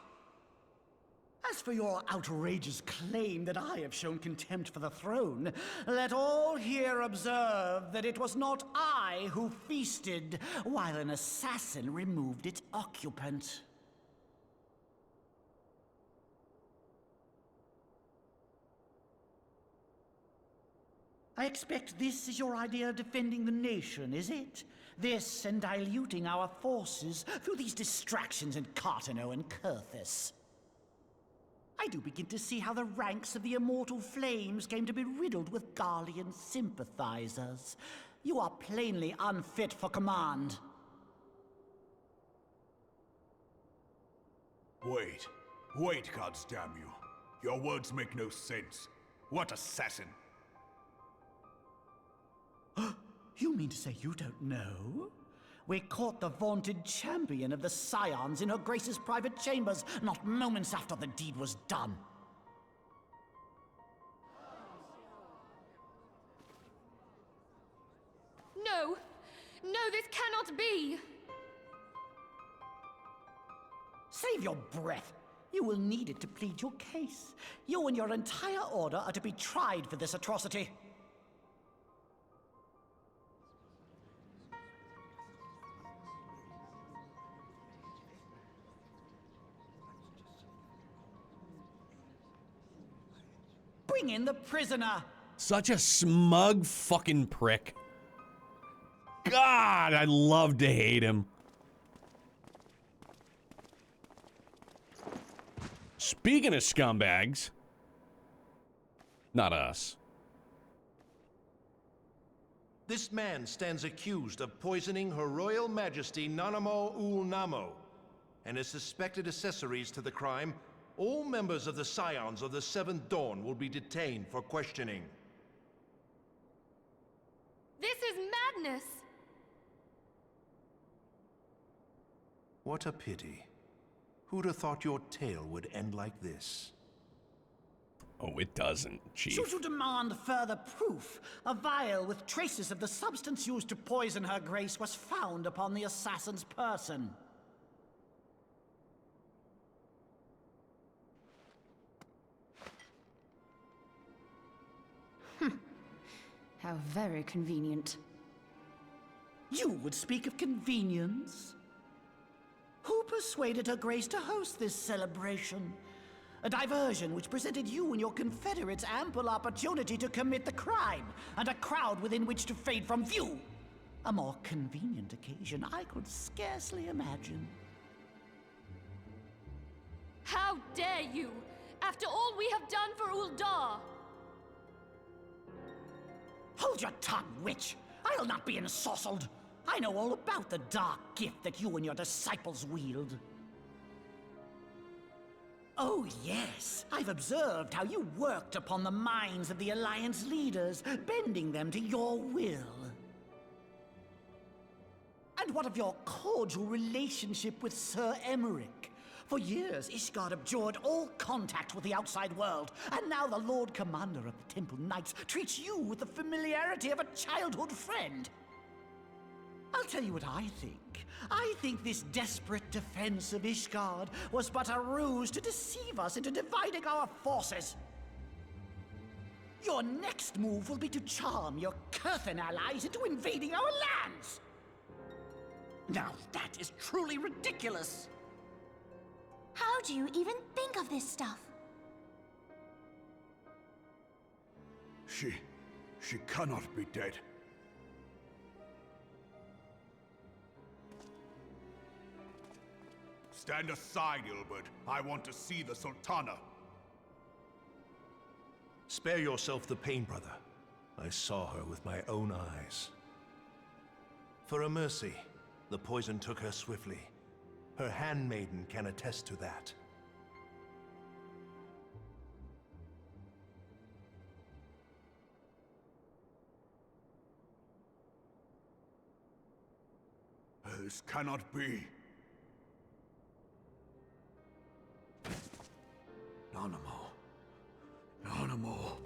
As for your outrageous claim that I have shown contempt for the throne, let all here observe that it was not I who feasted while an assassin removed its occupant. I expect this is your idea of defending the nation, is it? This and diluting our forces through these distractions in Cartano and Kurthis. I do begin to see how the ranks of the Immortal Flames came to be riddled with Garlean sympathizers. You are plainly unfit for command. Wait, goddamn you. Your words make no sense. What assassin? You mean to say you don't know? We caught the vaunted champion of the Scions in her Grace's private chambers, not moments after the deed was done. No! No, this cannot be! Save your breath. You will need it to plead your case. You and your entire order are to be tried for this atrocity. Bring in the prisoner! Such a smug fucking prick. God, I'd love to hate him. Speaking of scumbags. Not us. This man stands accused of poisoning Her Royal Majesty Nanamo Ul Namo, and is suspected accessories to the crime. All members of the Scions of the Seventh Dawn will be detained for questioning. This is madness! What a pity. Who'd have thought your tale would end like this? Oh, it doesn't, Chief. Should you demand further proof? A vial with traces of the substance used to poison her grace was found upon the assassin's person. How very convenient. You would speak of convenience? Who persuaded her grace to host this celebration? A diversion which presented you and your confederates ample opportunity to commit the crime, and a crowd within which to fade from view. A more convenient occasion I could scarcely imagine. How dare you! After all we have done for Uldar! Hold your tongue, witch! I'll not be ensorcelled! I know all about the dark gift that you and your disciples wield. Oh yes, I've observed how you worked upon the minds of the Alliance leaders, bending them to your will. And what of your cordial relationship with Sir Emmerich? For years, Ishgard abjured all contact with the outside world, and now the Lord Commander of the Temple Knights treats you with the familiarity of a childhood friend. I'll tell you what I think. I think this desperate defense of Ishgard was but a ruse to deceive us into dividing our forces. Your next move will be to charm your Kurthan allies into invading our lands. Now that is truly ridiculous. How do you even think of this stuff? She cannot be dead. Stand aside, Ilbert. I want to see the Sultana. Spare yourself the pain, brother. I saw her with my own eyes. For a mercy, the poison took her swiftly. Her handmaiden can attest to that. This cannot be. Nanamo. Nanamo.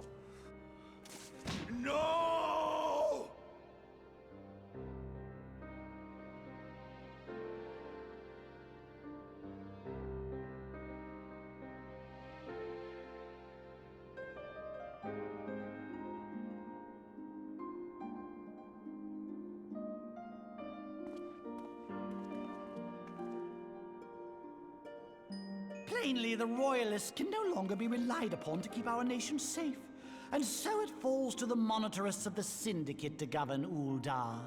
No! Plainly, the Royalists can no longer be relied upon to keep our nation safe. And so it falls to the monitorists of the Syndicate to govern Uldar.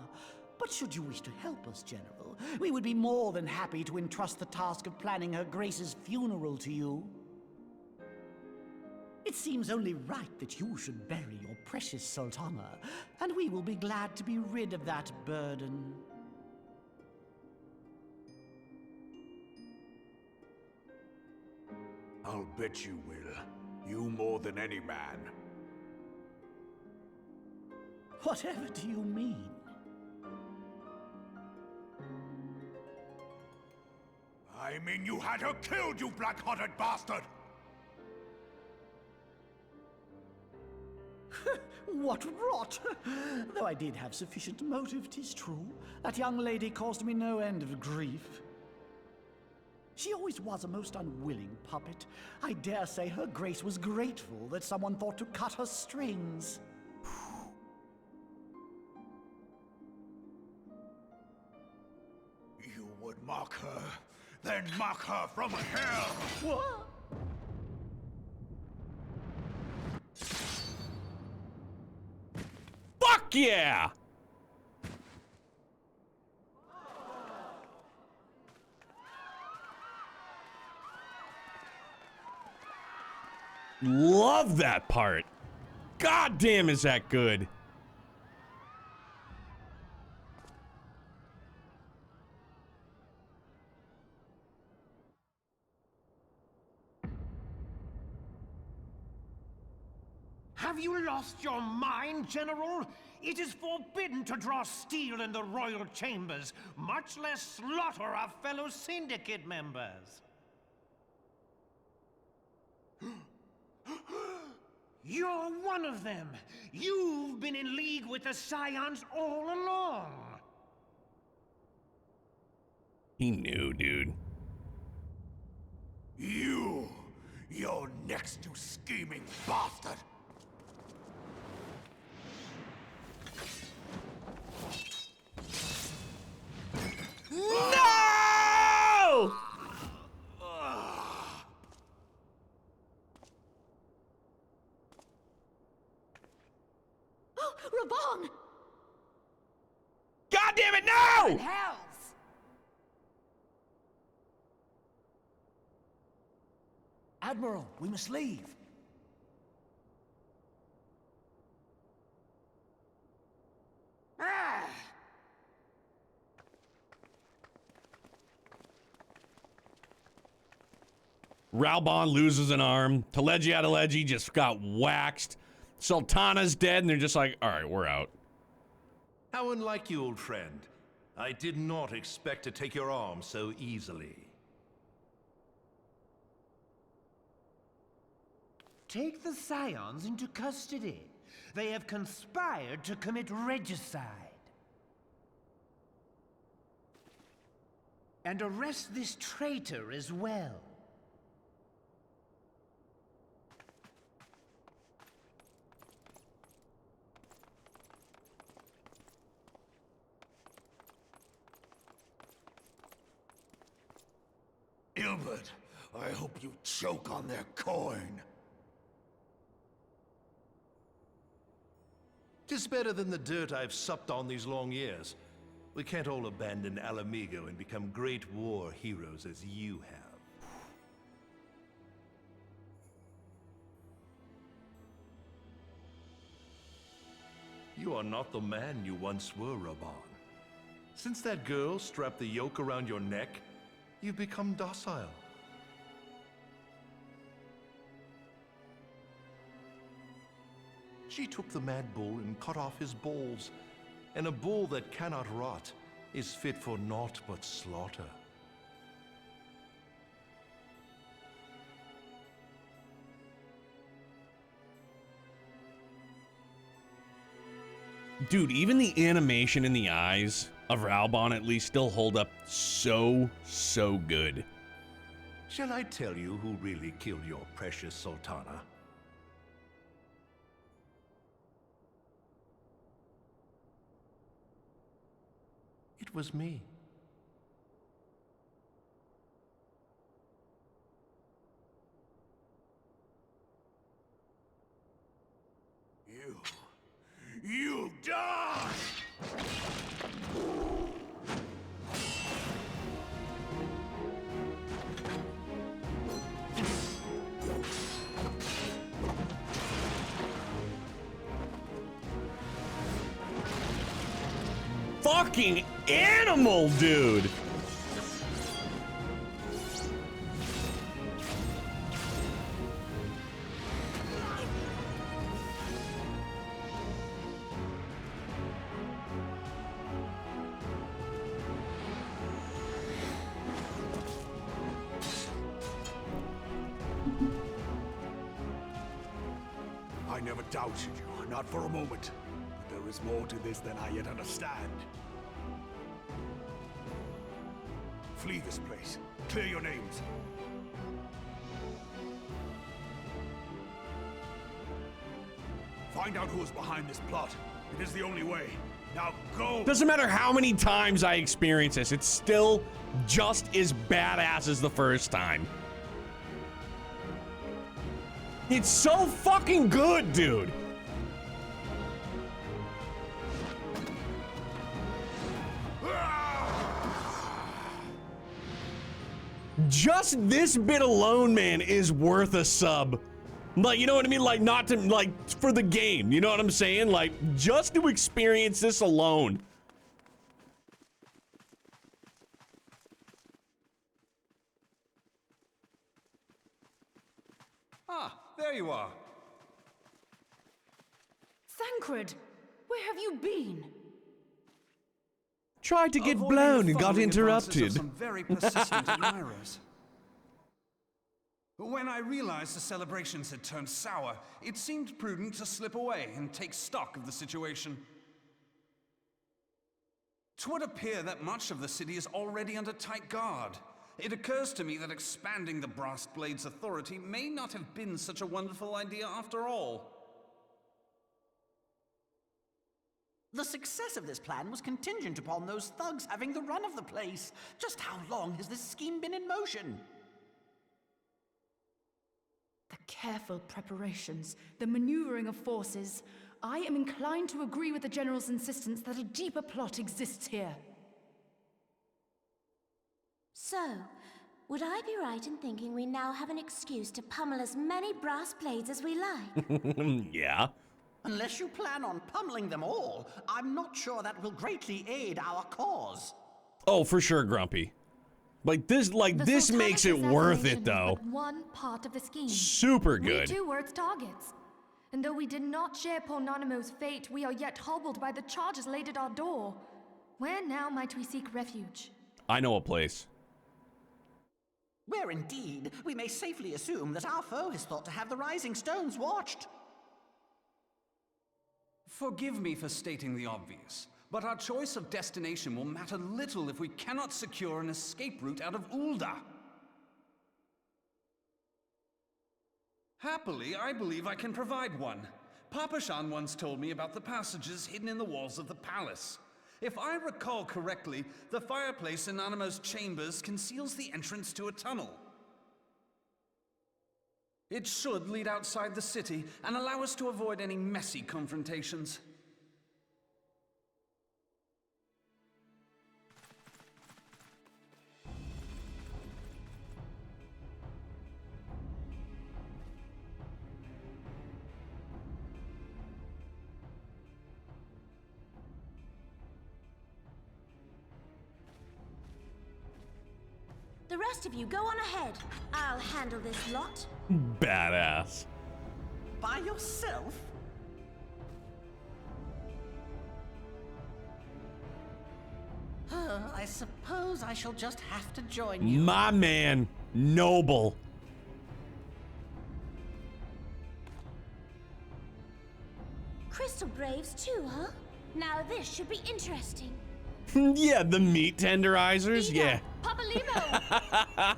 But should you wish to help us, General, we would be more than happy to entrust the task of planning Her Grace's funeral to you. It seems only right that you should bury your precious Sultana, and we will be glad to be rid of that burden. I'll bet you will. You more than any man. Whatever do you mean? I mean you had her killed, you black-hearted bastard! What rot! Though I did have sufficient motive, 'tis true. That young lady caused me no end of grief. She always was a most unwilling puppet. I dare say Her Grace was grateful that someone thought to cut her strings. You would mock her, then mock her from hell! What? Fuck yeah! Love that part. God damn, is that good? Have you lost your mind, General? It is forbidden to draw steel in the royal chambers, much less slaughter our fellow Syndicate members. You're one of them! You've been in league with the Scions all along! He knew, dude. You're next, you scheming bastard! No! Oh, Raban! God damn it, no! Hells! Admiral, we must leave. Ah! Ralbon loses an arm. Teleji Adeleji just got waxed. Sultana's dead, and they're just like, all right, we're out. How unlike you, old friend. I did not expect to take your arm so easily. Take the Scions into custody. They have conspired to commit regicide. And arrest this traitor as well. Ilbert, I hope you choke on their coin. 'Tis better than the dirt I've supped on these long years. We can't all abandon Alamigo and become great war heroes as you have. You are not the man you once were, Raban. Since that girl strapped the yoke around your neck, you've become docile. She took the mad bull and cut off his balls, and a bull that cannot rot is fit for naught but slaughter. Dude, even the animation in the eyes of Ralbon at least still hold up so good. Shall I tell you who really killed your precious Sultana? It was me. You die! Fucking animal, dude! I never doubted you, not for a moment. But there is more to this than I yet understand. Flee this place. Clear your names. Find out who is behind this plot. It is the only way. Now go! Doesn't matter how many times I experience this, it's still just as badass as the first time. It's so fucking good, dude. Just this bit alone, man, is worth a sub. Like, you know what I mean? Like, not to, like, for the game. You know what I'm saying? Like, just to experience this alone. Ah, there you are. Thancred, where have you been? Tried to get Avoiding blown the and got following advances of interrupted. Some very persistent admirers. But when I realized the celebrations had turned sour, it seemed prudent to slip away and take stock of the situation. 'Twould appear that much of the city is already under tight guard. It occurs to me that expanding the Brass Blade's authority may not have been such a wonderful idea after all. The success of this plan was contingent upon those thugs having the run of the place. Just how long has this scheme been in motion? The careful preparations, the maneuvering of forces. I am inclined to agree with the General's insistence that a deeper plot exists here. So, would I be right in thinking we now have an excuse to pummel as many brass blades as we like? Yeah. Unless you plan on pummeling them all, I'm not sure that will greatly aid our cause. Oh, for sure, Grumpy. Like this makes it worth it, though. But one part of the scheme. Super good. We too were its targets. And though we did not share Pornonimo's fate, we are yet hobbled by the charges laid at our door. Where now might we seek refuge? I know a place. Where indeed, we may safely assume that our foe is thought to have the Rising Stones watched. Forgive me for stating the obvious, but our choice of destination will matter little if we cannot secure an escape route out of Ulda. Happily, I believe I can provide one. Papashan once told me about the passages hidden in the walls of the palace. If I recall correctly, the fireplace in Animo's chambers conceals the entrance to a tunnel. It should lead outside the city and allow us to avoid any messy confrontations. The rest of you go on ahead. I'll handle this lot. Badass. By yourself? I suppose I shall just have to join you. My man, noble. Crystal Braves too, huh? Now this should be interesting. Yeah, the meat tenderizers. Yeah. Papa Limo!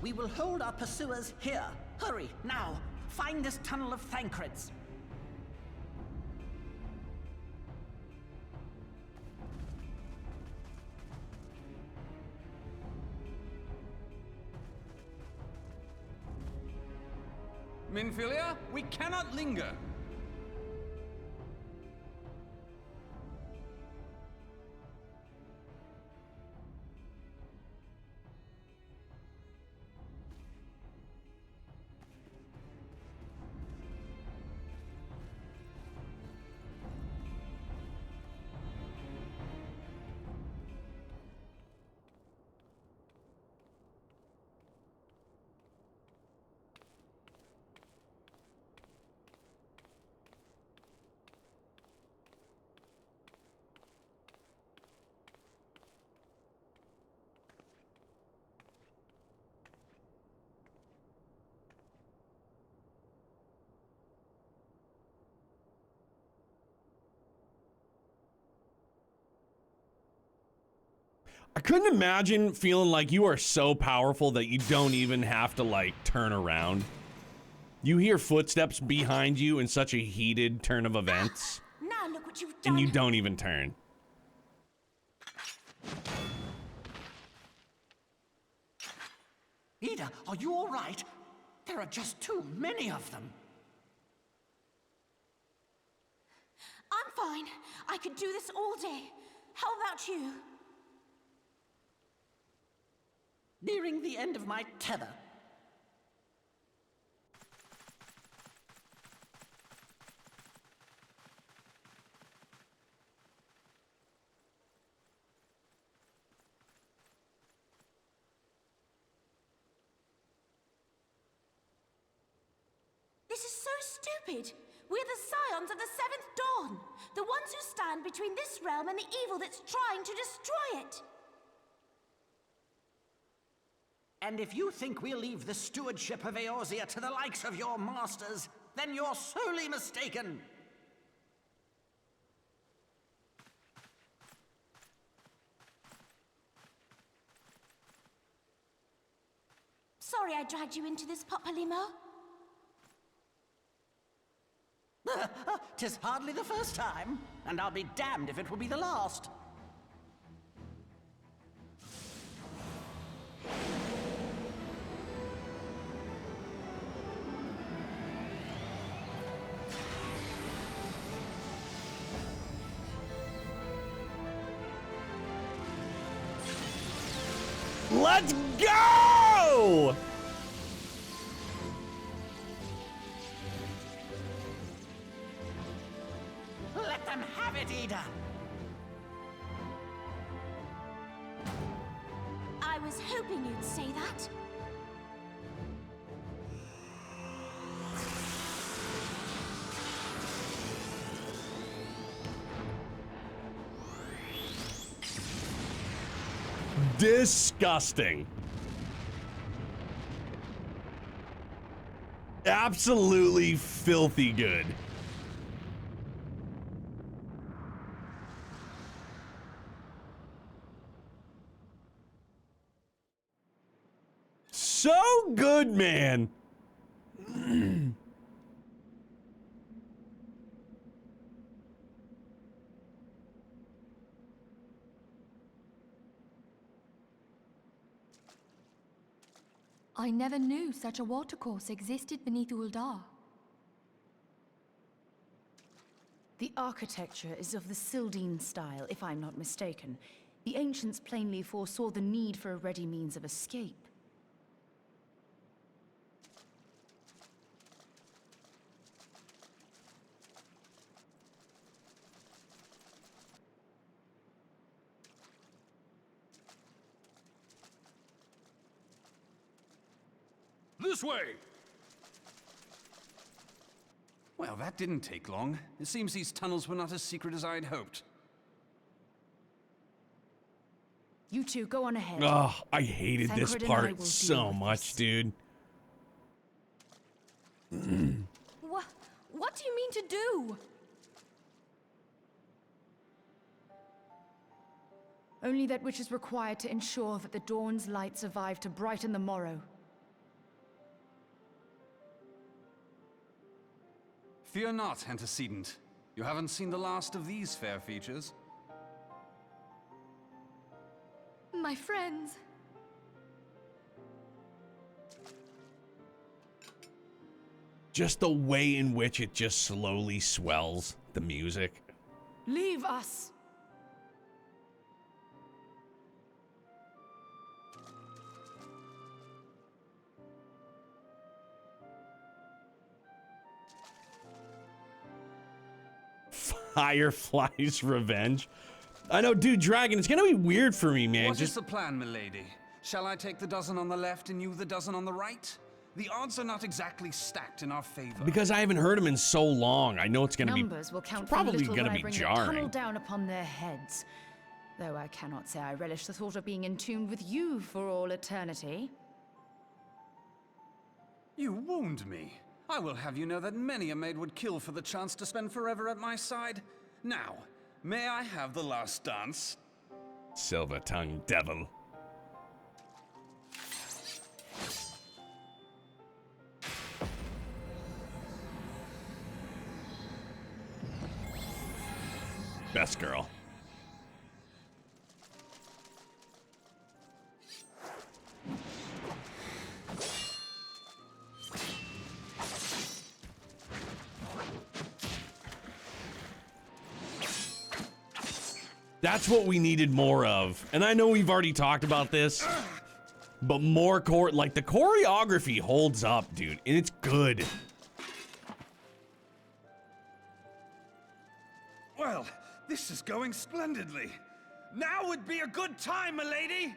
We will hold our pursuers here. Hurry, now. Find this tunnel of Thancred's. Minfilia, we cannot linger. I couldn't imagine feeling like you are so powerful that you don't even have to, like, turn around. You hear footsteps behind you in such a heated turn of events, Now look what you've done. and you don't even turn. Ida, are you all right? There are just too many of them. I'm fine. I could do this all day. How about you? Nearing the end of my tether. This is so stupid. We're the scions of the Seventh Dawn. The ones who stand between this realm and the evil that's trying to destroy it. And if you think we'll leave the stewardship of Eorzea to the likes of your masters, then you're sorely mistaken. Sorry I dragged you into this, Papalymo. 'Tis hardly the first time, and I'll be damned if it will be the last. Let's go! Let them have it, Ida! I was hoping you'd say that. Disgusting. Absolutely filthy good. So good, man. I never knew such a watercourse existed beneath Uldar. The architecture is of the Sildine style, if I'm not mistaken. The ancients plainly foresaw the need for a ready means of escape. This way! Well, that didn't take long. It seems these tunnels were not as secret as I'd hoped. You two, go on ahead. Oh, I hated this Thancred and I part will so deal with much, dude. What do you mean to do? Only that which is required to ensure that the dawn's light survive to brighten the morrow. Fear not, antecedent. You haven't seen the last of these fair features. My friends. Just the way in which it just slowly swells, the music. Leave us! Firefly's Revenge. I know, dude, Dragon, it's gonna be weird for me, man. What is the plan, milady? Shall I take the dozen on the left and you the dozen on the right? The odds are not exactly stacked in our favor. Because I haven't heard him in so long, I know it's gonna be Numbers will count probably for little gonna when be I bring the tunnel jarring. down upon their heads. Though I cannot say I relish the thought of being entombed with you for all eternity. You wound me. I will have you know that many a maid would kill for the chance to spend forever at my side. Now, may I have the last dance? Silver-tongued devil. Best girl. That's what we needed more of. And I know we've already talked about this, but more like the choreography holds up, dude, and it's good. Well, this is going splendidly. Now would be a good time, milady.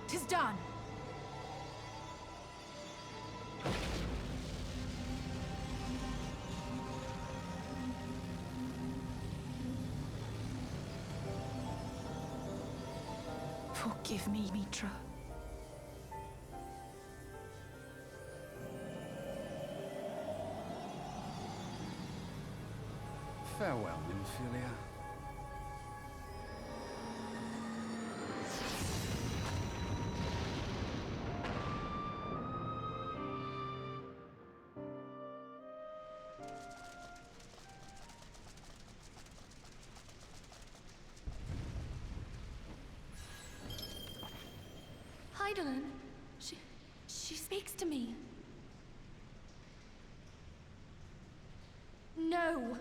Tis done. Forgive me, Mitra. Farewell, Nymphilia. Hydaelyn, she speaks to me. No.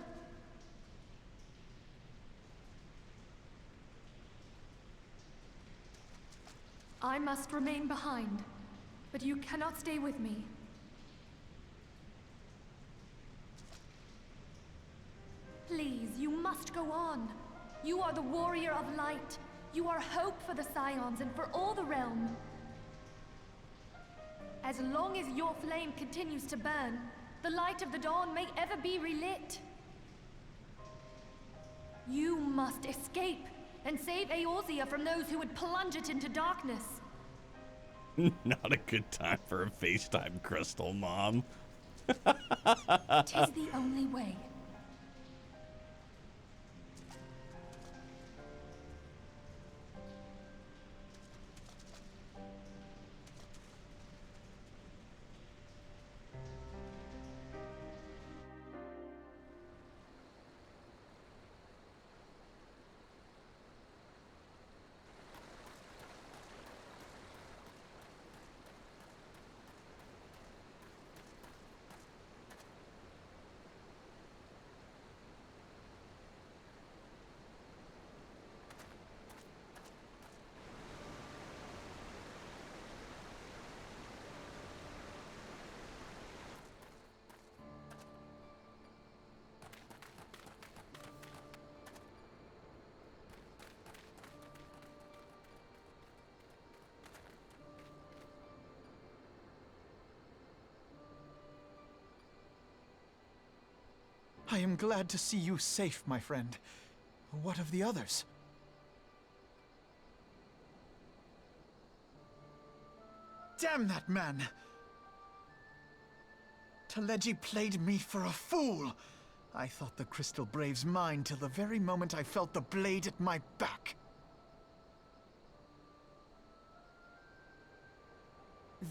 I must remain behind, but you cannot stay with me. Please, you must go on. You are the warrior of light. You are hope for the Scions and for all the realm. As long as your flame continues to burn, the light of the dawn may ever be relit. You must escape and save Eorzea from those who would plunge it into darkness. Not a good time for a FaceTime, Crystal, Mom. Tis the only way. I am glad to see you safe, my friend. What of the others? Damn that man! Teleji played me for a fool! I thought the Crystal Brave's mine till the very moment I felt the blade at my back.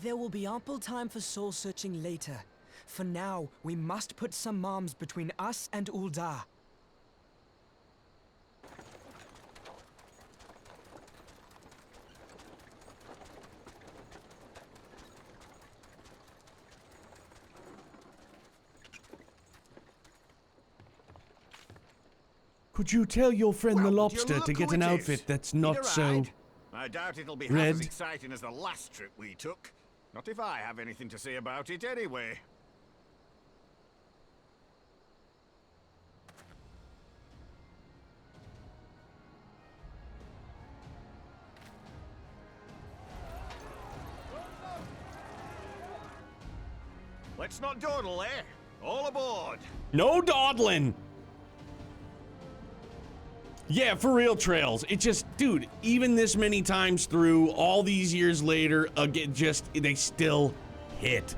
There will be ample time for soul-searching later. For now, we must put some arms between us and Ul'dah. Could you tell your friend the Well, would you lobster look to get who an it outfit is? that's Need not a so ride? I doubt it'll be half red? as exciting as the last trip we took. Not if I have anything to say about it anyway. Let's not dawdle, eh? All aboard! No dawdling! Yeah, for real, Trails. It just, dude, even this many times through, all these years later, again, just, they still hit.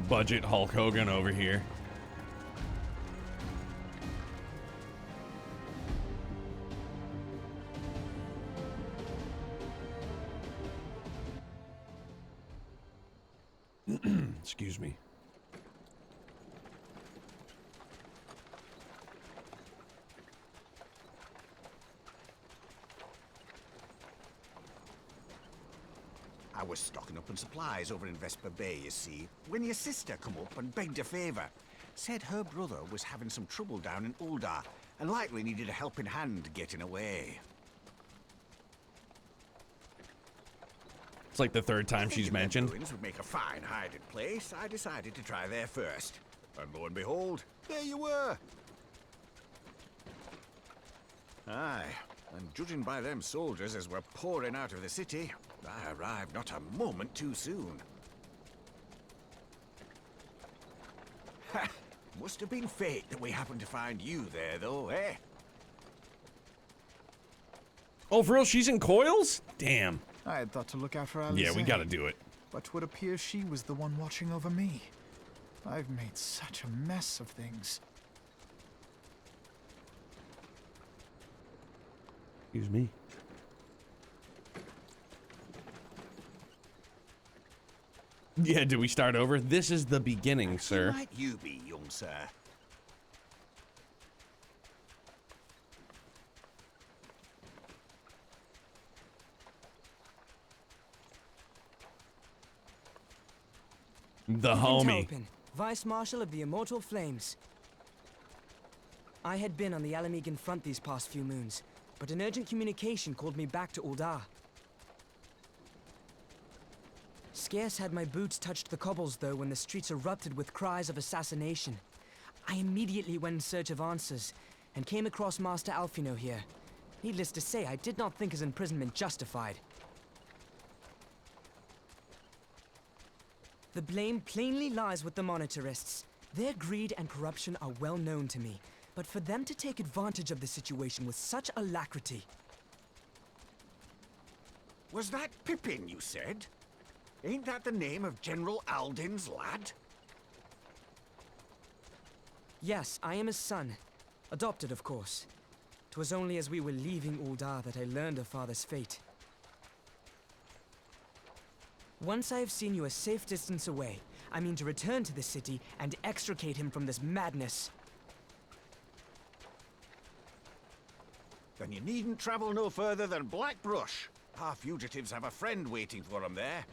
Budget Hulk Hogan over here. Excuse me. I was stocking up on supplies over in Vesper Bay, you see, when your sister come up and begged a favor. Said her brother was having some trouble down in Uldar, and likely needed a helping hand getting away. It's like the third time she's mentioned. Ruins would make a fine hiding place. I decided to try there first. And lo and behold, there you were. Aye, and judging by them soldiers as were pouring out of the city, I arrived not a moment too soon. Ha! Must have been fate that we happened to find you there, though, eh? Oh, for real? She's in coils? Damn. I had thought to look out for Alice. Yeah, we gotta do it. But 'twould appear she was the one watching over me. I've made such a mess of things. Excuse me. Yeah, do we start over? This is the beginning, sir. Who might you be, young sir? The Ethan homie. Taupin, Vice Marshal of the Immortal Flames. I had been on the Alamegan front these past few moons, but an urgent communication called me back to Uldar. Scarce had my boots touched the cobbles, though, when the streets erupted with cries of assassination. I immediately went in search of answers, and came across Master Alfino here. Needless to say, I did not think his imprisonment justified. The blame plainly lies with the Monetarists. Their greed and corruption are well known to me, but for them to take advantage of the situation with such alacrity... Was that Pippin, you said? Ain't that the name of General Alden's lad? Yes, I am his son. Adopted, of course. 'Twas only as we were leaving Uldar that I learned of father's fate. Once I have seen you a safe distance away, I mean to return to the city and extricate him from this madness. Then you needn't travel no further than Blackbrush. Our fugitives have a friend waiting for them there.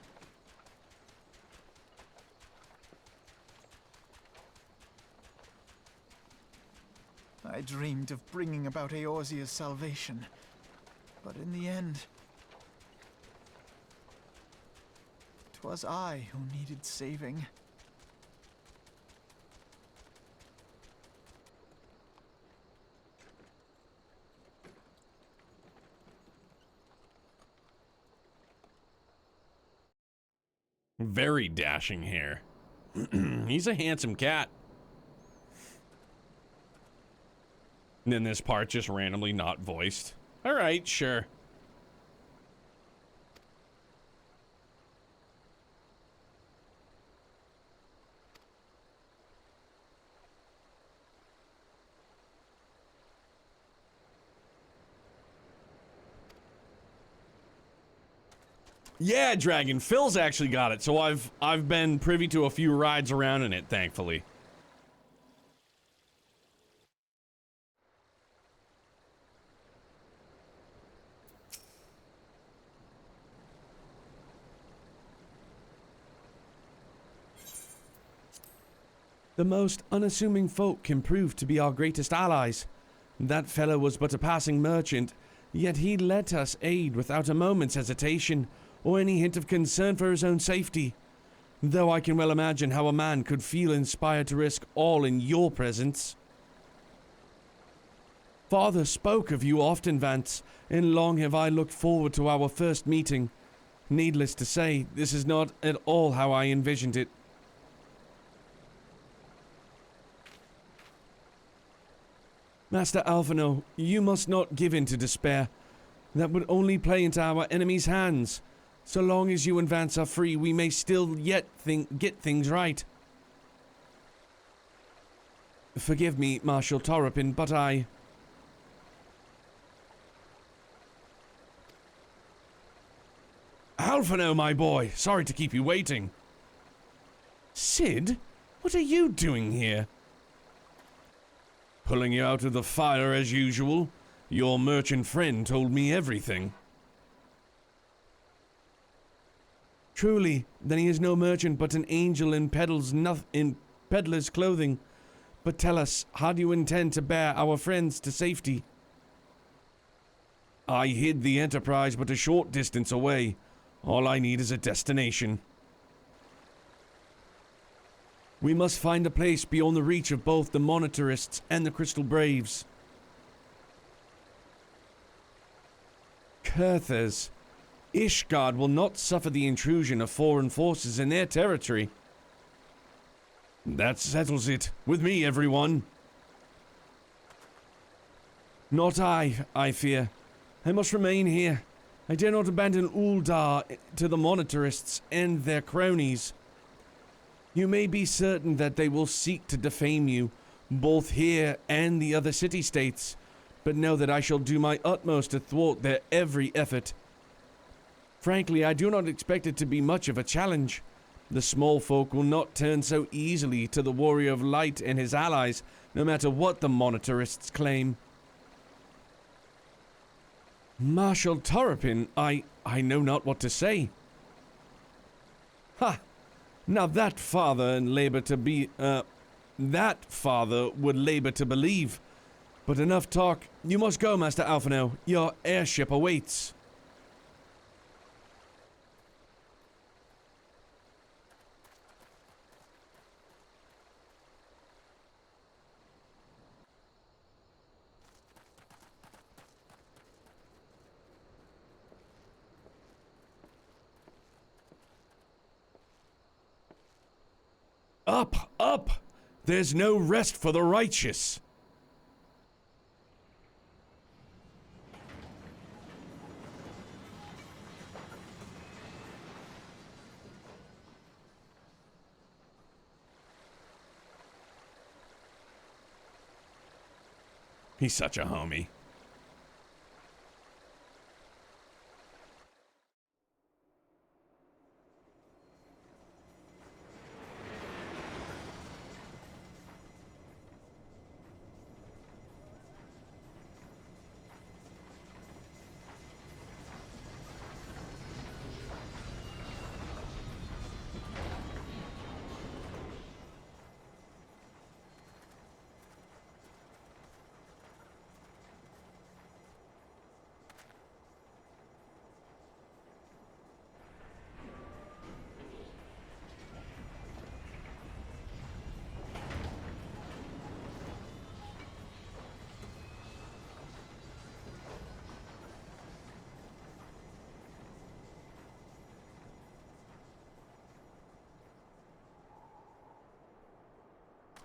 I dreamed of bringing about Eorzea's salvation, but in the end, 'twas I who needed saving. Very dashing hair. He's a handsome cat. And then this part just randomly not voiced. All right, sure. Yeah, Dragon. Phil's actually got it, so I've been privy to a few rides around in it, thankfully. The most unassuming folk can prove to be our greatest allies. That fellow was but a passing merchant, yet he let us aid without a moment's hesitation or any hint of concern for his own safety. Though I can well imagine how a man could feel inspired to risk all in your presence. Father spoke of you often, Vance, and long have I looked forward to our first meeting. Needless to say, this is not at all how I envisioned it. Master Alphino, you must not give in to despair. That would only play into our enemy's hands. So long as you and Vance are free, we may still yet get things right. Forgive me, Marshal Torrepin, but I... Alphino, my boy, sorry to keep you waiting. Sid, what are you doing here? Pulling you out of the fire as usual. Your merchant friend told me everything. Truly, then he is no merchant but an angel in peddler's clothing. But tell us, how do you intend to bear our friends to safety? I hid the Enterprise but a short distance away. All I need is a destination. We must find a place beyond the reach of both the Monitarists and the Crystal Braves. Kurthers. Ishgard will not suffer the intrusion of foreign forces in their territory. That settles it. With me, everyone. Not I fear. I must remain here. I dare not abandon Uldar to the Monitarists and their cronies. You may be certain that they will seek to defame you, both here and the other city-states, but know that I shall do my utmost to thwart their every effort. Frankly, I do not expect it to be much of a challenge. The small folk will not turn so easily to the Warrior of Light and his allies, no matter what the Monitarists claim. Marshal Torrepin, I know not what to say. Ha! Now that father would labor to believe. But enough talk. You must go, Master Alphino. Your airship awaits. Up, up! There's no rest for the righteous. He's such a homie.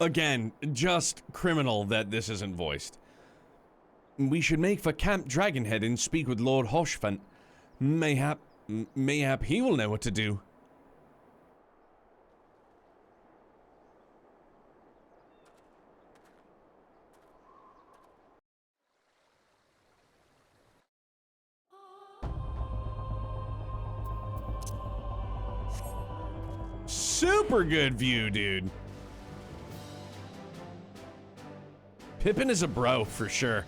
Again, just criminal that this isn't voiced. We should make for Camp Dragonhead and speak with Lord Hoshfant. Mayhap he will know what to do. super good view, dude. Pippin is a bro, for sure.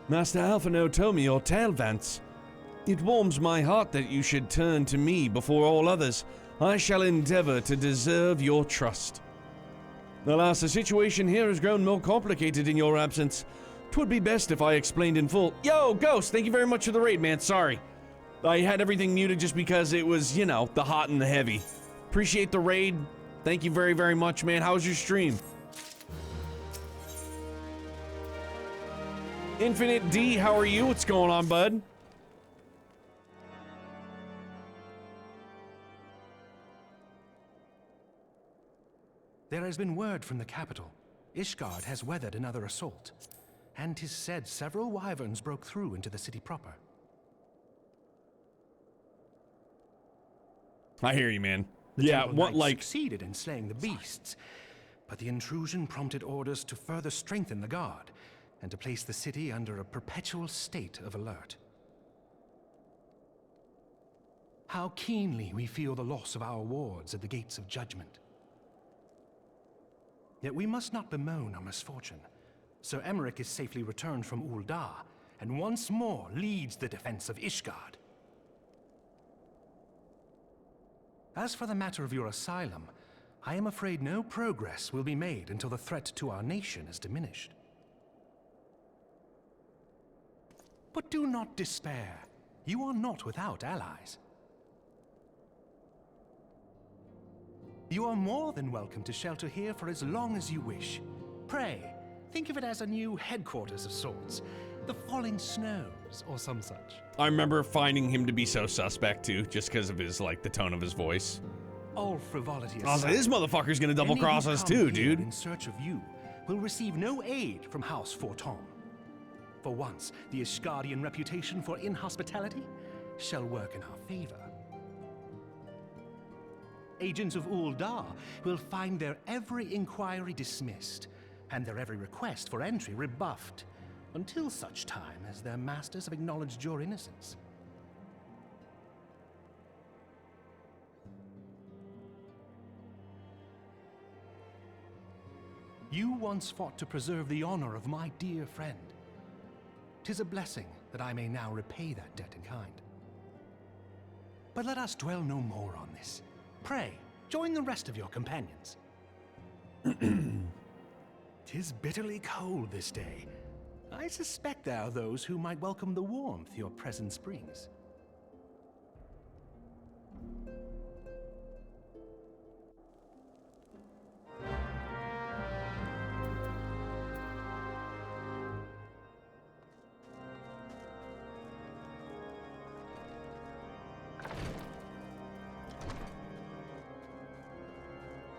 Master Alphino told me your tale, Vance. It warms my heart that you should turn to me before all others. I shall endeavor to deserve your trust. Alas, the situation here has grown more complicated in your absence. 'Twould be best if I explained in full. Yo, Ghost, thank you very much for the raid, man. Sorry. I had everything muted just because it was, you know, the hot and the heavy. Appreciate the raid. Thank you very, very much, man. How was your stream? Infinite D, how are you? What's going on, bud? There has been word from the capital. Ishgard has weathered another assault, and 'tis said several wyverns broke through into the city proper. I hear you, man. The Yeah, Temple what, Knights like... succeeded in slaying the beasts, but the intrusion prompted orders to further strengthen the guard, and to place the city under a perpetual state of alert. How keenly we feel the loss of our wards at the gates of judgment. Yet we must not bemoan our misfortune. Sir Emmerich is safely returned from Ul'dah, and once more leads the defense of Ishgard. As for the matter of your asylum, I am afraid no progress will be made until the threat to our nation is diminished. But do not despair. You are not without allies. You are more than welcome to shelter here for as long as you wish. Pray, think of it as a new headquarters of sorts. The Falling Snows, or some such. I remember finding him to be so suspect, too, just because of his, like, the tone of his voice. All frivolity aside, I was like, this motherfucker's gonna double cross us too, dude. In search of you will receive no aid from House Forton. For once, the Ishgardian reputation for inhospitality shall work in our favor. Agents of Ul'dah will find their every inquiry dismissed, and their every request for entry rebuffed, until such time as their masters have acknowledged your innocence. You once fought to preserve the honor of my dear friend. 'Tis a blessing that I may now repay that debt in kind. But let us dwell no more on this. Pray, join the rest of your companions. 'Tis bitterly cold this day. I suspect there are those who might welcome the warmth your presence brings.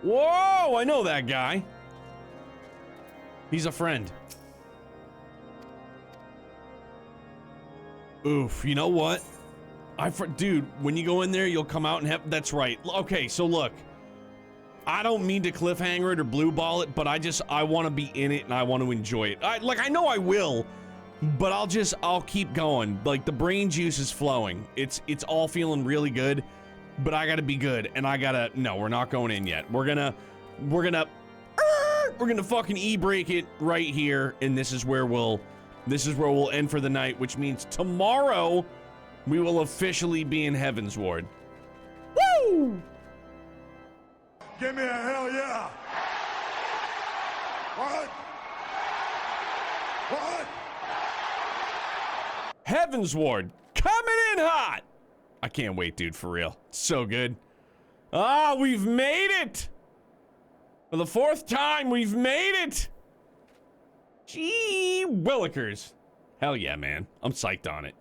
Whoa, I know that guy. He's a friend. Oof, you know what? Dude, when you go in there, you'll come out and have, that's right. Okay, so look. I don't mean to cliffhanger it or blue ball it, but I want to be in it and I want to enjoy it. I know I will, but I'll keep going. Like, the brain juice is flowing. It's all feeling really good, but I gotta be good, and no, we're not going in yet. We're gonna fucking e-break it right here, and this is where we'll end for the night, which means tomorrow we will officially be in Heaven's Ward. Woo! Give me a hell yeah! What? What? Heaven's Ward coming in hot! I can't wait, dude, for real. So good. Ah, we've made it! For the 4th time, we've made it! Gee willikers. Hell yeah, man. I'm psyched on it.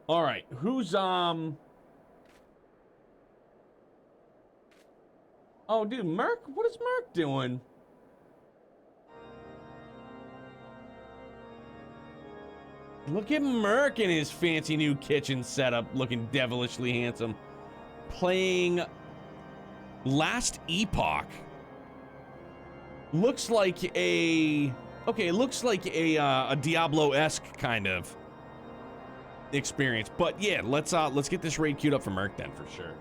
Alright, who's, Oh, dude, Merc? What is Merc doing? Look at Merc in his fancy new kitchen setup, looking devilishly handsome. Playing Last Epoch. Looks like a... Okay, it looks like a Diablo-esque kind of experience. But yeah, let's get this raid queued up for Merc then, for sure.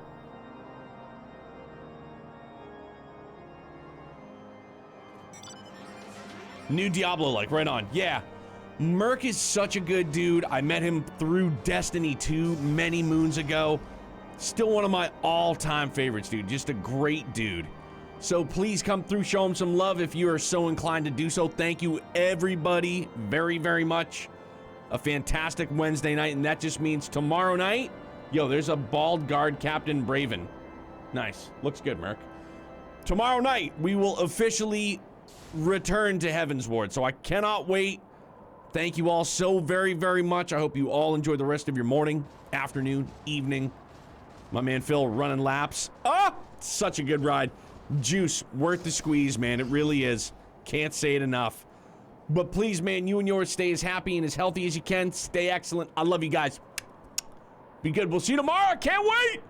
New Diablo-like, right on. Yeah. Merc is such a good dude. I met him through Destiny 2 many moons ago. Still one of my all-time favorites, dude. Just a great dude. So please come through, show him some love if you are so inclined to do so. Thank you, everybody, very, very much. A fantastic Wednesday night, and that just means tomorrow night, yo, there's a bald guard Captain Braven. Nice. Looks good, Merc. Tomorrow night, we will officially return to Heaven's Ward, so I cannot wait. Thank you all so very, very much. I hope you all enjoy the rest of your morning, afternoon, evening. My man Phil running laps. Ah, such a good ride. Juice, worth the squeeze, man. It really is. Can't say it enough. But please, man, you and yours stay as happy and as healthy as you can. Stay excellent. I love you guys. Be good. We'll see you tomorrow. Can't wait.